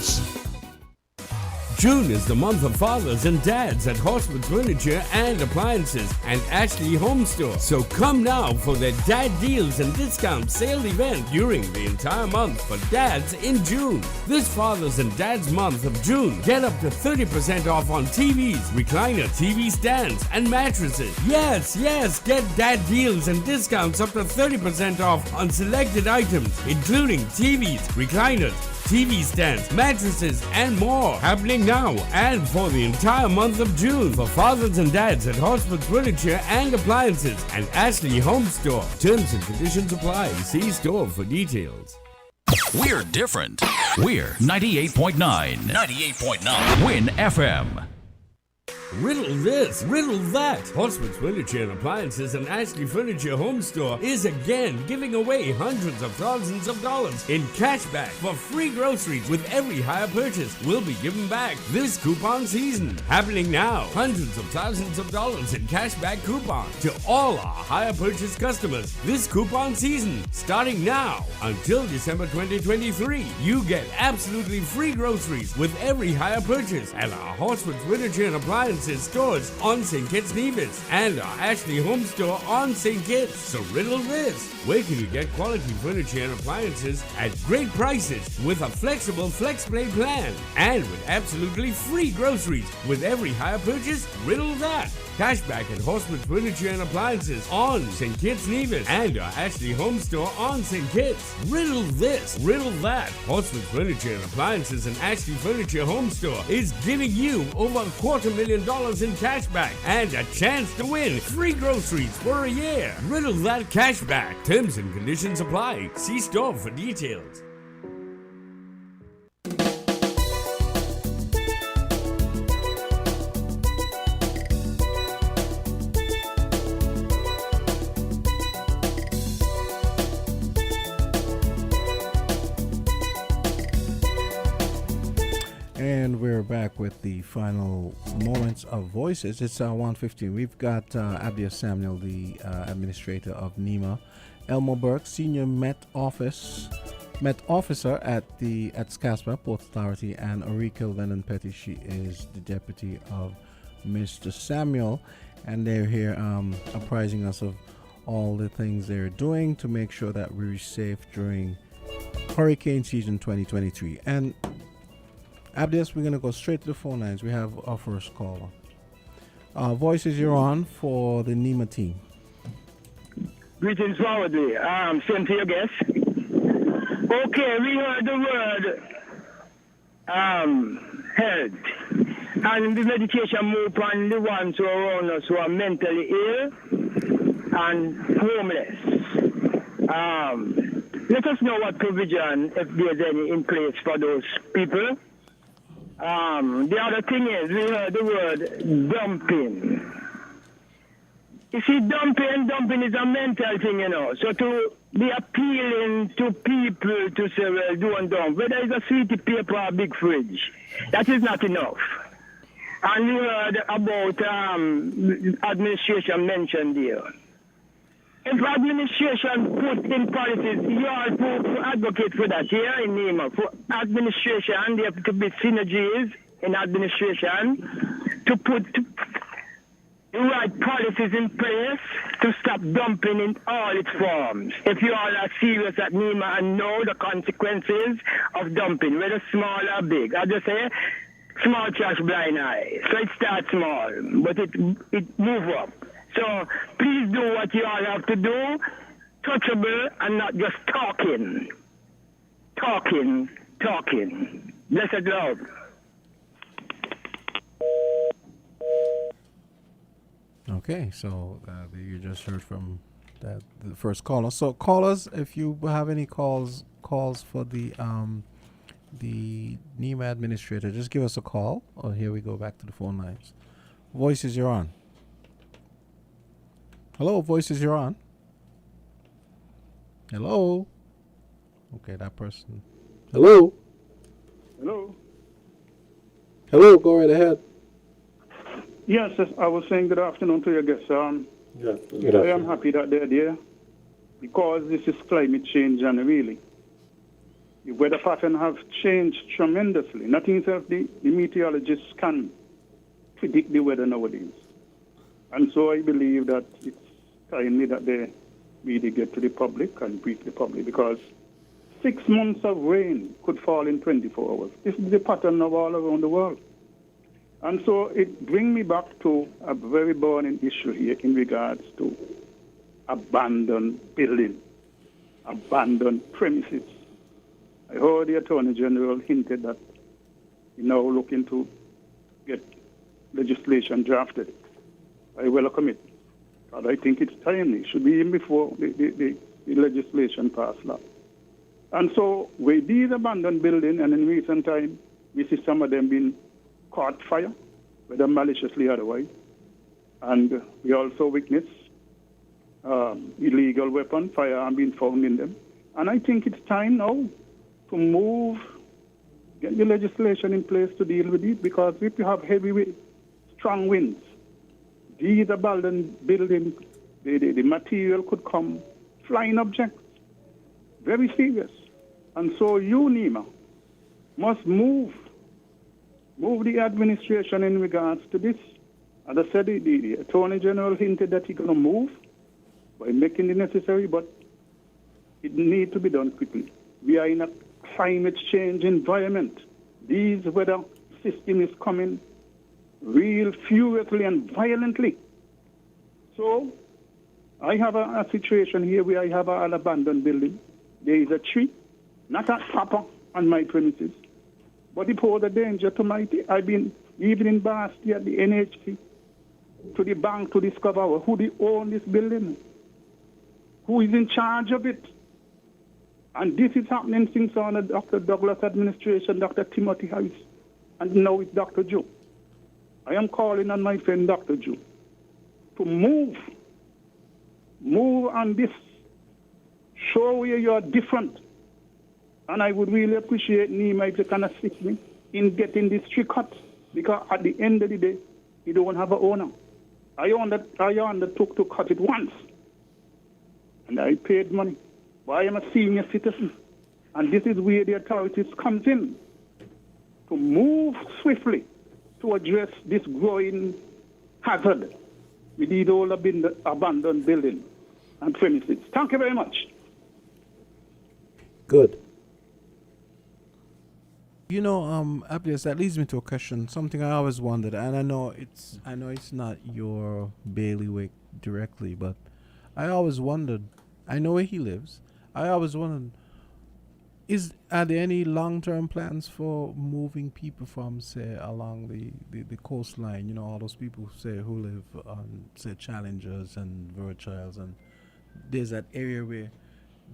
June is the month of fathers and dads at Horsewood Furniture and Appliances and Ashley Home Store. So come now for their dad deals and discount sale event during the entire month for dads in June. This Fathers and Dads month of June, get up to 30% off on TVs, recliner TV stands, and mattresses. Yes, get dad deals and discounts up to 30% off on selected items, including TVs, recliners, TV stands, mattresses, and more. Happening now and for the entire month of June for fathers and dads at Hospice Furniture and Appliances and Ashley Home Store. Terms and conditions apply. See store for details.
We're different. We're 98.9. 98.9. Win FM.
Riddle this, riddle that. Hospice Furniture and Appliances and Ashley Furniture Home Store is again giving away hundreds of thousands of dollars in cash back for free groceries with every hire purchase. Will be given back this coupon season. Happening now. Hundreds of thousands of dollars in cash back coupon to all our hire purchase customers this coupon season. Starting now until December 2023. You get absolutely free groceries with every hire purchase at our Hospice Furniture and Appliances stores on St. Kitts Nevis and our Ashley Home Store on St. Kitts. So riddle this. Where can you get quality furniture and appliances at great prices with a flexible FlexPlay plan and with absolutely free groceries with every hire purchase? Riddle that. Cashback at Hospice Furniture and Appliances on St. Kitts Nevis and our Ashley Home Store on St. Kitts. Riddle this, riddle that. Hospice Furniture and Appliances and Ashley Furniture Home Store is giving you over $250,000 in cashback and a chance to win free groceries for a year. Riddle that cashback. Terms and conditions apply. See store for details.
And we're back with the final moments of voices. It's 1:15. We've got Abdia Samuel, the administrator of NEMA, Elmo Burke, senior Met officer at SCASPA, Port Authority, and Aurika Lennon Petty. She is the deputy of Mr. Samuel, and they're here apprising us of all the things they're doing to make sure that we're safe during hurricane season 2023. And Abdias, we're going to go straight to the phone lines. We have our first caller. Voices, you're on for the NEMA team.
Greetings forwardly. Same to your guest. Okay, we heard the word health. And the meditation move on the ones who are around us who are mentally ill and homeless. Let us know what provision, if there's any, in place for those people. The other thing is, we heard the word dumping. You see, dumping is a mental thing, you know. So to be appealing to people to say, well, do and dump, whether it's a sweetie paper or a big fridge, that is not enough. And we heard about administration mentioned here. If administration put in policies, you all to advocate for that here in NEMA. For administration, there have to be synergies in administration to put the right policies in place to stop dumping in all its forms. If you all are serious at NEMA and know the consequences of dumping, whether small or big, I just say small trash, blind eye. So it starts small, but it move up. So please do what you all have to do touchable and not just talking. Talking. Blessed love.
Okay, so you just heard from the first caller. So callers, if you have any calls for the NEMA administrator, just give us a call. Oh, here we go back to the phone lines. Voices, you're on. Hello, Voices, you're on. Hello. Okay, that person. Hello.
Hello.
Hello, go right ahead.
Yes, I was saying good afternoon to your guests.
Good
I am happy that they're there because this is climate change, and really, the weather pattern have changed tremendously. Nothing else the meteorologists can predict the weather nowadays. And so I believe that it's timely that they really get to the public and brief the public, because 6 months of rain could fall in 24 hours. This is the pattern of all around the world. And so it brings me back to a very burning issue here in regards to abandoned building, abandoned premises. I heard the Attorney General hinted that he's now looking to get legislation drafted. I welcome it, but I think it's timely. It should be in before the legislation passed now. And so with these abandoned buildings, and in recent time, we see some of them being caught fire, whether maliciously or otherwise. And we also witness illegal weapon, firearm being found in them. And I think it's time now to get the legislation in place to deal with it, because if you have strong winds, these abandoned buildings, the material could come flying objects. Very serious. And so you, NEMA, must move the administration in regards to this. As I said, the Attorney General hinted that he's going to move by making the necessary, but it needs to be done quickly. We are in a climate change environment. These weather system is coming real furiously and violently. So I have a situation here where I have an abandoned building. There is a tree, not a proper on my premises, but it poses a danger to my... I've been even in Basti at the NHC, to the bank, to discover who they own this building, who is in charge of it. And this is happening since on the Dr. Douglas administration, Dr. Timothy Harris, and now it's Dr. Joe. I am calling on my friend Dr. Joe to move on this, show where you are different. And I would really appreciate NEMA if you can assist me in getting this tree cut, because at the end of the day, you don't have an owner. I undertook to cut it once, and I paid money. But I am a senior citizen, and this is where the authorities comes in to move swiftly to address this growing hazard with these old abandoned buildings and premises. Thank you very much.
Good. You know, Abdias, that leads me to a question. Something I always wondered, and I know it's not your bailiwick directly, but I always wondered. I know where he lives. I always wondered: are there any long-term plans for moving people from, say, along the coastline? You know, all those people who live on, say, Challengers and Virchiles, and there's that area where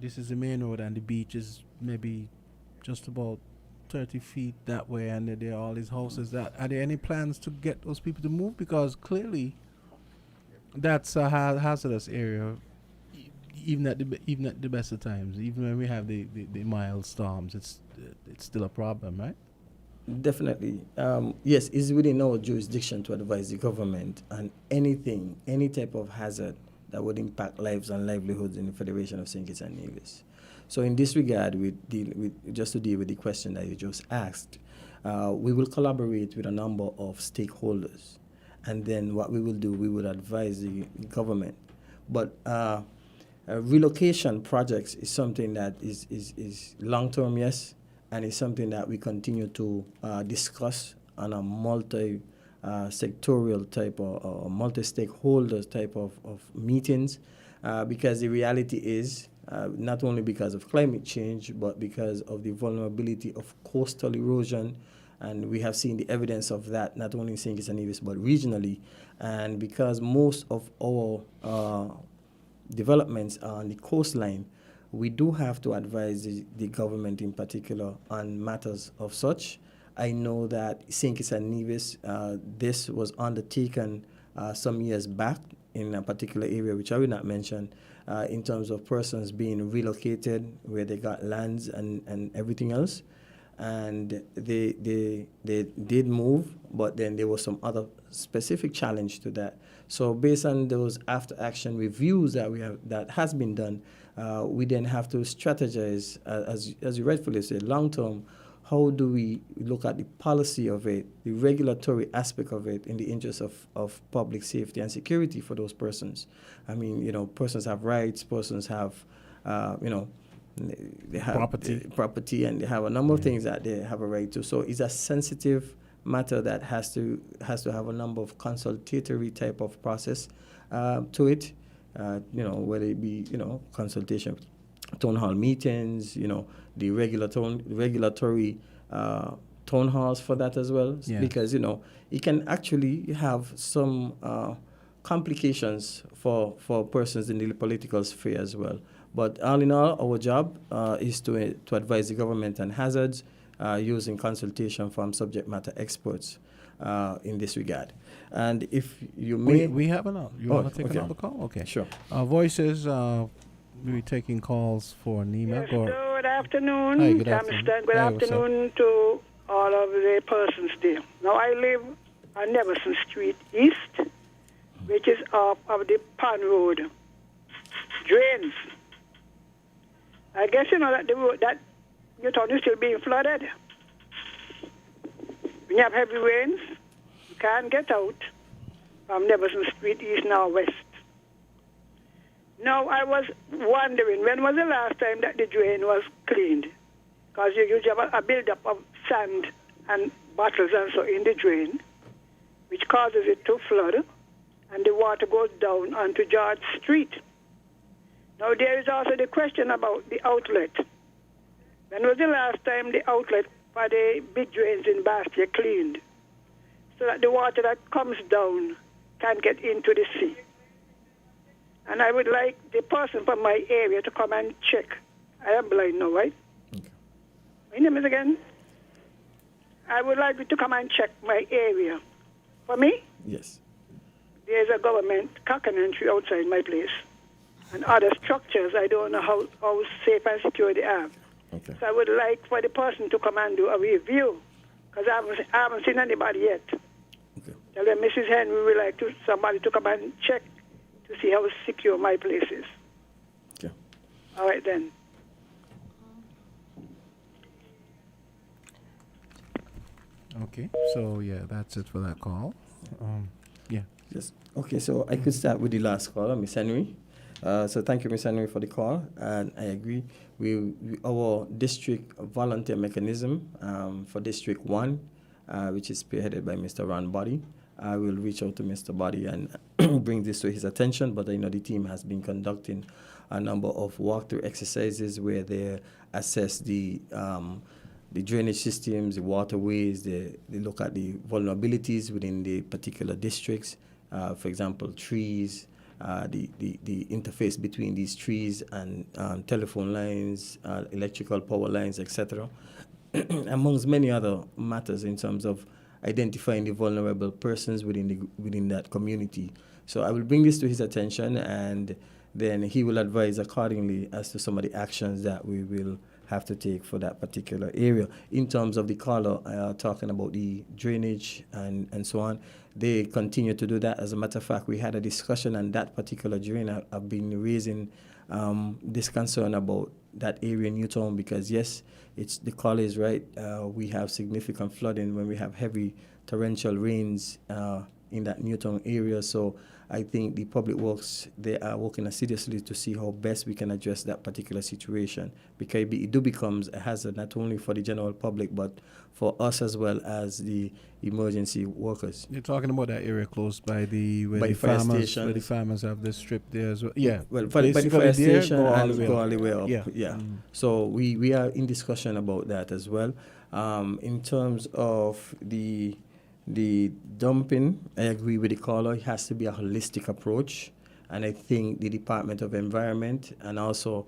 this is the main road and the beach is maybe just about 30 feet that way, and there are all these houses. Are there any plans to get those people to move? Because clearly that's a hazardous area, even at the best of times. Even when we have the mild storms, it's still a problem, right?
Definitely. Yes, it's within our jurisdiction to advise the government on any type of hazard that would impact lives and livelihoods in the Federation of St. Kitts and Nevis. So in this regard, just to deal with the question that you just asked, we will collaborate with a number of stakeholders. And then what we will do, we will advise the government. But relocation projects is something that is long-term, yes, and it's something that we continue to discuss on a multi-sectorial type or multi-stakeholders type of meetings. because the reality is not only because of climate change, but because of the vulnerability of coastal erosion. And we have seen the evidence of that, not only in St. Kitts and Nevis, but regionally. And because most of our developments are on the coastline, we do have to advise the government in particular on matters of such. I know that St. Kitts and Nevis, this was undertaken some years back in a particular area, which I will not mention, in terms of persons being relocated where they got lands and everything else. And they did move, but then there was some other specific challenge to that. So based on those after action reviews that has been done, we then have to strategize, as you rightfully said, long term. How do we look at the policy of it, the regulatory aspect of it, in the interest of public safety and security for those persons? I mean, persons have rights, persons have, they have property, and they have a number of things that they have a right to. So it's a sensitive matter that has to have a number of consultatory type of process to it. Whether it be consultation, town hall meetings, the regulatory town halls for that as well, because it can actually have some complications for persons in the political sphere as well. But all in all, our job is to advise the government on hazards using consultation from subject matter experts in this regard. And if you may...
We have another. You want to take another call? Okay.
Sure.
Voices, we'll be taking calls for Nima.
Yes, good afternoon,
Hi, good
Jamsta.
afternoon.
Good
Hi,
afternoon to all of the persons there. Now, I live on Neverson Street East, which is off of the Pan Road. Drains. I guess you know that the road, that your town is still being flooded. When you have heavy rains, you can't get out from Neverson Street East now west. Now, I was wondering, when was the last time that the drain was cleaned? Because you usually have a build-up of sand and bottles and so in the drain, which causes it to flood, and the water goes down onto George Street. Now, there is also the question about the outlet. When was the last time the outlet for the big drains in Bastia cleaned, so that the water that comes down can get into the sea? And I would like the person from my area to come and check. I am blind now, right? Okay. My name is again? I would like you to come and check my area. For me?
Yes.
There's a government cock entry outside my place. And other structures, I don't know how safe and secure they are.
Okay.
So I would like for the person to come and do a review, because I haven't seen anybody yet.
Okay.
Tell them, Mrs. Henry, we would like somebody to come and check to see how secure my place is.
Okay.
All right, then.
Okay, so that's it for that call.
Yes. Okay, so I could start with the last caller, Miss Henry. So thank you, Miss Henry, for the call, and I agree. Our district volunteer mechanism for District 1, which is spearheaded by Mr. Ron Body, I will reach out to Mr. Body and bring this to his attention, but I know the team has been conducting a number of walkthrough exercises where they assess the drainage systems, the waterways, they look at the vulnerabilities within the particular districts, for example, trees, the interface between these trees and telephone lines, electrical power lines, etc., amongst many other matters in terms of identifying the vulnerable persons within that community. So I will bring this to his attention, and then he will advise accordingly as to some of the actions that we will have to take for that particular area. In terms of the caller talking about the drainage and so on, they continue to do that. As a matter of fact, we had a discussion on that particular drain. I've been raising this concern about that area in Newtown because, yes, the caller is right. We have significant flooding when we have heavy torrential rains in that Newtown area. So I think the public works, they are working assiduously to see how best we can address that particular situation, because it do becomes a hazard not only for the general public but for us as well as the emergency workers.
You're talking about that area close by the where
By
the
fire
farmers, where
stations.
the farmers have the strip there as well. Yeah,
Well, by the
basically
fire
there,
station
go all
and
the way
go
up.
all the way up.
Yeah.
Yeah. So we are in discussion about that as well. In terms of the dumping, I agree with the caller. It has to be a holistic approach, and I think the Department of Environment and also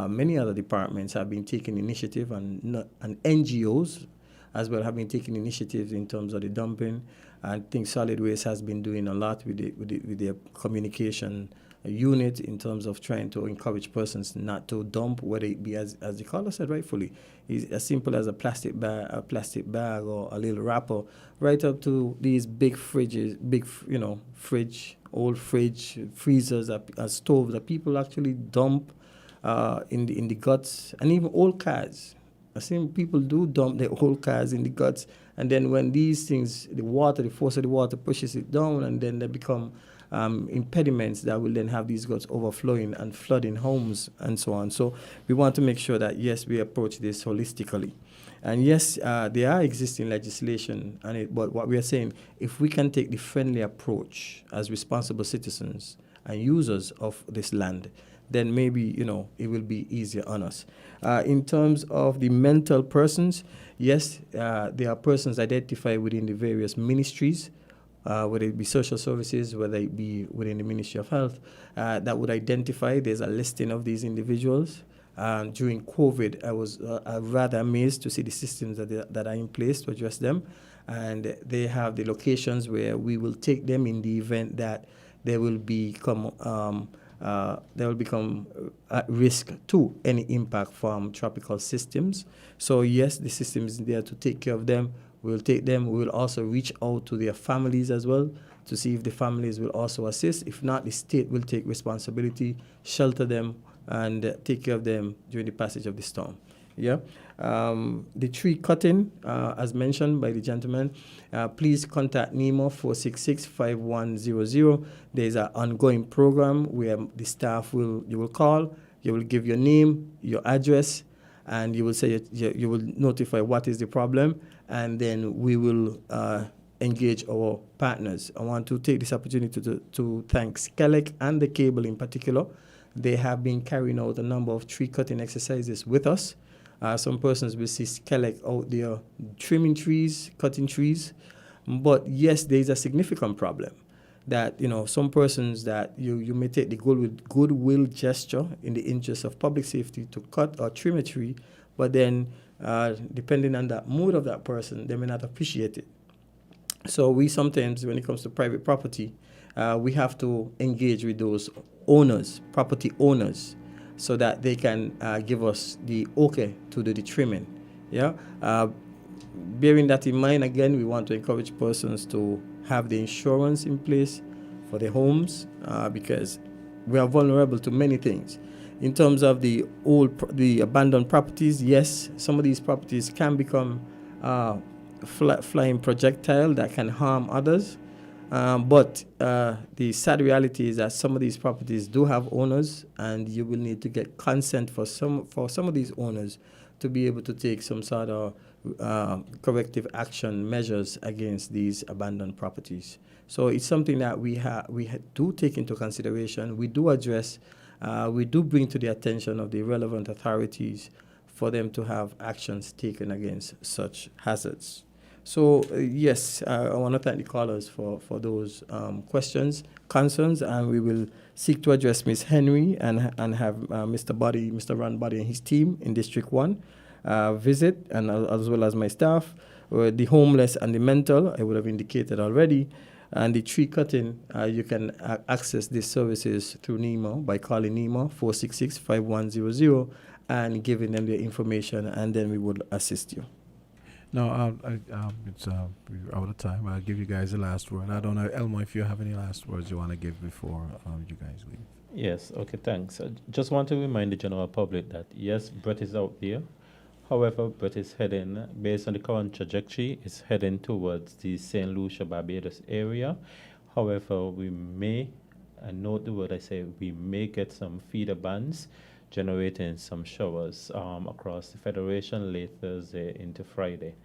many other departments have been taking initiative, and NGOs as well have been taking initiatives in terms of the dumping. I think Solid Waste has been doing a lot with their communication unit in terms of trying to encourage persons not to dump, whether it be, as the caller said rightfully, is as simple as a plastic bag or a little wrapper, right up to these big fridges, old freezers, stoves that people actually dump in the guts, and even old cars. I've seen people do dump their old cars in the guts, and then when these things, the force of the water pushes it down, and then they become impediments that will then have these guts overflowing and flooding homes and so on. So we want to make sure that, yes, we approach this holistically. And yes, there are existing legislation, but what we are saying, if we can take the friendly approach as responsible citizens and users of this land, then maybe, it will be easier on us. In terms of the mental persons, yes, there are persons identified within the various ministries, whether it be social services, whether it be within the Ministry of Health, that would identify. There's a listing of these individuals. During COVID, I was rather amazed to see the systems that are in place to address them. And they have the locations where we will take them in the event that they will become at risk to any impact from tropical systems. So yes, the system is there to take care of them. We'll take them. We will also reach out to their families as well to see if the families will also assist. If not, the state will take responsibility, shelter them, and take care of them during the passage of the storm. Yeah. The tree cutting, as mentioned by the gentleman, please contact NEMO 466-5100. There's an ongoing program where the staff you will call, you will give your name, your address, and you will say you will notify what is the problem, and then we will engage our partners. I want to take this opportunity to thank Skelec and the Cable in particular. They have been carrying out a number of tree cutting exercises with us. Some persons will see Skelec out there trimming trees, cutting trees. But yes, there is a significant problem that, some persons that you may take the goodwill gesture in the interest of public safety to cut or trim a tree, but then depending on the mood of that person, they may not appreciate it. So we sometimes, when it comes to private property, we have to engage with those owners, property owners, so that they can give us the okay to do the trimming. Yeah. Bearing that in mind, again, we want to encourage persons to have the insurance in place for their homes because we are vulnerable to many things. In terms of the abandoned properties, yes, some of these properties can become flying projectile that can harm others. But the sad reality is that some of these properties do have owners, and you will need to get consent for some of these owners to be able to take some sort of corrective action measures against these abandoned properties. So it's something that we do take into consideration. We do address. We do bring to the attention of the relevant authorities for them to have actions taken against such hazards. So, yes, I want to thank the callers for those questions, concerns, and we will seek to address Ms. Henry and have Mr. Ron Body and his team in District 1 visit, and as well as my staff. The homeless and the mental, I would have indicated already. And the tree cutting, you can access these services through NEMO by calling NEMO 466-5100 and giving them the information, and then we would assist you.
No, we're out of time. I'll give you guys the last word. I don't know, Elmo, if you have any last words you want to give before you guys leave.
Yes, okay, thanks. I just want to remind the general public that, yes, Brett is out there. However, but it's heading, based on the current trajectory, it's heading towards the St. Lucia, Barbados area. However, we may, and note the word I say, we may get some feeder bands generating some showers across the Federation late Thursday into Friday.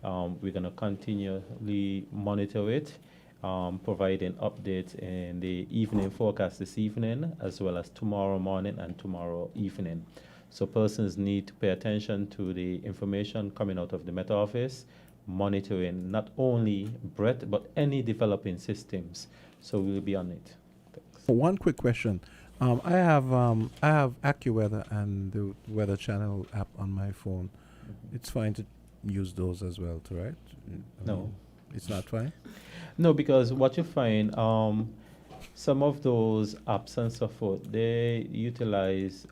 We're going to continually monitor it, providing updates in the evening forecast this evening, as well as tomorrow morning and tomorrow evening. So persons need to pay attention to the information coming out of the Met Office, monitoring not only Brett, but any developing systems. So we'll be on it.
One quick question. I have AccuWeather and the Weather Channel app on my phone. It's fine to use those as well, too, right?
No.
It's not fine?
No, because what you find, some of those apps and so forth, they utilize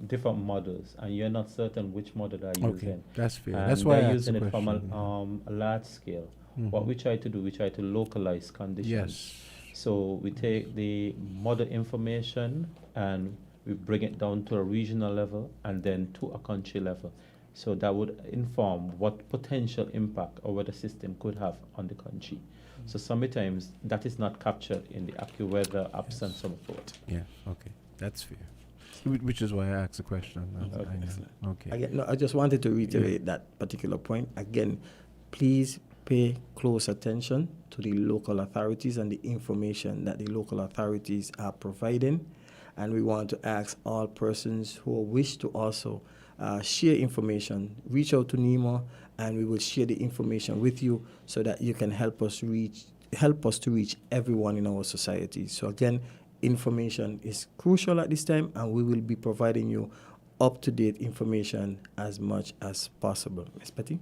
different models, and you're not certain which model they're using.
That's fair.
And
That's why I
they're
asked the
using it from
question,
a large scale.
Mhm.
What we try to do, we try to localize conditions.
Yes.
So we take the model information and we bring it down to a regional level and then to a country level. So that would inform what potential impact our weather system could have on the country. So sometimes that is not captured in the AccuWeather apps and so forth.
Yeah, okay. That's fair. Which is why I asked the question. Okay.
Again, no, I just wanted to reiterate that particular point. Again, please pay close attention to the local authorities and the information that the local authorities are providing. And we want to ask all persons who wish to also share information, reach out to NEMA, and we will share the information with you so that you can help us to reach everyone in our society. So again, information is crucial at this time, and we will be providing you up-to-date information as much as possible. Ms. Petty?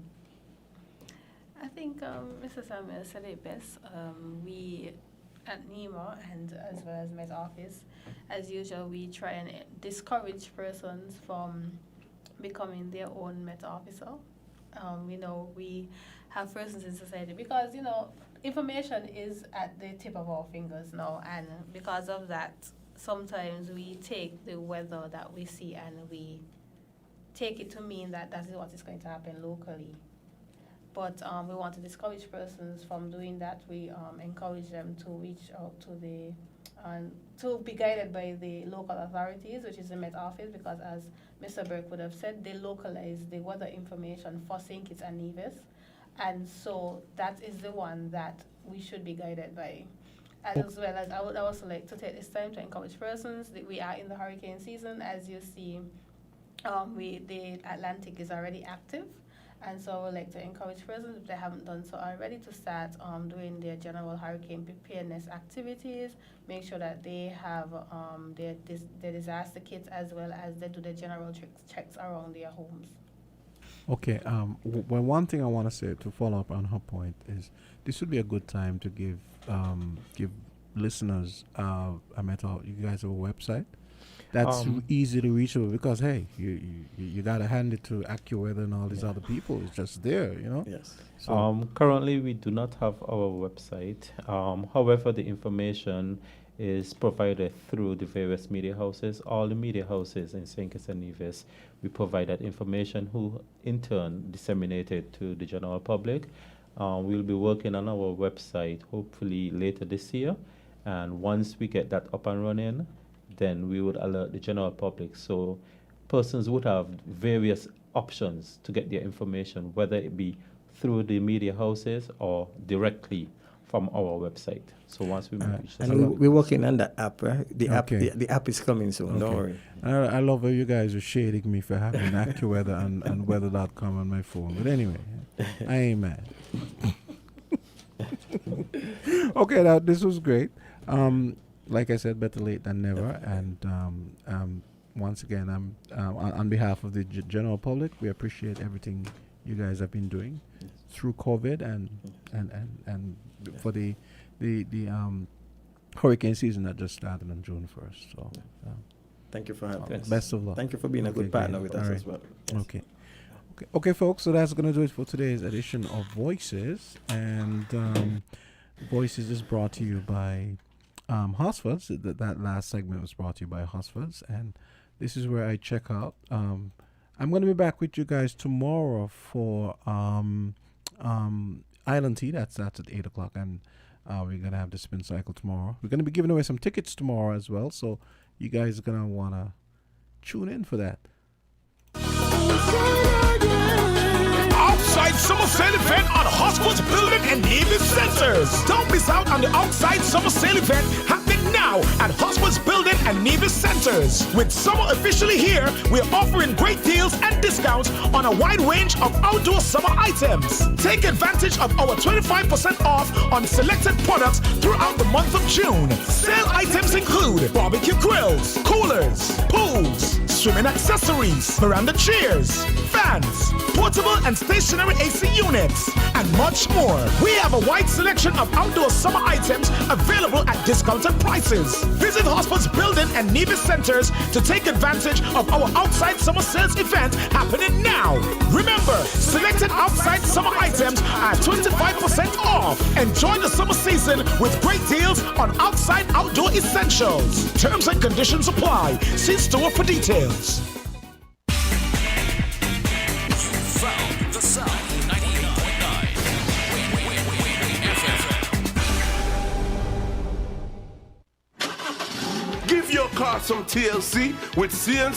I think Mr. Samuel said it best. We at NEMA and as well as Met Office, as usual, we try and discourage persons from becoming their own Met Officer. We know we have persons in society because, information is at the tip of our fingers now, and because of that, sometimes we take the weather that we see and we take it to mean that that is what is going to happen locally. But we want to discourage persons from doing that. We encourage them to reach out to to be guided by the local authorities, which is the Met Office, because as Mr. Burke would have said, they localize the weather information for St. Kitts and Nevis. And so that is the one that we should be guided by. As well as I would also like to take this time to encourage persons that we are in the hurricane season. As you see, the Atlantic is already active. And so I would like to encourage persons, if they haven't done so already, to start doing their general hurricane preparedness activities. Make sure that they have their disaster kits as well as they do their general checks around their homes.
Okay. Well, one thing I want to say to follow up on her point is this would be a good time to give listeners you guys have a website that's easily reachable, because hey, you gotta hand it to AccuWeather and all these other people. It's just there,
Yes.
So currently we do not have our website. However, the information is provided through the various media houses. All the media houses in St. Kitts and Nevis, we provide that information, who in turn disseminate it to the general public. We'll be working on our website hopefully later this year, and once we get that up and running, then we would alert the general public. So persons would have various options to get their information, whether it be through the media houses or directly from our website. So once we reach
and we're working on the app, right? The app is coming soon. Don't worry.
I love how you guys are shading me for having AccuWeather and weather.com on my phone. But anyway, I ain't mad. Okay, now this was great. Like I said, better late than never. And once again, on behalf of the general public, we appreciate everything you guys have been doing through COVID and for the hurricane season that just started on June 1st. So,
thank you for having us.
Best of luck.
Thank you for being a good partner with us as well. Yes.
Okay, folks. So that's going to do it for today's edition of Voices. And Voices is brought to you by Hosfords. That last segment was brought to you by Hosfords. And this is where I check out I'm going to be back with you guys tomorrow for Island Tea. That's at 8 o'clock, and we're going to have the spin cycle tomorrow. We're going to be giving away some tickets tomorrow as well, so you guys are going to want to tune in for that.
Outside Summer Sale event on Hospital's Building and Navy Centers. Don't miss out on the Outside Summer Sale event happening now at Hospital's Building and Navy Centers. With summer officially here, we're offering great deals and discounts on a wide range of outdoor summer items. Take advantage of our 25% off on selected products throughout the month of June. Sale items include barbecue grills, coolers, pools, swimming accessories, veranda chairs, fans, portable and stationary AC units, and much more. We have a wide selection of outdoor summer items available at discounted prices. Visit Hospital's Building and Navy Centers to take advantage of our Outside Summer Sales event happening now. Remember, selected outside summer items are 25% off. Enjoy the summer season with great deals on outside outdoor essentials. Terms and conditions apply. See store for details.
Found the sound 98.9
Give your car some TLC with CNC